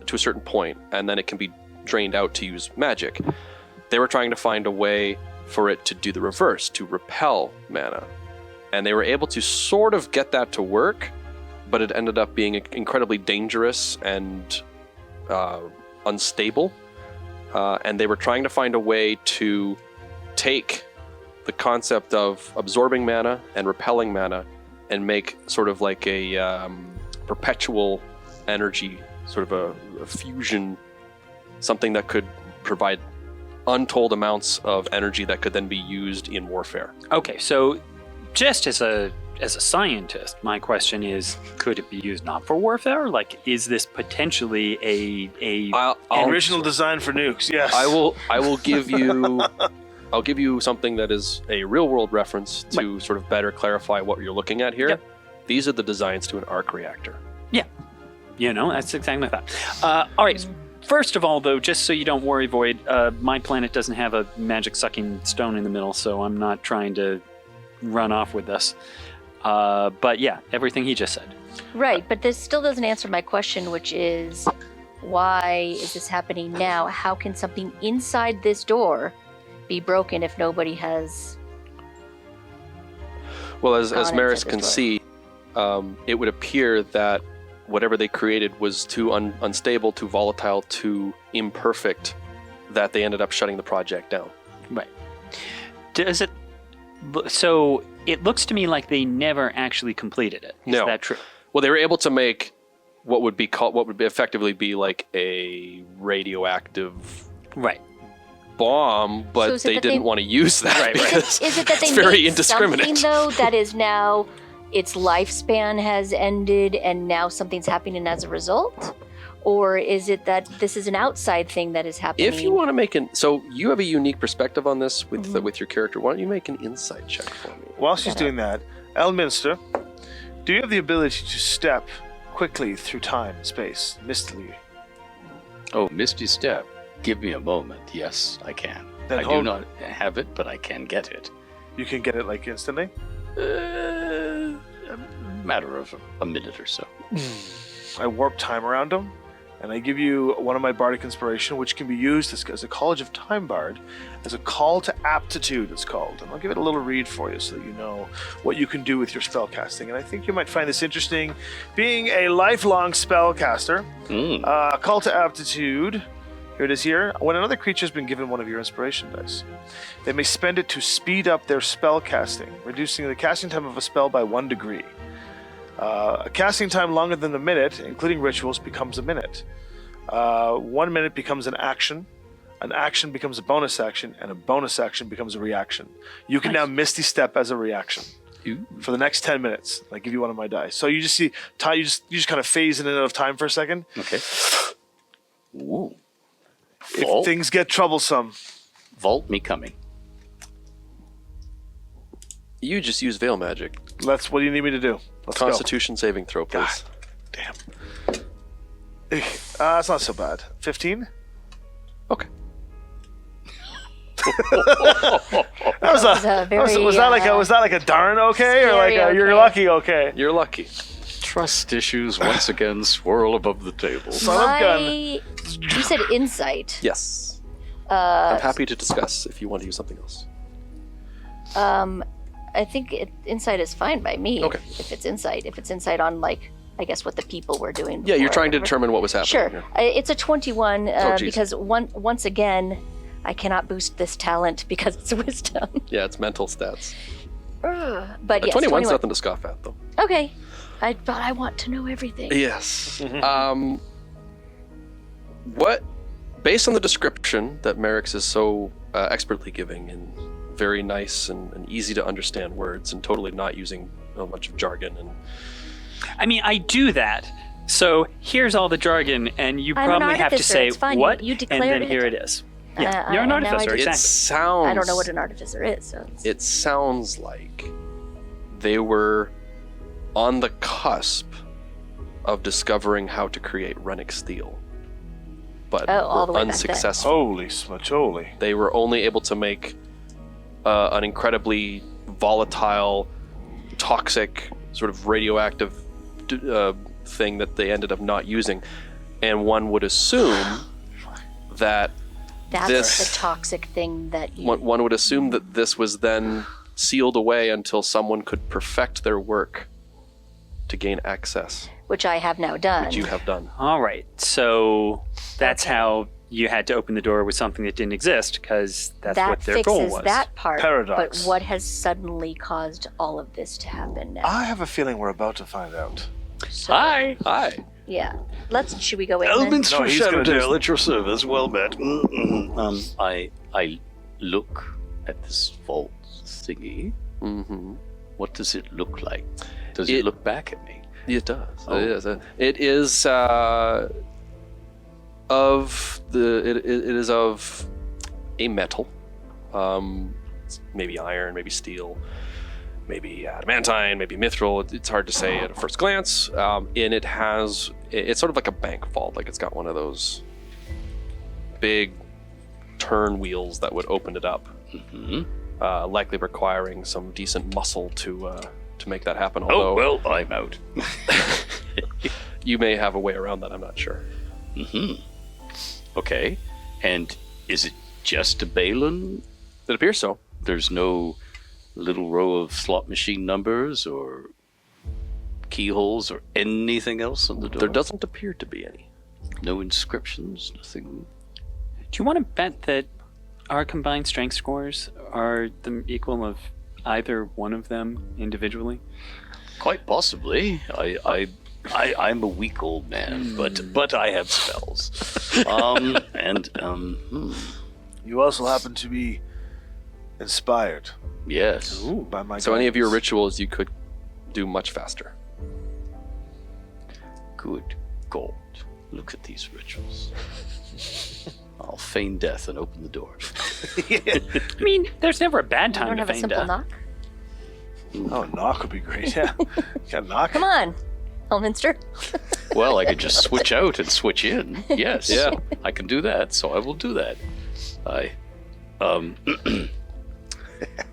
[SPEAKER 1] to a certain point, and then it can be drained out to use magic. They were trying to find a way for it to do the reverse, to repel mana. And they were able to sort of get that to work, but it ended up being incredibly dangerous and unstable. And they were trying to find a way to take the concept of absorbing mana and repelling mana and make sort of like a perpetual energy, sort of a fusion, something that could provide untold amounts of energy that could then be used in warfare.
[SPEAKER 2] Okay, so just as a scientist, my question is, could it be used not for warfare? Like, is this potentially
[SPEAKER 1] I'll
[SPEAKER 3] Original design for nukes, yes.
[SPEAKER 1] I will give you I'll give you something that is a real world reference to sort of better clarify what you're looking at here.
[SPEAKER 2] Yep.
[SPEAKER 1] These are the designs to an arc reactor.
[SPEAKER 2] Yeah. That's exactly that. All right. First of all, though, just so you don't worry, Void, my planet doesn't have a magic sucking stone in the middle, so I'm not trying to run off with this. But yeah, everything he just said.
[SPEAKER 5] Right, but this still doesn't answer my question, which is, why is this happening now? How can something inside this door be broken if nobody has...
[SPEAKER 1] Well, as
[SPEAKER 5] gone
[SPEAKER 1] Maris
[SPEAKER 5] into
[SPEAKER 1] can
[SPEAKER 5] this
[SPEAKER 1] see, it would appear that whatever they created was too unstable, too volatile, too imperfect, that they ended up shutting the project down.
[SPEAKER 2] Right. Does it... So it looks to me like they never actually completed it. Is
[SPEAKER 1] No.
[SPEAKER 2] that true?
[SPEAKER 1] Well, they were able to make what would effectively be like a radioactive
[SPEAKER 2] Right.
[SPEAKER 1] bomb, but
[SPEAKER 5] So is it
[SPEAKER 1] they
[SPEAKER 5] that
[SPEAKER 1] didn't
[SPEAKER 5] they-
[SPEAKER 1] want to use that
[SPEAKER 2] Right, right.
[SPEAKER 1] because
[SPEAKER 5] Is it that they
[SPEAKER 1] it's very
[SPEAKER 5] made
[SPEAKER 1] indiscriminate.
[SPEAKER 5] something, though, that is now... its lifespan has ended and now something's happening as a result? Or is it that this is an outside thing that is happening?
[SPEAKER 1] If you want to make so you have a unique perspective on this with your character. Why don't you make an insight check for me?
[SPEAKER 3] While she's doing that, Elminster, do you have the ability to step quickly through time and space, mistily?
[SPEAKER 4] Oh, Misty Step. Give me a moment. Yes, I can.
[SPEAKER 3] Then
[SPEAKER 4] I do
[SPEAKER 3] hold-
[SPEAKER 4] not have it, but I can get it.
[SPEAKER 3] You can get it like instantly?
[SPEAKER 4] A matter of a minute or so.
[SPEAKER 3] I warp time around him, and I give you one of my bardic inspiration, which can be used as a College of Time bard, as a call to aptitude, it's called. And I'll give it a little read for you so that you know what you can do with your spellcasting. And I think you might find this interesting, being a lifelong spellcaster. Call to aptitude. Here it is here. When another creature has been given one of your inspiration dice, they may spend it to speed up their spell casting, reducing the casting time of a spell by 1 degree. A casting time longer than a minute, including rituals, becomes a minute. 1 minute becomes an action becomes a bonus action, and a bonus action becomes a reaction. You can now Misty Step as a reaction for the next 10 minutes. I give you one of my dice. So you just see time. You just kind of phase in and out of time for a second.
[SPEAKER 4] Okay. Ooh.
[SPEAKER 3] If
[SPEAKER 4] Vault?
[SPEAKER 3] things get troublesome,
[SPEAKER 4] Vault me coming.
[SPEAKER 1] You just use veil magic.
[SPEAKER 3] what do you need me to do? Let's
[SPEAKER 1] Constitution saving throw, please.
[SPEAKER 3] go. Damn. It's not so bad. 15.
[SPEAKER 1] Okay.
[SPEAKER 5] was a very,
[SPEAKER 3] was that like a darn okay, or like
[SPEAKER 5] scary
[SPEAKER 3] a you're
[SPEAKER 5] okay.
[SPEAKER 3] lucky okay?
[SPEAKER 1] You're lucky.
[SPEAKER 4] Trust issues once again swirl above the table.
[SPEAKER 3] Son of gun.
[SPEAKER 5] You said insight.
[SPEAKER 1] Yes. I'm happy to discuss if you want to use something else.
[SPEAKER 5] I think insight is fine by me.
[SPEAKER 1] Okay.
[SPEAKER 5] If it's insight on, like, I guess what the people were doing.
[SPEAKER 1] Yeah, you're
[SPEAKER 5] before,
[SPEAKER 1] trying to
[SPEAKER 5] whatever.
[SPEAKER 1] determine what was happening.
[SPEAKER 5] Sure.
[SPEAKER 1] here.
[SPEAKER 5] It's a 21
[SPEAKER 1] geez.
[SPEAKER 5] because once again, I cannot boost this talent because it's wisdom.
[SPEAKER 1] Yeah, it's mental stats.
[SPEAKER 5] But yes,
[SPEAKER 1] 21's nothing to scoff at, though.
[SPEAKER 5] Okay. But I want to know everything.
[SPEAKER 1] Yes. What, based on the description that Merrick's is so expertly giving in very nice and easy to understand words and totally not using a bunch of jargon and
[SPEAKER 2] I mean, I do that. So here's all the jargon, and you
[SPEAKER 5] I'm an
[SPEAKER 2] probably have to
[SPEAKER 5] artificer,
[SPEAKER 2] say
[SPEAKER 5] it's fine.
[SPEAKER 2] what,
[SPEAKER 5] You
[SPEAKER 2] and
[SPEAKER 5] declared
[SPEAKER 2] then
[SPEAKER 5] it.
[SPEAKER 2] here it is. Yeah, you're an
[SPEAKER 5] now
[SPEAKER 2] artificer,
[SPEAKER 5] I-
[SPEAKER 1] it
[SPEAKER 2] exactly.
[SPEAKER 1] sounds.
[SPEAKER 5] I don't know what an artificer is. So
[SPEAKER 1] It sounds like they were on the cusp of discovering how to create runic steel, but
[SPEAKER 5] all the
[SPEAKER 1] were
[SPEAKER 5] way back then.
[SPEAKER 1] unsuccessful.
[SPEAKER 3] Holy smacholi.
[SPEAKER 1] They were only able to make an incredibly volatile, toxic, sort of radioactive thing that they ended up not using. And one would assume that
[SPEAKER 5] That's the toxic thing that you...
[SPEAKER 1] one would assume that this was then sealed away until someone could perfect their work to gain access,
[SPEAKER 5] Which I have now done.
[SPEAKER 1] which you have done.
[SPEAKER 2] All right, so that's
[SPEAKER 5] Okay.
[SPEAKER 2] how you had to open the door with something that didn't exist, because that's
[SPEAKER 5] that
[SPEAKER 2] what their
[SPEAKER 5] fixes
[SPEAKER 2] goal was.
[SPEAKER 5] that part.
[SPEAKER 3] Paradox.
[SPEAKER 5] But what has suddenly caused all of this to happen now?
[SPEAKER 3] I have a feeling we're about to find out.
[SPEAKER 5] So,
[SPEAKER 4] Hi.
[SPEAKER 5] Yeah. Should we go in then?
[SPEAKER 4] Elminster
[SPEAKER 3] No, he's gonna do-
[SPEAKER 4] Shadow at your service. Well met. I look at this vault thingy.
[SPEAKER 1] Mm-hmm.
[SPEAKER 4] What does it look like? Does
[SPEAKER 1] It-
[SPEAKER 4] it look back at me?
[SPEAKER 1] It does.
[SPEAKER 4] Oh.
[SPEAKER 1] It is. It is it is of a metal, maybe iron, maybe steel, maybe adamantine, maybe mithril. It's hard to say at a first glance. And it's sort of like a bank vault. Like it's got one of those big turn wheels that would open it up.
[SPEAKER 4] Mm-hmm.
[SPEAKER 1] Likely requiring some decent muscle to make that happen.
[SPEAKER 4] Oh,
[SPEAKER 1] Although
[SPEAKER 4] well, I'm out.
[SPEAKER 1] you may have a way around that. I'm not sure.
[SPEAKER 4] Mm-hmm. Okay. And is it just a Balin?
[SPEAKER 1] It appears so.
[SPEAKER 4] There's no little row of slot machine numbers or keyholes or anything else on the door?
[SPEAKER 1] There doesn't appear to be any.
[SPEAKER 4] No inscriptions, nothing.
[SPEAKER 2] Do you want to bet that our combined strength scores are the equal of either one of them individually?
[SPEAKER 4] Quite possibly. I'm a weak old man, but I have spells.
[SPEAKER 3] You also happen to be inspired
[SPEAKER 4] Yes.
[SPEAKER 3] by my
[SPEAKER 1] So any of your
[SPEAKER 3] guidance.
[SPEAKER 1] rituals you could do much faster.
[SPEAKER 4] Good God. Look at these rituals. I'll feign death and open the door.
[SPEAKER 2] I mean, there's never a bad
[SPEAKER 5] You
[SPEAKER 2] time
[SPEAKER 5] don't
[SPEAKER 2] to
[SPEAKER 5] have a
[SPEAKER 2] feign
[SPEAKER 5] simple
[SPEAKER 2] death.
[SPEAKER 5] knock?
[SPEAKER 3] Oh, knock would be great, yeah. Got a knock?
[SPEAKER 5] Come on, Elminster.
[SPEAKER 4] Well, I could just switch out and switch in. Yes.
[SPEAKER 1] Yeah.
[SPEAKER 4] I can do that, so I will do that.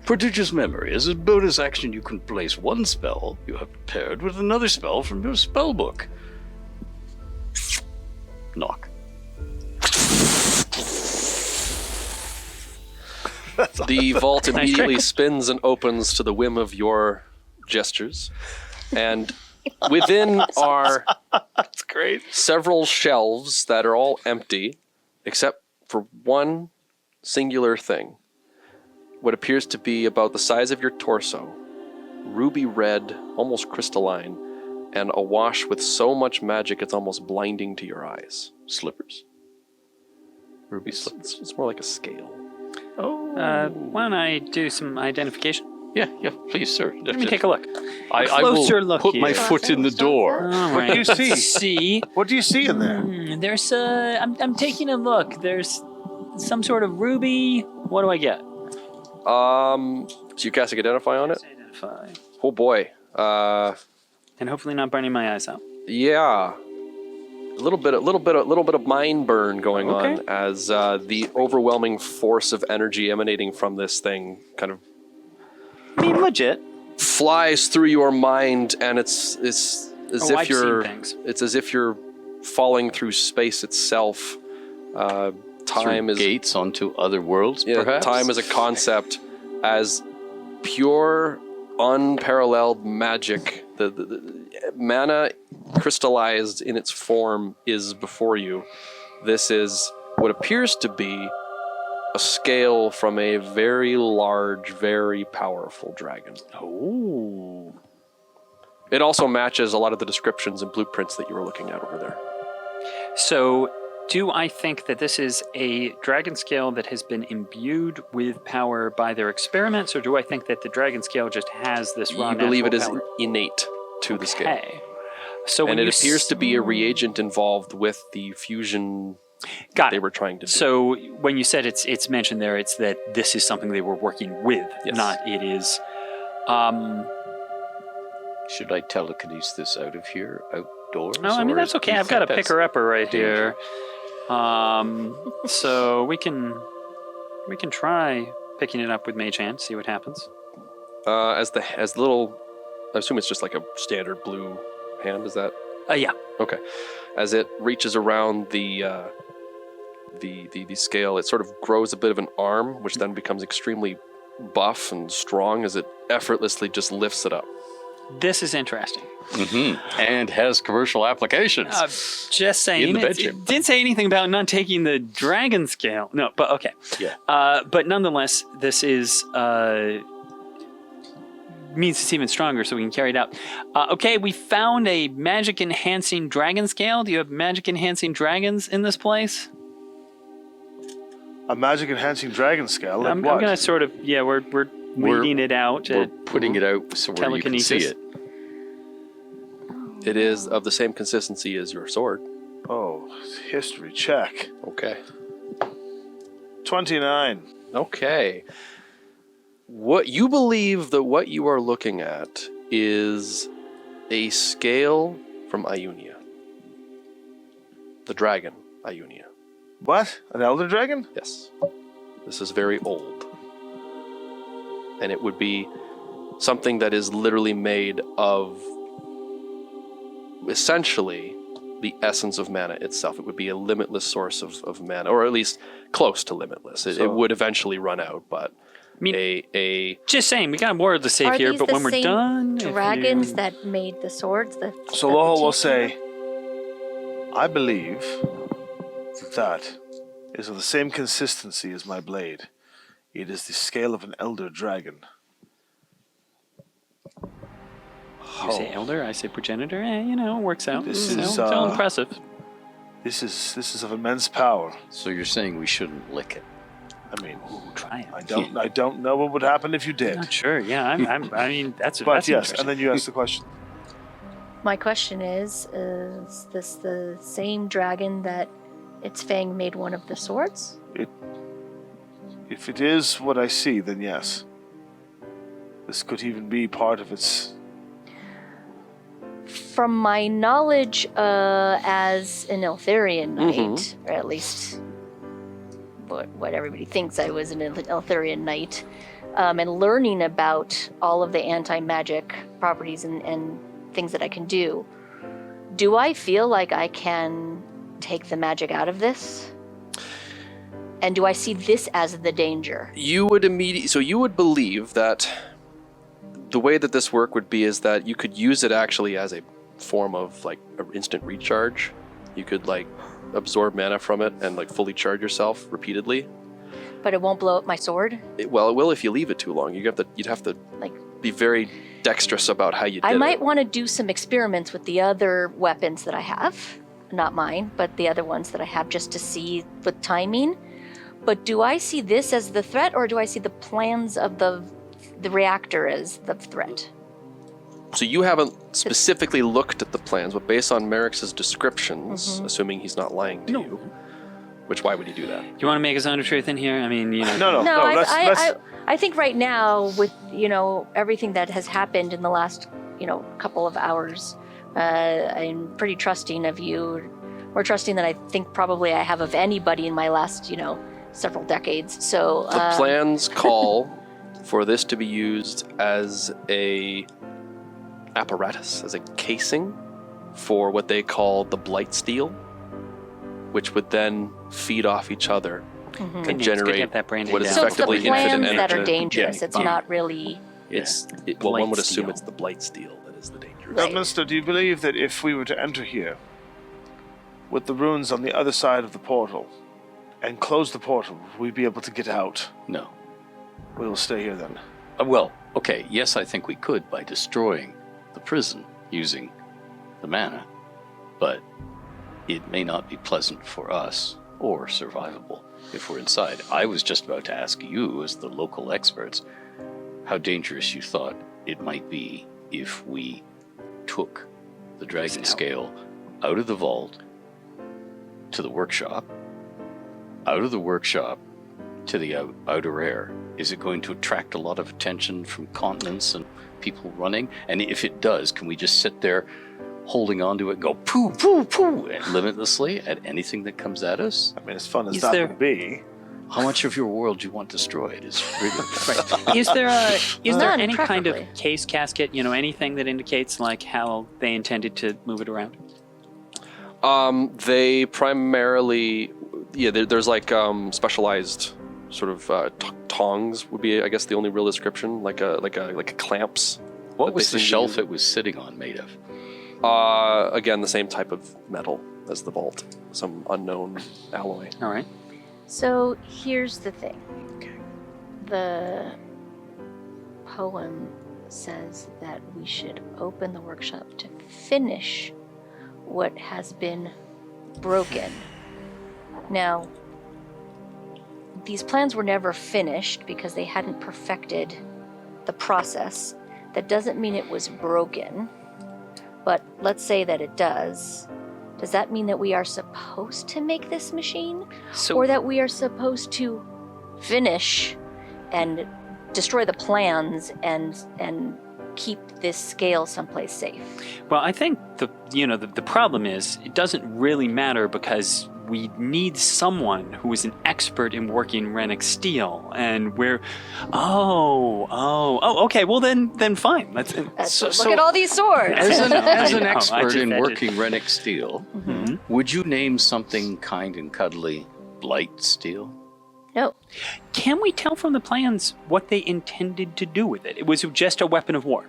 [SPEAKER 4] Prodigious memory. As a bonus action, you can place one spell you have prepared with another spell from your spell book. Knock.
[SPEAKER 1] The vault
[SPEAKER 2] Nice
[SPEAKER 1] immediately
[SPEAKER 2] trick.
[SPEAKER 1] spins and opens to the whim of your gestures. And within are
[SPEAKER 3] That's great.
[SPEAKER 1] several shelves that are all empty, except for one singular thing. What appears to be about the size of your torso, ruby red, almost crystalline, and awash with so much magic it's almost blinding to your eyes.
[SPEAKER 4] Slippers. Ruby slippers.
[SPEAKER 1] It's more like a scale.
[SPEAKER 2] Why don't I do some identification?
[SPEAKER 4] Yeah, please, sir.
[SPEAKER 2] Let me take a look.
[SPEAKER 4] I
[SPEAKER 2] closer
[SPEAKER 4] will
[SPEAKER 2] look
[SPEAKER 4] put my
[SPEAKER 2] here.
[SPEAKER 4] foot in the door.
[SPEAKER 2] All right.
[SPEAKER 3] do you see?
[SPEAKER 2] let's see.
[SPEAKER 3] What do you see in there?
[SPEAKER 2] There's I'm taking a look. There's some sort of ruby. What do I get?
[SPEAKER 1] So you casting Identify on it?
[SPEAKER 2] Identify.
[SPEAKER 1] Oh boy.
[SPEAKER 2] And hopefully not burning my eyes out.
[SPEAKER 1] Yeah. A little bit of mind burn going
[SPEAKER 2] Okay.
[SPEAKER 1] on as the overwhelming force of energy emanating from this thing kind of
[SPEAKER 2] I mean, legit.
[SPEAKER 1] flies through your mind, and it's as if
[SPEAKER 2] I've
[SPEAKER 1] you're
[SPEAKER 2] seen things.
[SPEAKER 1] it's as if you're falling through space itself. Time
[SPEAKER 4] Through
[SPEAKER 1] is
[SPEAKER 4] gates onto other worlds,
[SPEAKER 1] yeah,
[SPEAKER 4] perhaps?
[SPEAKER 1] time is a concept as pure, unparalleled magic. The mana crystallized in its form is before you. This is what appears to be a scale from a very large, very powerful dragon.
[SPEAKER 2] Oh.
[SPEAKER 1] It also matches a lot of the descriptions and blueprints that you were looking at over there.
[SPEAKER 2] So, do I think that this is a dragon scale that has been imbued with power by their experiments, or do I think that the dragon scale just has this raw
[SPEAKER 1] You believe it is
[SPEAKER 2] natural power?
[SPEAKER 1] innate to the scale.
[SPEAKER 2] Okay. So when
[SPEAKER 1] And it
[SPEAKER 2] you
[SPEAKER 1] appears to be a reagent involved with the fusion
[SPEAKER 2] got
[SPEAKER 1] they
[SPEAKER 2] it.
[SPEAKER 1] were trying to do.
[SPEAKER 2] So when you said it's mentioned there, it's that this is something they were working with,
[SPEAKER 1] Yes.
[SPEAKER 2] not it is.
[SPEAKER 4] Should I telekinesis this out of here, outdoors?
[SPEAKER 2] No, I mean,
[SPEAKER 4] or
[SPEAKER 2] that's
[SPEAKER 4] do
[SPEAKER 2] okay.
[SPEAKER 4] you
[SPEAKER 2] I've got a
[SPEAKER 4] think that's
[SPEAKER 2] picker-upper right
[SPEAKER 4] danger?
[SPEAKER 2] here. So we can try picking it up with Mage Hand, see what happens.
[SPEAKER 1] As the little, I assume it's just like a standard blue hand. Is that
[SPEAKER 2] Yeah.
[SPEAKER 1] okay? As it reaches around the scale, it sort of grows a bit of an arm, which then becomes extremely buff and strong as it effortlessly just lifts it up.
[SPEAKER 2] This is interesting.
[SPEAKER 4] And has commercial applications.
[SPEAKER 2] Just saying.
[SPEAKER 4] In the
[SPEAKER 2] It
[SPEAKER 4] bedroom.
[SPEAKER 2] didn't say anything about not taking the dragon scale. No, but okay.
[SPEAKER 4] Yeah.
[SPEAKER 2] But nonetheless, this is means it's even stronger, so we can carry it out. Okay, we found a magic enhancing dragon scale. Do you have magic enhancing dragons in this place?
[SPEAKER 3] A magic enhancing dragon scale? Like
[SPEAKER 2] I'm
[SPEAKER 3] what?
[SPEAKER 2] gonna sort of we're weeding it out.
[SPEAKER 4] We're putting it out so where you can see
[SPEAKER 2] Telekinesis.
[SPEAKER 4] it.
[SPEAKER 1] It is of the same consistency as your sword.
[SPEAKER 3] Oh, history check.
[SPEAKER 1] Okay.
[SPEAKER 3] 29.
[SPEAKER 1] Okay. What you believe that what you are looking at is a scale from Ionia. The dragon, Ionia.
[SPEAKER 3] What? An elder dragon?
[SPEAKER 1] Yes. This is very old. And it would be something that is literally made of essentially the essence of mana itself. It would be a limitless source of mana, or at least close to limitless. It would eventually run out, but
[SPEAKER 2] mean, just saying, we got more of the safe
[SPEAKER 5] Are
[SPEAKER 2] here,
[SPEAKER 5] these
[SPEAKER 2] but
[SPEAKER 5] the
[SPEAKER 2] when we're
[SPEAKER 5] same
[SPEAKER 2] done,
[SPEAKER 5] dragons that made the swords?
[SPEAKER 3] So Lohol will say, I believe that is of the same consistency as my blade. It is the scale of an elder dragon.
[SPEAKER 2] You say elder, I say progenitor. It works out.
[SPEAKER 3] This
[SPEAKER 2] It's
[SPEAKER 3] is,
[SPEAKER 2] all impressive.
[SPEAKER 3] This is of immense power.
[SPEAKER 4] So you're saying we shouldn't lick it?
[SPEAKER 3] I mean,
[SPEAKER 2] Try it.
[SPEAKER 3] I don't know what would happen if you did.
[SPEAKER 2] Not sure. Yeah, I mean, that's
[SPEAKER 3] But
[SPEAKER 2] that's
[SPEAKER 3] yes,
[SPEAKER 2] interesting.
[SPEAKER 3] and then you ask the question.
[SPEAKER 5] My question is this the same dragon that its fang made one of the swords?
[SPEAKER 3] If it is what I see, then yes. This could even be part of its...
[SPEAKER 5] From my knowledge as an Eltharian knight, or at least what everybody thinks I was an Eltharian knight, and learning about all of the anti-magic properties and things that I can do I feel like I can take the magic out of this? And do I see this as the danger?
[SPEAKER 1] you would believe that the way that this work would be is that you could use it actually as a form of like an instant recharge. You could like absorb mana from it and like fully charge yourself repeatedly.
[SPEAKER 5] But it won't blow up my sword?
[SPEAKER 1] It will if you leave it too long. You'd have to
[SPEAKER 5] Like,
[SPEAKER 1] be very dexterous about how you did
[SPEAKER 5] I might
[SPEAKER 1] it.
[SPEAKER 5] want to do some experiments with the other weapons that I have. Not mine, but the other ones that I have, just to see with timing. But do I see this as the threat, or do I see the plans of the reactor as the threat?
[SPEAKER 1] So you haven't specifically looked at the plans, but based on Merrick's descriptions, assuming he's not lying to you, which why would he do that?
[SPEAKER 2] You want to make us under truth in here? I mean,
[SPEAKER 3] No,
[SPEAKER 5] I think right now, with everything that has happened in the last couple of hours, I'm pretty trusting of you, more trusting than I think probably I have of anybody in my last several decades. So
[SPEAKER 1] The plans call for this to be used as a apparatus, as a casing for what they call the blight steel, which would then feed off each other and
[SPEAKER 2] Good
[SPEAKER 1] generate
[SPEAKER 2] get that brain
[SPEAKER 1] what is
[SPEAKER 2] down.
[SPEAKER 5] so it's the
[SPEAKER 1] effectively
[SPEAKER 5] plans
[SPEAKER 1] infinite
[SPEAKER 5] that are
[SPEAKER 1] energy.
[SPEAKER 5] dangerous.
[SPEAKER 4] Yeah,
[SPEAKER 5] It's not really.
[SPEAKER 1] Well, one would
[SPEAKER 2] Blight
[SPEAKER 1] assume
[SPEAKER 2] steel.
[SPEAKER 1] it's the blight steel that is the dangerous.
[SPEAKER 5] Right.
[SPEAKER 3] Bedminster, do you believe that if we were to enter here with the runes on the other side of the portal and close the portal, we'd be able to get out?
[SPEAKER 4] No.
[SPEAKER 3] We will stay here then.
[SPEAKER 4] Well, okay, yes, I think we could by destroying the prison using the mana, but it may not be pleasant for us or survivable if we're inside. I was just about to ask you, as the local experts, how dangerous you thought it might be if we took the dragon scale out of the vault to the workshop, out of the workshop to the outer air. Is it going to attract a lot of attention from continents and people running? And if it does, can we just sit there holding on to it and go poo, poo, poo limitlessly at anything that comes at us?
[SPEAKER 3] I mean, as fun as
[SPEAKER 2] Is
[SPEAKER 3] that
[SPEAKER 2] there-
[SPEAKER 3] would be.
[SPEAKER 4] How much of your world do you want destroyed? Is really
[SPEAKER 2] Right. Is there
[SPEAKER 5] None,
[SPEAKER 2] any kind of
[SPEAKER 5] preferably.
[SPEAKER 2] case casket, anything that indicates like how they intended to move it around?
[SPEAKER 1] They primarily, there's like specialized sort of tongs would be, I guess, the only real description, like a clamps.
[SPEAKER 4] What
[SPEAKER 1] that
[SPEAKER 4] was
[SPEAKER 1] they
[SPEAKER 4] the
[SPEAKER 1] seem to
[SPEAKER 4] shelf
[SPEAKER 1] use.
[SPEAKER 4] it was sitting on made of?
[SPEAKER 1] Again, the same type of metal as the vault, some unknown alloy.
[SPEAKER 2] All right.
[SPEAKER 5] So here's the thing. The poem says that we should open the workshop to finish what has been broken. Now, these plans were never finished because they hadn't perfected the process. That doesn't mean it was broken, but let's say that it does. Does that mean that we are supposed to make this machine?
[SPEAKER 2] So
[SPEAKER 5] Or that we are supposed to finish and destroy the plans and keep this scale someplace safe?
[SPEAKER 2] Well, I think the problem is it doesn't really matter because we need someone who is an expert in working Rennick steel, and we're okay. Well, then fine. Let's.
[SPEAKER 5] Look at all these swords.
[SPEAKER 4] As an
[SPEAKER 2] I know, I
[SPEAKER 4] expert
[SPEAKER 2] just-
[SPEAKER 4] in
[SPEAKER 2] I just-
[SPEAKER 4] working Rennick steel,
[SPEAKER 5] Mhm.
[SPEAKER 4] would you name something kind and cuddly Blight steel?
[SPEAKER 5] No.
[SPEAKER 2] Can we tell from the plans what they intended to do with it? It was just a weapon of war.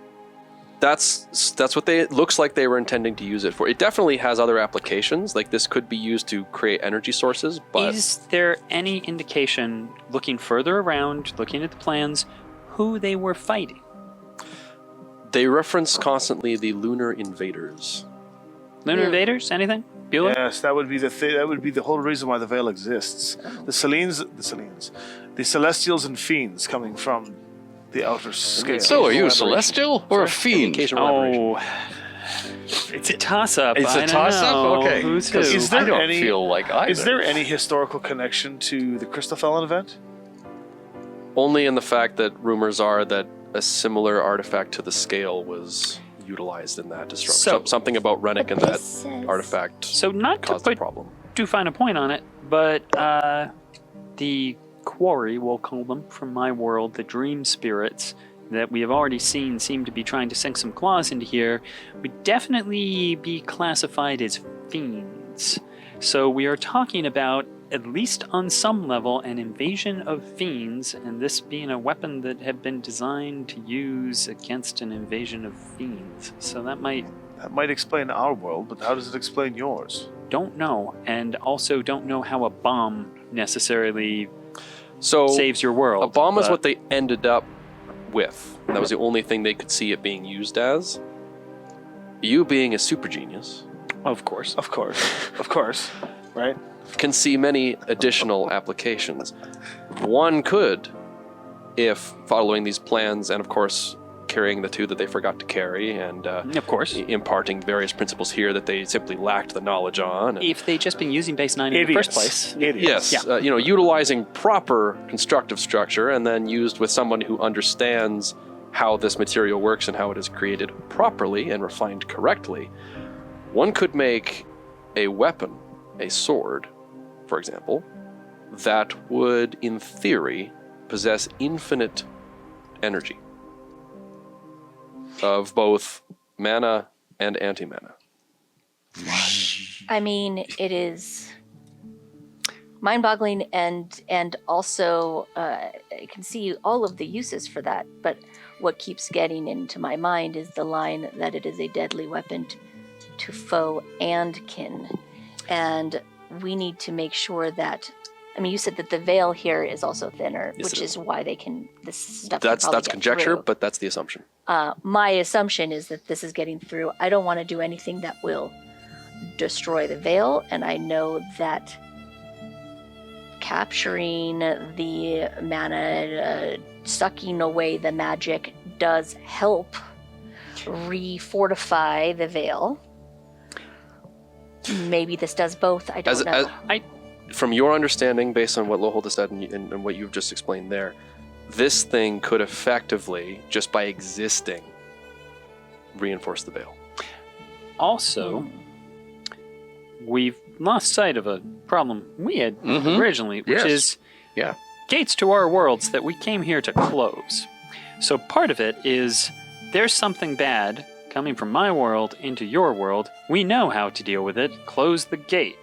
[SPEAKER 1] That's what it looks like they were intending to use it for. It definitely has other applications. Like this could be used to create energy sources, but
[SPEAKER 2] Is there any indication, looking further around, looking at the plans, who they were fighting?
[SPEAKER 1] they reference constantly the lunar invaders.
[SPEAKER 2] Lunar
[SPEAKER 5] Yeah.
[SPEAKER 2] invaders? Anything? Bueller?
[SPEAKER 3] Yes, that would be that would be the whole reason why the veil exists. The Celestials and Fiends coming from the outer scale.
[SPEAKER 4] So, are you a
[SPEAKER 1] Collaboration.
[SPEAKER 4] celestial or a fiend?
[SPEAKER 1] Occasional aberration.
[SPEAKER 2] Oh, it's a toss-up.
[SPEAKER 4] It's a
[SPEAKER 2] I don't
[SPEAKER 4] toss-up?
[SPEAKER 2] know.
[SPEAKER 4] Okay.
[SPEAKER 2] Who's who?
[SPEAKER 4] 'Cause
[SPEAKER 3] Is there
[SPEAKER 4] I don't
[SPEAKER 3] any-
[SPEAKER 4] feel like either.
[SPEAKER 3] Is there any historical connection to the Christophelen event?
[SPEAKER 1] Only in the fact that rumors are that a similar artifact to the scale was utilized in that destruction.
[SPEAKER 2] So-
[SPEAKER 1] Something about Rennick and
[SPEAKER 5] But
[SPEAKER 1] that
[SPEAKER 5] this says-
[SPEAKER 1] artifact
[SPEAKER 2] So not to
[SPEAKER 1] caused a
[SPEAKER 2] put
[SPEAKER 1] problem.
[SPEAKER 2] too fine a point on it, but the quarry, we'll call them, from my world, the dream spirits that we have already seen seem to be trying to sink some claws into here, would definitely be classified as fiends. So we are talking about, at least on some level, an invasion of fiends, and this being a weapon that had been designed to use against an invasion of fiends. So that might
[SPEAKER 3] That might explain our world, but how does it explain yours?
[SPEAKER 2] don't know, and also don't know how a bomb necessarily
[SPEAKER 1] So
[SPEAKER 2] saves your world.
[SPEAKER 1] a bomb is
[SPEAKER 2] but-
[SPEAKER 1] what they ended up with. That was the only thing they could see it being used as. You being a super genius
[SPEAKER 2] Of course.
[SPEAKER 3] Of course, right?
[SPEAKER 1] can see many additional applications. One could, if following these plans and of course carrying the two that they forgot to carry and
[SPEAKER 2] Of course.
[SPEAKER 1] imparting various principles here that they simply lacked the knowledge on. And,
[SPEAKER 2] If they'd just been using base 9 in the
[SPEAKER 3] Idiots.
[SPEAKER 2] first place.
[SPEAKER 3] Idiots.
[SPEAKER 1] yes, utilizing proper constructive structure and then used with someone who understands how this material works and how it is created properly and refined correctly, one could make a weapon, a sword, for example, that would, in theory, possess infinite energy of both mana and anti-mana.
[SPEAKER 5] I mean, it is mind-boggling, and also I can see all of the uses for that. But what keeps getting into my mind is the line that it is a deadly weapon to foe and kin, and we need to make sure that. I mean, you said that the veil here is also thinner,
[SPEAKER 1] Yes,
[SPEAKER 5] which
[SPEAKER 1] it
[SPEAKER 5] is why they can. This stuff.
[SPEAKER 1] That's
[SPEAKER 5] can probably get
[SPEAKER 1] conjecture,
[SPEAKER 5] through.
[SPEAKER 1] but that's the assumption.
[SPEAKER 5] My assumption is that this is getting through. I don't want to do anything that will destroy the veil, and I know that capturing the mana, sucking away the magic, does help refortify the veil. Maybe this does both. I don't know.
[SPEAKER 1] From your understanding, based on what Lohold has said and what you've just explained there, this thing could effectively, just by existing, reinforce the veil.
[SPEAKER 2] Also, we've lost sight of a problem we had originally, which
[SPEAKER 4] Yes.
[SPEAKER 2] is
[SPEAKER 4] Yeah.
[SPEAKER 2] gates to our worlds that we came here to close. So part of it is there's something bad coming from my world into your world. We know how to deal with it. Close the gate.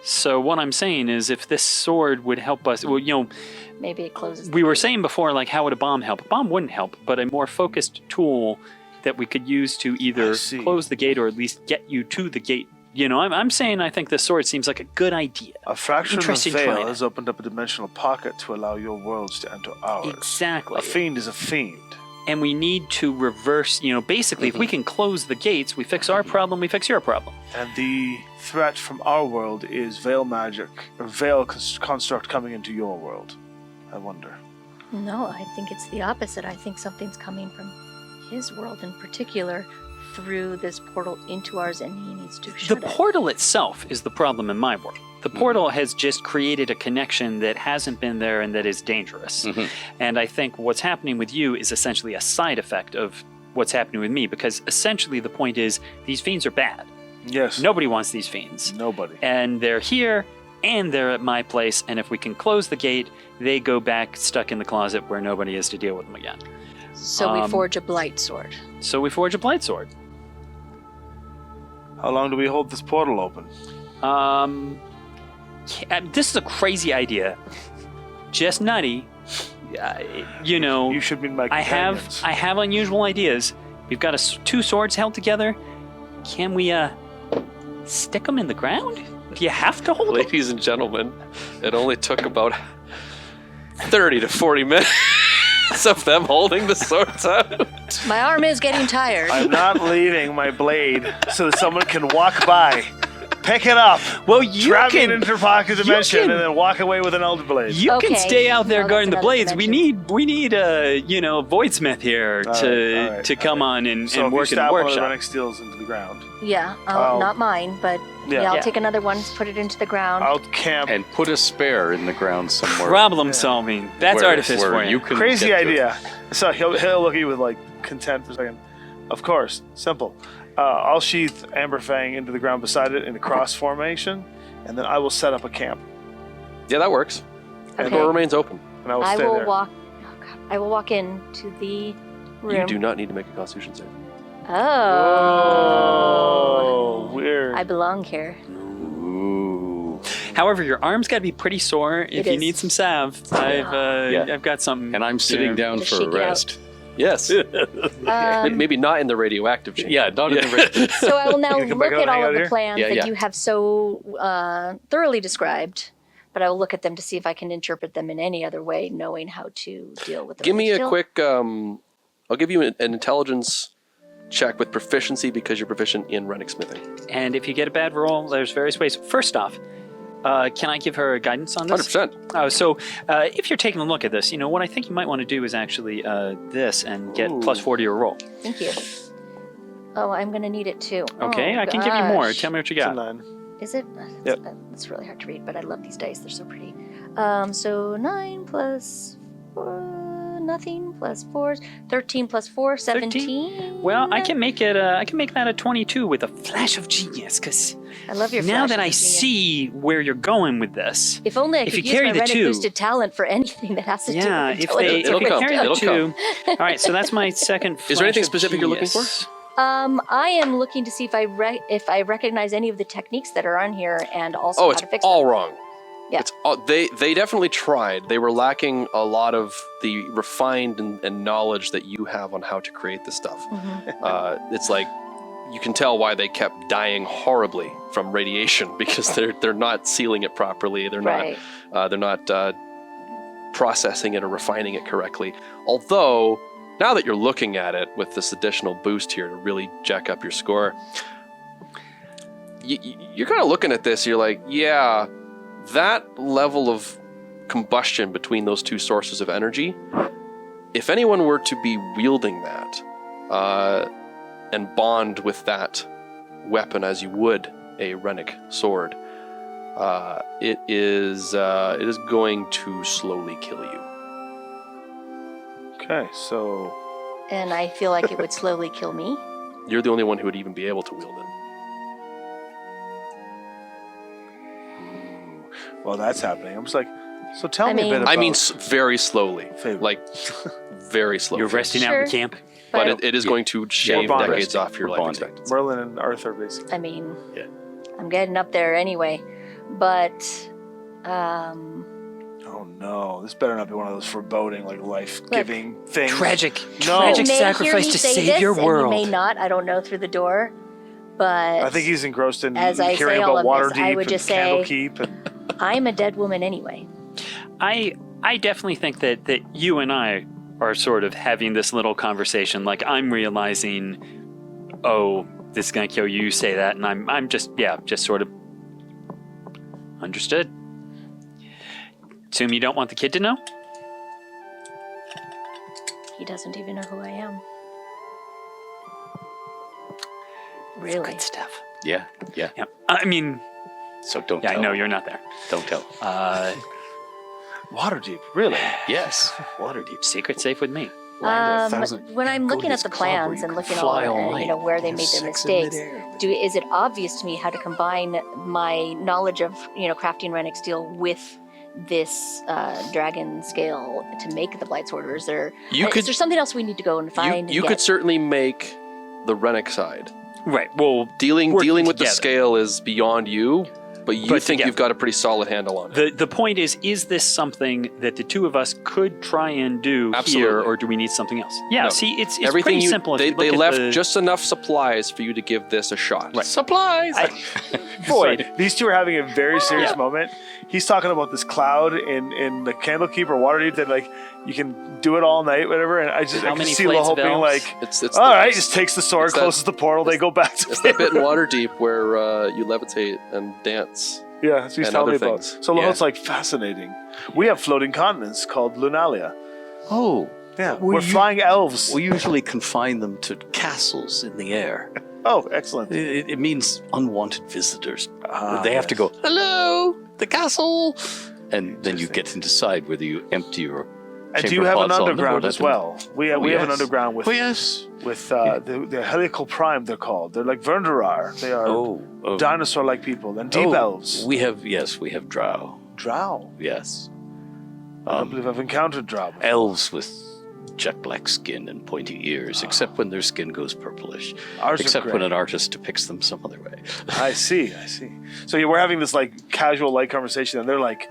[SPEAKER 2] So what I'm saying is if this sword would help us, well,
[SPEAKER 5] Maybe it closes.
[SPEAKER 2] we were saying before, like, how would a bomb help? A bomb wouldn't help, but a more focused tool that we could use to either
[SPEAKER 3] I see.
[SPEAKER 2] close the gate or at least get you to the gate. I'm saying I think this sword seems like a good idea.
[SPEAKER 3] A fracture of the
[SPEAKER 2] Interesting
[SPEAKER 3] veil
[SPEAKER 2] try.
[SPEAKER 3] has opened up a dimensional pocket to allow your worlds to enter ours.
[SPEAKER 2] Exactly.
[SPEAKER 3] A fiend is a fiend.
[SPEAKER 2] And we need to reverse, basically, if we can close the gates, we fix our problem, we fix your problem.
[SPEAKER 3] And the threat from our world is veil magic, or veil construct coming into your world. I wonder.
[SPEAKER 5] No, I think it's the opposite. I think something's coming from his world in particular through this portal into ours, and he needs to
[SPEAKER 2] The
[SPEAKER 5] shut it.
[SPEAKER 2] portal itself is the problem in my world. The portal has just created a connection that hasn't been there and that is dangerous. And I think what's happening with you is essentially a side effect of what's happening with me, because essentially the point is these fiends are bad.
[SPEAKER 3] Yes.
[SPEAKER 2] Nobody wants these fiends.
[SPEAKER 3] Nobody.
[SPEAKER 2] And they're here and they're at my place, and if we can close the gate, they go back stuck in the closet where nobody is to deal with them again.
[SPEAKER 5] So we forge a blight sword.
[SPEAKER 2] So we forge a blight sword.
[SPEAKER 3] How long do we hold this portal open?
[SPEAKER 2] This is a crazy idea. Just nutty.
[SPEAKER 3] You should be my
[SPEAKER 2] I
[SPEAKER 3] companions.
[SPEAKER 2] have unusual ideas. We've got two swords held together. Can we stick them in the ground? Do you have to hold them?
[SPEAKER 1] Ladies and gentlemen, it only took about 30 to 40 minutes of them holding the swords out.
[SPEAKER 5] My arm is getting tired.
[SPEAKER 3] I'm not leaving my blade so that someone can walk by, pick it up,
[SPEAKER 2] Well, you
[SPEAKER 3] trap it
[SPEAKER 2] can
[SPEAKER 3] into the pocket dimension,
[SPEAKER 2] can-
[SPEAKER 3] and then walk away with an elder blade.
[SPEAKER 2] you
[SPEAKER 5] Okay.
[SPEAKER 2] can stay out there
[SPEAKER 5] No,
[SPEAKER 2] guarding the
[SPEAKER 5] that's another
[SPEAKER 2] blades.
[SPEAKER 5] dimension.
[SPEAKER 2] We need a Voidsmith here
[SPEAKER 3] All
[SPEAKER 2] to
[SPEAKER 3] right,
[SPEAKER 2] come on and,
[SPEAKER 3] So
[SPEAKER 2] and
[SPEAKER 3] if you
[SPEAKER 2] work in the
[SPEAKER 3] stab one of the
[SPEAKER 2] workshop.
[SPEAKER 3] running steels into the ground,
[SPEAKER 5] Yeah,
[SPEAKER 3] I'll-
[SPEAKER 5] not mine, but
[SPEAKER 3] Yeah.
[SPEAKER 5] I'll
[SPEAKER 2] Yeah.
[SPEAKER 5] take another one, put it into the ground.
[SPEAKER 3] I'll camp.
[SPEAKER 4] And put a spare in the ground somewhere.
[SPEAKER 2] Problem solving. That's
[SPEAKER 4] where-
[SPEAKER 2] artifice
[SPEAKER 4] where
[SPEAKER 2] for you.
[SPEAKER 4] can
[SPEAKER 3] Crazy
[SPEAKER 4] get to it.
[SPEAKER 3] idea. So he'll look at you with like content for a second. Of course, simple. I'll sheath Amberfang into the ground beside it in a cross formation, and then I will set up a camp,
[SPEAKER 1] Yeah, that works. The
[SPEAKER 5] Okay.
[SPEAKER 1] door remains open.
[SPEAKER 3] and I will
[SPEAKER 5] I
[SPEAKER 3] stay
[SPEAKER 5] will
[SPEAKER 3] there.
[SPEAKER 5] walk. Oh God, I will walk into the room.
[SPEAKER 1] You do not need to make a Constitution save.
[SPEAKER 3] Oh, weird.
[SPEAKER 5] I belong here.
[SPEAKER 4] Ooh.
[SPEAKER 2] However, your arm's got to be pretty sore. If
[SPEAKER 5] It
[SPEAKER 2] you
[SPEAKER 5] is.
[SPEAKER 2] need some salve, I've got something.
[SPEAKER 4] And I'm sitting down
[SPEAKER 5] Just
[SPEAKER 4] for a
[SPEAKER 5] shake it out.
[SPEAKER 4] rest.
[SPEAKER 1] Yes. Maybe not in the radioactive chamber.
[SPEAKER 4] Yeah, not in the
[SPEAKER 5] So I will now
[SPEAKER 3] You can come
[SPEAKER 5] look
[SPEAKER 3] back out
[SPEAKER 5] at
[SPEAKER 3] and hang
[SPEAKER 5] all
[SPEAKER 3] out
[SPEAKER 5] of the
[SPEAKER 3] here?
[SPEAKER 5] plans
[SPEAKER 4] Yeah,
[SPEAKER 5] that
[SPEAKER 4] yeah.
[SPEAKER 5] you have so thoroughly described, but I will look at them to see if I can interpret them in any other way, knowing how to deal with them.
[SPEAKER 1] Give me a
[SPEAKER 5] Still-
[SPEAKER 1] quick. I'll give you an intelligence check with proficiency because you're proficient in runic smithing.
[SPEAKER 2] And if you get a bad roll, there's various ways. First off, can I give her guidance on this?
[SPEAKER 1] 100%.
[SPEAKER 2] Oh, so if you're taking a look at this, what I think you might want to do is actually this and get +4 to your roll.
[SPEAKER 5] Thank you. Oh, I'm going to need it too.
[SPEAKER 2] Okay,
[SPEAKER 5] Oh,
[SPEAKER 2] I can give you more.
[SPEAKER 5] gosh.
[SPEAKER 2] Tell me what you
[SPEAKER 3] It's a
[SPEAKER 2] got.
[SPEAKER 3] 9.
[SPEAKER 5] Is it?
[SPEAKER 3] Yep.
[SPEAKER 5] It's really hard to read, but I love these dice. They're so pretty. So 9 plus 4, nothing, plus 4, 13 plus 4, 17.
[SPEAKER 2] Well, I can make it. I can make that a 22 with a flash of genius, because
[SPEAKER 5] I love your
[SPEAKER 2] now
[SPEAKER 5] flash
[SPEAKER 2] that
[SPEAKER 5] of
[SPEAKER 2] I
[SPEAKER 5] genius.
[SPEAKER 2] see where you're going with this.
[SPEAKER 5] If only I
[SPEAKER 2] if
[SPEAKER 5] could
[SPEAKER 2] you
[SPEAKER 5] use
[SPEAKER 2] carry
[SPEAKER 5] my
[SPEAKER 2] the
[SPEAKER 5] Rennick
[SPEAKER 2] 2.
[SPEAKER 5] boosted talent for anything that has to do
[SPEAKER 2] Yeah,
[SPEAKER 5] with
[SPEAKER 2] if they
[SPEAKER 1] It'll
[SPEAKER 2] if you
[SPEAKER 1] come.
[SPEAKER 2] carry the
[SPEAKER 1] It'll
[SPEAKER 2] 2. All right, so that's my second.
[SPEAKER 1] Is there anything
[SPEAKER 2] flash of
[SPEAKER 1] specific you're looking for?
[SPEAKER 2] genius.
[SPEAKER 5] I am looking to see if I recognize any of the techniques that are on here, and also
[SPEAKER 1] Oh,
[SPEAKER 5] how
[SPEAKER 1] it's
[SPEAKER 5] to fix
[SPEAKER 1] all
[SPEAKER 5] them.
[SPEAKER 1] wrong.
[SPEAKER 5] Yeah.
[SPEAKER 1] It's all, they definitely tried. They were lacking a lot of the refined and knowledge that you have on how to create this stuff.
[SPEAKER 5] Mm-hmm.
[SPEAKER 1] It's like you can tell why they kept dying horribly from radiation because they're not sealing it properly. They're
[SPEAKER 5] Right.
[SPEAKER 1] not processing it or refining it correctly. Although now that you're looking at it with this additional boost here to really jack up your score, you're kind of looking at this. You're like, yeah. That level of combustion between those two sources of energy, if anyone were to be wielding that and bond with that weapon as you would a runic sword, it is going to slowly kill you.
[SPEAKER 3] Okay, so
[SPEAKER 5] And I feel like it would slowly kill me.
[SPEAKER 1] You're the only one who would even be able to wield it.
[SPEAKER 3] Well, that's happening. I'm just like, so tell me a bit about...
[SPEAKER 1] I mean, very slowly.
[SPEAKER 3] Fable.
[SPEAKER 1] Like, very slowly.
[SPEAKER 2] You're resting out in camp.
[SPEAKER 1] But it is going to shave
[SPEAKER 3] bonding.
[SPEAKER 1] decades off your
[SPEAKER 4] We're
[SPEAKER 1] life
[SPEAKER 4] bonding.
[SPEAKER 1] expectancy.
[SPEAKER 3] Merlin and Arthur, basically.
[SPEAKER 5] I mean,
[SPEAKER 4] Yeah.
[SPEAKER 5] I'm getting up there anyway. But,
[SPEAKER 3] Oh no, this better not be one of those foreboding, like life-giving things.
[SPEAKER 2] Tragic
[SPEAKER 3] No.
[SPEAKER 5] you
[SPEAKER 2] tragic
[SPEAKER 5] may hear
[SPEAKER 2] sacrifice
[SPEAKER 5] me
[SPEAKER 2] to
[SPEAKER 5] say
[SPEAKER 2] save
[SPEAKER 5] this,
[SPEAKER 2] your
[SPEAKER 5] and
[SPEAKER 2] world.
[SPEAKER 5] you may not. I don't know through the door. But
[SPEAKER 3] I think he's engrossed in
[SPEAKER 5] As I
[SPEAKER 3] hearing
[SPEAKER 5] say all
[SPEAKER 3] about
[SPEAKER 5] of this, I
[SPEAKER 3] Waterdeep
[SPEAKER 5] would
[SPEAKER 3] and
[SPEAKER 5] just say-
[SPEAKER 3] Candlekeep. And
[SPEAKER 5] I'm a dead woman anyway.
[SPEAKER 2] I definitely think that you and I are sort of having this little conversation. Like, I'm realizing, oh, this is gonna kill you. You say that, and I'm just sort of understood. Assume you don't want the kid to know.
[SPEAKER 5] He doesn't even know who I am. Really?
[SPEAKER 2] Good stuff.
[SPEAKER 4] Yeah.
[SPEAKER 2] Yeah. I mean,
[SPEAKER 4] So don't
[SPEAKER 2] yeah,
[SPEAKER 4] tell.
[SPEAKER 2] I know you're not there.
[SPEAKER 4] Don't tell.
[SPEAKER 3] Waterdeep, really?
[SPEAKER 4] Yes. Waterdeep.
[SPEAKER 2] Secret safe with me.
[SPEAKER 5] When I'm looking at the plans and looking at where they made their mistakes, is it obvious to me how to combine my knowledge of crafting Rennick steel with this dragon scale to make the blight sword? Or is there something else we need to go and find?
[SPEAKER 1] You could certainly make the Rennick side.
[SPEAKER 2] Right. Well,
[SPEAKER 1] Dealing with
[SPEAKER 2] together.
[SPEAKER 1] the scale is beyond you, but you think
[SPEAKER 2] together.
[SPEAKER 1] you've got a pretty solid handle on it.
[SPEAKER 2] The point is this something that the two of us could try and do
[SPEAKER 1] Absolutely.
[SPEAKER 2] here, or do we need something else? Yeah.
[SPEAKER 1] No.
[SPEAKER 2] See, it's
[SPEAKER 1] Everything
[SPEAKER 2] pretty simple. If
[SPEAKER 1] They
[SPEAKER 2] you look at
[SPEAKER 1] left
[SPEAKER 2] the-
[SPEAKER 1] just enough supplies for you to give this a shot.
[SPEAKER 2] Right.
[SPEAKER 4] Supplies.
[SPEAKER 3] Boy, these two are having a very serious moment. He's talking about this cloud in the Candlekeep or Waterdeep that like you can do it all night, whatever. And I
[SPEAKER 2] How
[SPEAKER 3] can
[SPEAKER 2] many
[SPEAKER 3] see
[SPEAKER 2] plates
[SPEAKER 3] Lahope
[SPEAKER 2] of
[SPEAKER 3] being
[SPEAKER 2] elves?
[SPEAKER 3] like,
[SPEAKER 1] It's
[SPEAKER 3] all right, just takes the sword,
[SPEAKER 1] it's that-
[SPEAKER 3] closes the portal, they go back to
[SPEAKER 1] It's that bit in Waterdeep where you levitate and dance.
[SPEAKER 3] Yeah, that's what he's
[SPEAKER 1] and
[SPEAKER 3] telling me
[SPEAKER 1] other
[SPEAKER 3] about.
[SPEAKER 1] things.
[SPEAKER 3] So Lahope's
[SPEAKER 1] Yeah.
[SPEAKER 3] like, fascinating. We have floating continents called Lunalia.
[SPEAKER 4] Oh.
[SPEAKER 3] Yeah,
[SPEAKER 4] Well,
[SPEAKER 3] we're
[SPEAKER 4] you-
[SPEAKER 3] flying elves.
[SPEAKER 4] We usually confine them to castles in the air.
[SPEAKER 3] Oh, excellent.
[SPEAKER 4] It means unwanted visitors.
[SPEAKER 3] Ah,
[SPEAKER 4] They have to
[SPEAKER 3] yes.
[SPEAKER 4] go, hello, the castle. And then you get to decide whether you empty your
[SPEAKER 3] And do
[SPEAKER 4] chamber
[SPEAKER 3] you have an
[SPEAKER 4] pots on them or
[SPEAKER 3] underground
[SPEAKER 4] let
[SPEAKER 3] as
[SPEAKER 4] them-
[SPEAKER 3] well? We have an underground with
[SPEAKER 4] Oh, yes.
[SPEAKER 3] the helical prime. They're called. They're like Verderar. They are
[SPEAKER 4] Oh.
[SPEAKER 3] dinosaur-like people and deep elves.
[SPEAKER 4] We have drow.
[SPEAKER 3] Drow.
[SPEAKER 4] Yes.
[SPEAKER 3] I don't believe I've encountered drow. before.
[SPEAKER 4] Elves with jet black skin and pointy ears, except when their skin goes purplish.
[SPEAKER 3] Ours are
[SPEAKER 4] Except when
[SPEAKER 3] gray.
[SPEAKER 4] an artist depicts them some other way.
[SPEAKER 3] I see. So we're having this like casual light conversation, and they're like,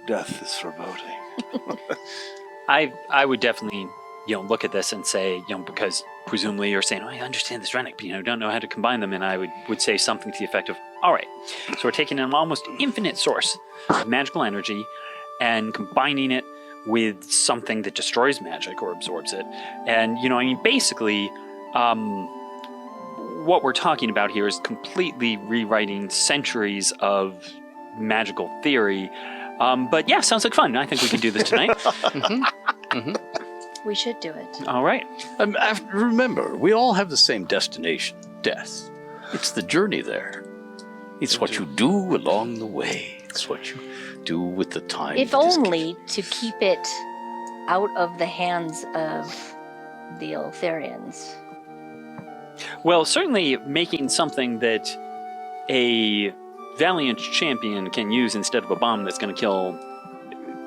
[SPEAKER 3] "Death is foreboding."
[SPEAKER 2] I would definitely look at this and say because presumably you're saying, oh, I understand this Rennick, but don't know how to combine them, and I would say something to the effect of, all right, so we're taking an almost infinite source of magical energy and combining it with something that destroys magic or absorbs it, and basically what we're talking about here is completely rewriting centuries of magical theory. But yeah, sounds like fun. I think we can do this tonight.
[SPEAKER 5] We should do it.
[SPEAKER 2] All right.
[SPEAKER 4] Remember, we all have the same destination, death. It's the journey there. It's what you do along the way. It's what you do with the time.
[SPEAKER 5] If
[SPEAKER 4] that is
[SPEAKER 5] only to keep it out of the hands of the Eltharians.
[SPEAKER 2] Well, certainly making something that a valiant champion can use instead of a bomb that's going to kill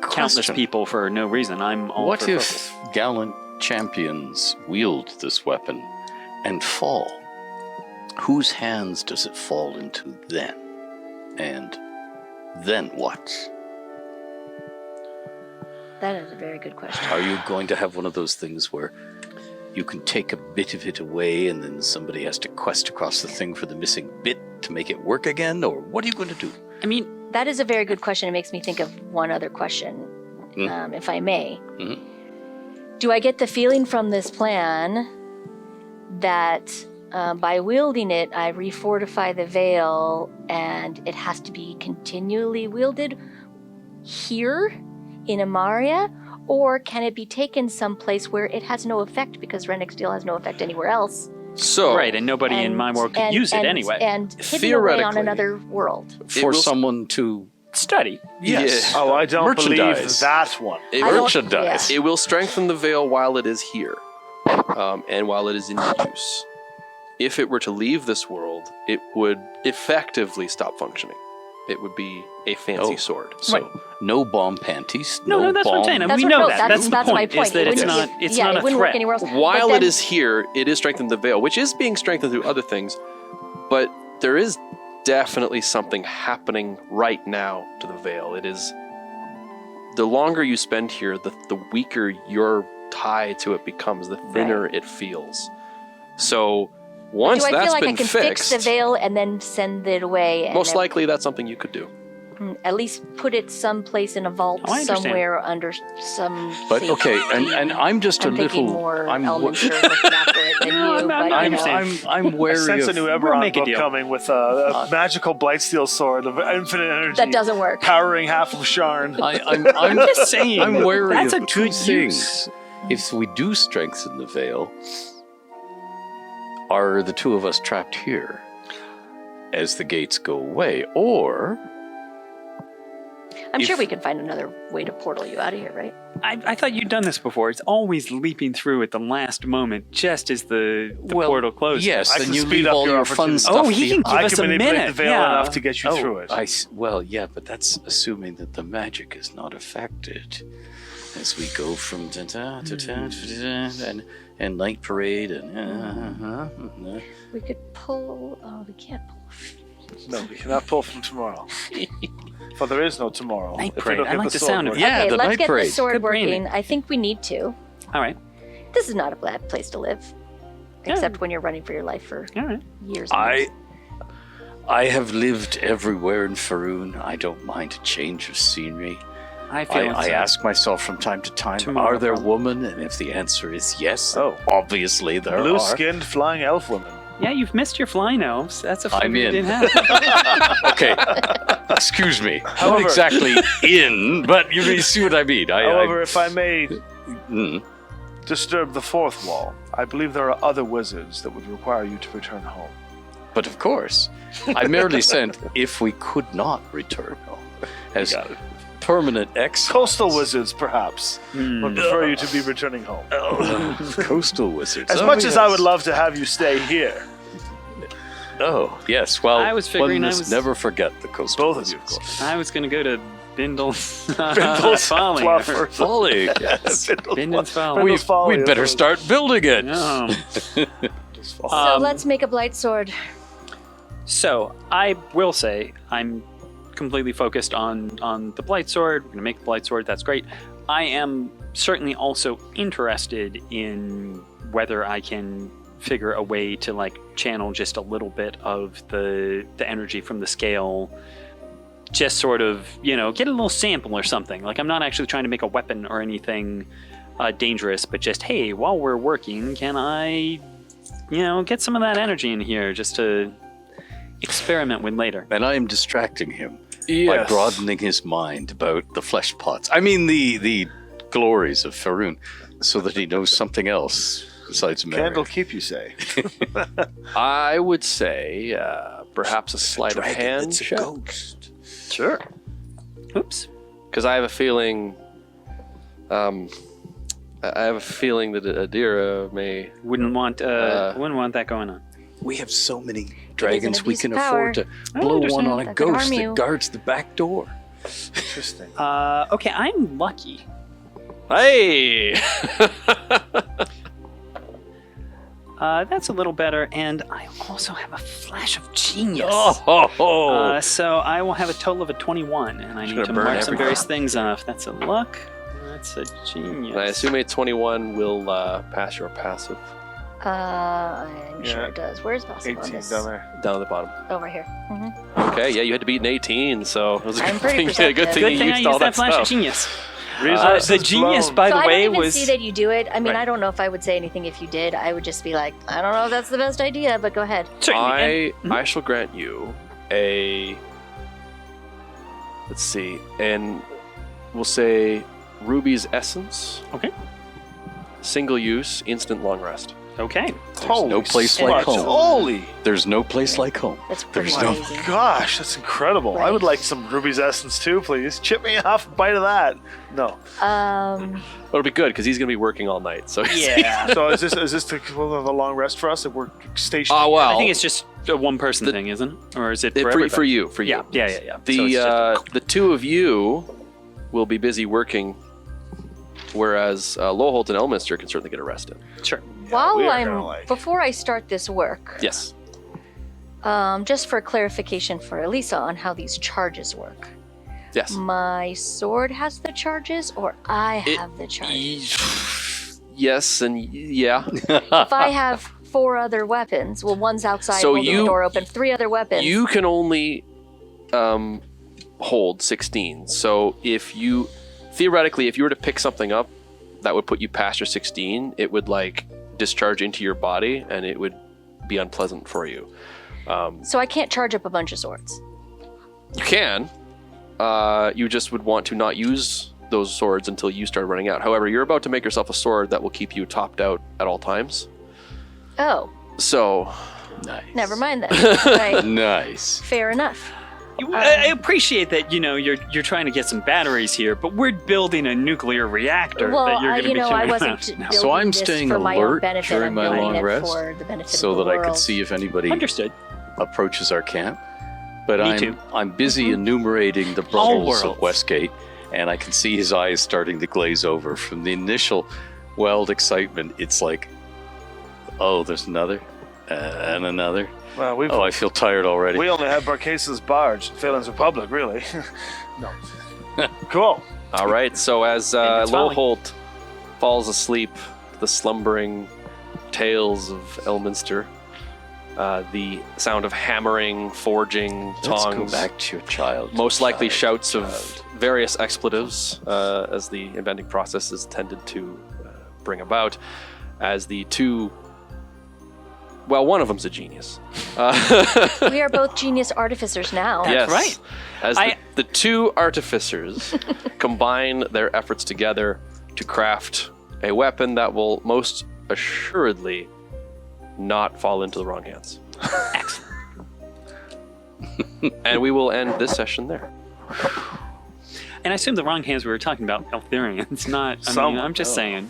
[SPEAKER 2] countless
[SPEAKER 4] Question.
[SPEAKER 2] people for no reason. I'm all
[SPEAKER 4] What
[SPEAKER 2] for
[SPEAKER 4] if gallant champions wield this weapon and fall? Whose hands does it fall into then? And then what?
[SPEAKER 5] That is a very good question.
[SPEAKER 4] Are you going to have one of those things where you can take a bit of it away and then somebody has to quest across the thing for the missing bit to make it work again? Or what are you going to do?
[SPEAKER 2] I mean,
[SPEAKER 5] That is a very good question. It makes me think of one other question, if I may.
[SPEAKER 4] Mhm.
[SPEAKER 5] Do I get the feeling from this plan that by wielding it, I refortify the veil and it has to be continually wielded here in Amaria? Or can it be taken someplace where it has no effect because Rennick steel has no effect anywhere else?
[SPEAKER 1] So,
[SPEAKER 2] right, and nobody in my world could use it anyway.
[SPEAKER 5] And hidden away on
[SPEAKER 1] Theoretically.
[SPEAKER 5] another world.
[SPEAKER 4] For
[SPEAKER 1] will-
[SPEAKER 4] someone to
[SPEAKER 2] Study.
[SPEAKER 4] Yes.
[SPEAKER 3] Oh, I don't believe
[SPEAKER 4] Merchandise.
[SPEAKER 3] that one.
[SPEAKER 1] it
[SPEAKER 5] I
[SPEAKER 1] will,
[SPEAKER 5] don't-
[SPEAKER 4] merchandise.
[SPEAKER 1] it will strengthen the veil while it is here, and while it is in use. if it were to leave this world, it would effectively stop functioning. It would be a fancy sword.
[SPEAKER 4] So no bomb panties.
[SPEAKER 2] No, that's what I'm saying.
[SPEAKER 5] That's
[SPEAKER 2] We
[SPEAKER 5] what-
[SPEAKER 2] know
[SPEAKER 5] no,
[SPEAKER 2] that.
[SPEAKER 5] that's
[SPEAKER 2] the
[SPEAKER 5] my point.
[SPEAKER 2] Is that
[SPEAKER 5] It
[SPEAKER 2] it's
[SPEAKER 5] wouldn't
[SPEAKER 2] not.
[SPEAKER 5] be-
[SPEAKER 2] It's
[SPEAKER 5] yeah,
[SPEAKER 2] not
[SPEAKER 5] it
[SPEAKER 2] a
[SPEAKER 5] wouldn't
[SPEAKER 2] threat.
[SPEAKER 5] work anywhere else.
[SPEAKER 1] While
[SPEAKER 5] But then-
[SPEAKER 1] it is here, it is strengthened the veil, which is being strengthened through other things, but there is definitely something happening right now to the veil. It is the longer you spend here, the weaker your tie to it becomes, the thinner it feels. So once
[SPEAKER 5] do I
[SPEAKER 1] that's
[SPEAKER 5] feel like
[SPEAKER 1] been
[SPEAKER 5] I can
[SPEAKER 1] fixed,
[SPEAKER 5] fix the veil and then send it away? And
[SPEAKER 1] most
[SPEAKER 5] then-
[SPEAKER 1] likely that's something you could do.
[SPEAKER 5] At least put it someplace in a vault
[SPEAKER 2] Oh, I understand.
[SPEAKER 5] somewhere under some.
[SPEAKER 4] But
[SPEAKER 5] safe
[SPEAKER 4] okay, and
[SPEAKER 5] key.
[SPEAKER 4] I'm just
[SPEAKER 5] I'm
[SPEAKER 4] a
[SPEAKER 5] thinking
[SPEAKER 4] little.
[SPEAKER 5] more
[SPEAKER 4] I'm
[SPEAKER 5] elements are looking after it than
[SPEAKER 2] No,
[SPEAKER 5] you.
[SPEAKER 2] I'm
[SPEAKER 5] but, you know.
[SPEAKER 2] understand.
[SPEAKER 4] I'm
[SPEAKER 3] I
[SPEAKER 4] wary
[SPEAKER 3] sense
[SPEAKER 4] of.
[SPEAKER 3] a new
[SPEAKER 2] We'll
[SPEAKER 3] Eberron
[SPEAKER 2] make a
[SPEAKER 3] book
[SPEAKER 2] deal.
[SPEAKER 3] coming with a magical Blightsteel sword of infinite energy.
[SPEAKER 5] That doesn't work.
[SPEAKER 3] Powering half of Sharn.
[SPEAKER 4] I'm
[SPEAKER 2] just saying.
[SPEAKER 4] I'm wary
[SPEAKER 2] That's
[SPEAKER 4] of
[SPEAKER 2] a
[SPEAKER 4] two
[SPEAKER 2] good
[SPEAKER 4] things.
[SPEAKER 2] use.
[SPEAKER 4] If we do strengthen the veil, are the two of us trapped here as the gates go away, or
[SPEAKER 5] I'm sure
[SPEAKER 4] if-
[SPEAKER 5] we can find another way to portal you out of here, right?
[SPEAKER 2] I thought you'd done this before. It's always leaping through at the last moment, just as the
[SPEAKER 4] well,
[SPEAKER 2] portal closes.
[SPEAKER 4] yes,
[SPEAKER 3] I
[SPEAKER 4] then
[SPEAKER 3] can
[SPEAKER 4] you
[SPEAKER 3] speed
[SPEAKER 4] leave
[SPEAKER 3] up
[SPEAKER 4] all
[SPEAKER 3] your
[SPEAKER 4] your fun
[SPEAKER 3] opportunity.
[SPEAKER 4] stuff.
[SPEAKER 2] Oh, he can give
[SPEAKER 3] I
[SPEAKER 2] us
[SPEAKER 3] can
[SPEAKER 2] a
[SPEAKER 3] manipulate
[SPEAKER 2] minute.
[SPEAKER 3] the veil
[SPEAKER 2] Yeah.
[SPEAKER 3] enough to get you through it.
[SPEAKER 4] Well, yeah, but that's assuming that the magic is not affected. As we go from and night parade and
[SPEAKER 5] We could pull. Oh, we can't pull.
[SPEAKER 3] No, we cannot pull from tomorrow. For there is no tomorrow.
[SPEAKER 2] Night
[SPEAKER 3] if we
[SPEAKER 2] parade.
[SPEAKER 3] don't
[SPEAKER 2] I
[SPEAKER 3] get
[SPEAKER 2] like the
[SPEAKER 3] sword
[SPEAKER 2] sound of
[SPEAKER 3] working.
[SPEAKER 4] Yeah,
[SPEAKER 5] Okay,
[SPEAKER 4] the
[SPEAKER 5] let's
[SPEAKER 4] night
[SPEAKER 5] get
[SPEAKER 4] parade.
[SPEAKER 5] the sword
[SPEAKER 2] Good
[SPEAKER 5] working.
[SPEAKER 2] branding.
[SPEAKER 5] I think we need to.
[SPEAKER 2] All right.
[SPEAKER 5] This is not a bad place to live,
[SPEAKER 2] Yeah.
[SPEAKER 5] except when you're running for your life for
[SPEAKER 2] All right.
[SPEAKER 5] years. And years.
[SPEAKER 4] I have lived everywhere in Faerun. I don't mind a change of scenery.
[SPEAKER 2] I feel
[SPEAKER 4] I ask myself from time to time,
[SPEAKER 2] Tomorrow.
[SPEAKER 4] are there women? And if the answer is yes,
[SPEAKER 3] Oh.
[SPEAKER 4] obviously there are.
[SPEAKER 3] Blue-skinned flying elf women.
[SPEAKER 2] Yeah, you've missed your flying elves. That's a
[SPEAKER 4] I'm
[SPEAKER 2] flavor you
[SPEAKER 4] in.
[SPEAKER 2] didn't have.
[SPEAKER 4] Okay, excuse me. Not
[SPEAKER 3] However-
[SPEAKER 4] exactly in, but you see what I mean.
[SPEAKER 3] However, if I may
[SPEAKER 4] Mm.
[SPEAKER 3] disturb the fourth wall, I believe there are other wizards that would require you to return home.
[SPEAKER 4] But of course, I merely sent if we could not return home as
[SPEAKER 3] Got it.
[SPEAKER 4] permanent exiles.
[SPEAKER 3] Coastal wizards, perhaps, would prefer you to be returning home.
[SPEAKER 4] Coastal wizards.
[SPEAKER 3] As
[SPEAKER 4] Oh,
[SPEAKER 3] much as I
[SPEAKER 4] yes.
[SPEAKER 3] would love to have you stay here,
[SPEAKER 4] Oh, yes. Well,
[SPEAKER 2] I was figuring
[SPEAKER 4] one
[SPEAKER 2] I
[SPEAKER 4] must
[SPEAKER 2] was-
[SPEAKER 4] never forget the coastal
[SPEAKER 3] both of you, of
[SPEAKER 4] wizards.
[SPEAKER 3] course.
[SPEAKER 2] I was going to go to Bindle's
[SPEAKER 3] Bindle's
[SPEAKER 2] Folly.
[SPEAKER 3] Fluffer.
[SPEAKER 4] Folly, yes.
[SPEAKER 2] Bindle's Folly.
[SPEAKER 3] Bindle's Folly,
[SPEAKER 4] We'd better
[SPEAKER 3] yes.
[SPEAKER 4] start building it.
[SPEAKER 2] No.
[SPEAKER 5] so
[SPEAKER 2] Um,
[SPEAKER 5] let's make a blight sword.
[SPEAKER 2] So I will say I'm completely focused on the Blight Sword. We're gonna make the Blight Sword. That's great. I am certainly also interested in whether I can figure a way to like channel just a little bit of the energy from the scale. Just sort of, you know, get a little sample or something. Like I'm not actually trying to make a weapon or anything dangerous, but just hey, while we're working, can I, you know, get some of that energy in here just to experiment with later.
[SPEAKER 4] And I am distracting him by
[SPEAKER 3] Yes.
[SPEAKER 4] broadening his mind about the flesh pots. I mean, the glories of Faerun, so that he knows something else besides marriage.
[SPEAKER 3] Candle keep you safe.
[SPEAKER 1] I would say perhaps a sleight of hand check.
[SPEAKER 4] ghost.
[SPEAKER 3] Sure.
[SPEAKER 2] Oops.
[SPEAKER 1] Because I have a feeling, I have a feeling that Adira may.
[SPEAKER 2] Wouldn't want that going on.
[SPEAKER 4] We have so many dragons, we
[SPEAKER 5] abuse
[SPEAKER 4] can
[SPEAKER 5] of
[SPEAKER 4] afford to
[SPEAKER 2] I
[SPEAKER 4] blow one
[SPEAKER 2] understand.
[SPEAKER 4] on a
[SPEAKER 5] That could
[SPEAKER 4] ghost
[SPEAKER 5] harm
[SPEAKER 4] that
[SPEAKER 5] you.
[SPEAKER 4] guards the back door.
[SPEAKER 3] Interesting.
[SPEAKER 2] Okay, I'm lucky.
[SPEAKER 1] Hey!
[SPEAKER 2] That's a little better, and I also have a flash of genius.
[SPEAKER 4] Oh,
[SPEAKER 2] So I will have a total of a 21, and I need
[SPEAKER 1] gonna
[SPEAKER 2] to
[SPEAKER 1] burn
[SPEAKER 2] mark some
[SPEAKER 1] everything.
[SPEAKER 2] various things off. That's a luck. That's a genius.
[SPEAKER 1] I assume a 21 will pass your passive
[SPEAKER 5] I'm sure
[SPEAKER 3] Yeah.
[SPEAKER 5] it does. Where's passive on
[SPEAKER 3] 18
[SPEAKER 5] this?
[SPEAKER 3] down there.
[SPEAKER 1] down at the bottom.
[SPEAKER 5] Over here.
[SPEAKER 1] Okay, yeah, you had to beat an 18, so it was a
[SPEAKER 5] I'm
[SPEAKER 1] good
[SPEAKER 5] pretty
[SPEAKER 1] thing, good thing
[SPEAKER 2] Good
[SPEAKER 1] you
[SPEAKER 2] thing I
[SPEAKER 1] used all
[SPEAKER 2] used that flash
[SPEAKER 1] stuff.
[SPEAKER 2] of genius.
[SPEAKER 3] Resources
[SPEAKER 2] The genius,
[SPEAKER 3] blown.
[SPEAKER 2] by
[SPEAKER 5] So
[SPEAKER 2] the
[SPEAKER 5] I
[SPEAKER 2] way,
[SPEAKER 5] don't even
[SPEAKER 2] was
[SPEAKER 5] see that you do it. I mean,
[SPEAKER 2] Right.
[SPEAKER 5] I don't know if I would say anything if you did. I would just be like, I don't know if that's the best idea, but go ahead.
[SPEAKER 2] certainly.
[SPEAKER 1] I shall grant you a. Let's see, and we'll say Ruby's Essence.
[SPEAKER 2] Okay.
[SPEAKER 1] Single use, instant long rest.
[SPEAKER 2] Okay.
[SPEAKER 3] Holy
[SPEAKER 4] no place like
[SPEAKER 3] smokes.
[SPEAKER 4] home.
[SPEAKER 3] Holy.
[SPEAKER 4] There's no place like home.
[SPEAKER 5] That's pretty
[SPEAKER 4] There's no-
[SPEAKER 5] amazing.
[SPEAKER 3] Gosh, that's incredible. I
[SPEAKER 5] Right.
[SPEAKER 3] would like some Ruby's Essence too, please. Chip me off a bite of that. No.
[SPEAKER 1] It'll be good because he's going to be working all night. So
[SPEAKER 2] Yeah.
[SPEAKER 3] So is this the equivalent of a long rest for us? If we're stationed.
[SPEAKER 1] well,
[SPEAKER 2] I think it's just a one-person thing, isn't it? Or is it for everybody?
[SPEAKER 1] for you.
[SPEAKER 2] Yeah. Yeah. So it's
[SPEAKER 1] The
[SPEAKER 2] just
[SPEAKER 1] the two of you will be busy working, whereas Lowholt and Elminster can certainly get arrested.
[SPEAKER 2] sure.
[SPEAKER 5] While
[SPEAKER 3] we are
[SPEAKER 5] I'm
[SPEAKER 3] gonna, like-
[SPEAKER 5] before I start this work,
[SPEAKER 1] Yes.
[SPEAKER 5] just for clarification for Elisa on how these charges work.
[SPEAKER 1] Yes.
[SPEAKER 5] My sword has the charges, or I have the charges.
[SPEAKER 1] Yes, and yeah.
[SPEAKER 5] If I have 4 other weapons, well, one's outside
[SPEAKER 1] So
[SPEAKER 5] holding
[SPEAKER 1] you-
[SPEAKER 5] the door open. 3 other weapons.
[SPEAKER 1] You can only hold 16. So theoretically, if you were to pick something up that would put you past your 16, it would like discharge into your body and it would be unpleasant for you.
[SPEAKER 5] So I can't charge up a bunch of swords.
[SPEAKER 1] You can. You just would want to not use those swords until you start running out. However, you're about to make yourself a sword that will keep you topped out at all times.
[SPEAKER 5] Oh,
[SPEAKER 1] So,
[SPEAKER 4] Nice.
[SPEAKER 5] never mind then. Right.
[SPEAKER 4] Nice.
[SPEAKER 5] Fair enough.
[SPEAKER 2] I appreciate that, you're trying to get some batteries here, but we're building a nuclear reactor
[SPEAKER 5] Well,
[SPEAKER 2] that you're going to be
[SPEAKER 5] I
[SPEAKER 2] showing
[SPEAKER 5] wasn't
[SPEAKER 2] out now.
[SPEAKER 5] building
[SPEAKER 4] So I'm
[SPEAKER 5] this
[SPEAKER 4] staying
[SPEAKER 5] for my own
[SPEAKER 4] alert
[SPEAKER 5] benefit.
[SPEAKER 4] during
[SPEAKER 5] I'm
[SPEAKER 4] my
[SPEAKER 5] building
[SPEAKER 4] long
[SPEAKER 5] it
[SPEAKER 4] rest
[SPEAKER 5] for the benefit
[SPEAKER 4] so
[SPEAKER 5] of the
[SPEAKER 4] that I
[SPEAKER 5] world.
[SPEAKER 4] could see if anybody
[SPEAKER 2] Understood.
[SPEAKER 4] approaches our camp. But
[SPEAKER 2] Me
[SPEAKER 4] I'm
[SPEAKER 2] too.
[SPEAKER 4] I'm busy enumerating the
[SPEAKER 2] All
[SPEAKER 4] brothels of
[SPEAKER 2] worlds.
[SPEAKER 4] Westgate, and I can see his eyes starting to glaze over from the initial wild excitement. It's like, oh, there's another, and another.
[SPEAKER 3] Well,
[SPEAKER 4] Oh, I feel tired already.
[SPEAKER 3] we only have Barcasa's barge, Phelan's Republic, really. No. Cool.
[SPEAKER 1] all right. So as
[SPEAKER 2] it's falling.
[SPEAKER 1] Lowholt falls asleep, the slumbering tales of Elminster, the sound of hammering, forging,
[SPEAKER 4] Let's
[SPEAKER 1] tongs,
[SPEAKER 4] go back to your child.
[SPEAKER 1] most likely
[SPEAKER 4] child,
[SPEAKER 1] shouts of various expletives as the inventing process is tended to bring about, as the two. Well, one of them's a genius.
[SPEAKER 5] We are both genius artificers now.
[SPEAKER 1] Yes.
[SPEAKER 2] right.
[SPEAKER 1] As
[SPEAKER 2] I-
[SPEAKER 1] the two artificers combine their efforts together to craft a weapon that will most assuredly not fall into the wrong hands. And we will end this session there.
[SPEAKER 2] And I assume the wrong hands we were talking about Eltharians, not. I'm just saying,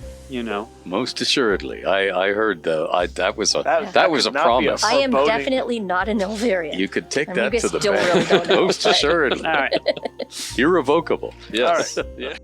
[SPEAKER 4] Most assuredly, I heard that was a
[SPEAKER 3] That
[SPEAKER 4] that was a
[SPEAKER 3] could not be a
[SPEAKER 4] promise.
[SPEAKER 5] I am
[SPEAKER 3] Foreboding.
[SPEAKER 5] definitely not an Elvarian.
[SPEAKER 4] You could take
[SPEAKER 5] I mean,
[SPEAKER 4] that
[SPEAKER 5] you
[SPEAKER 4] to
[SPEAKER 5] guys
[SPEAKER 4] the
[SPEAKER 5] still
[SPEAKER 4] bank.
[SPEAKER 5] really don't know,
[SPEAKER 4] Most
[SPEAKER 5] but-
[SPEAKER 4] assuredly,
[SPEAKER 2] All right.
[SPEAKER 4] irrevocable.
[SPEAKER 1] Yes. Yeah.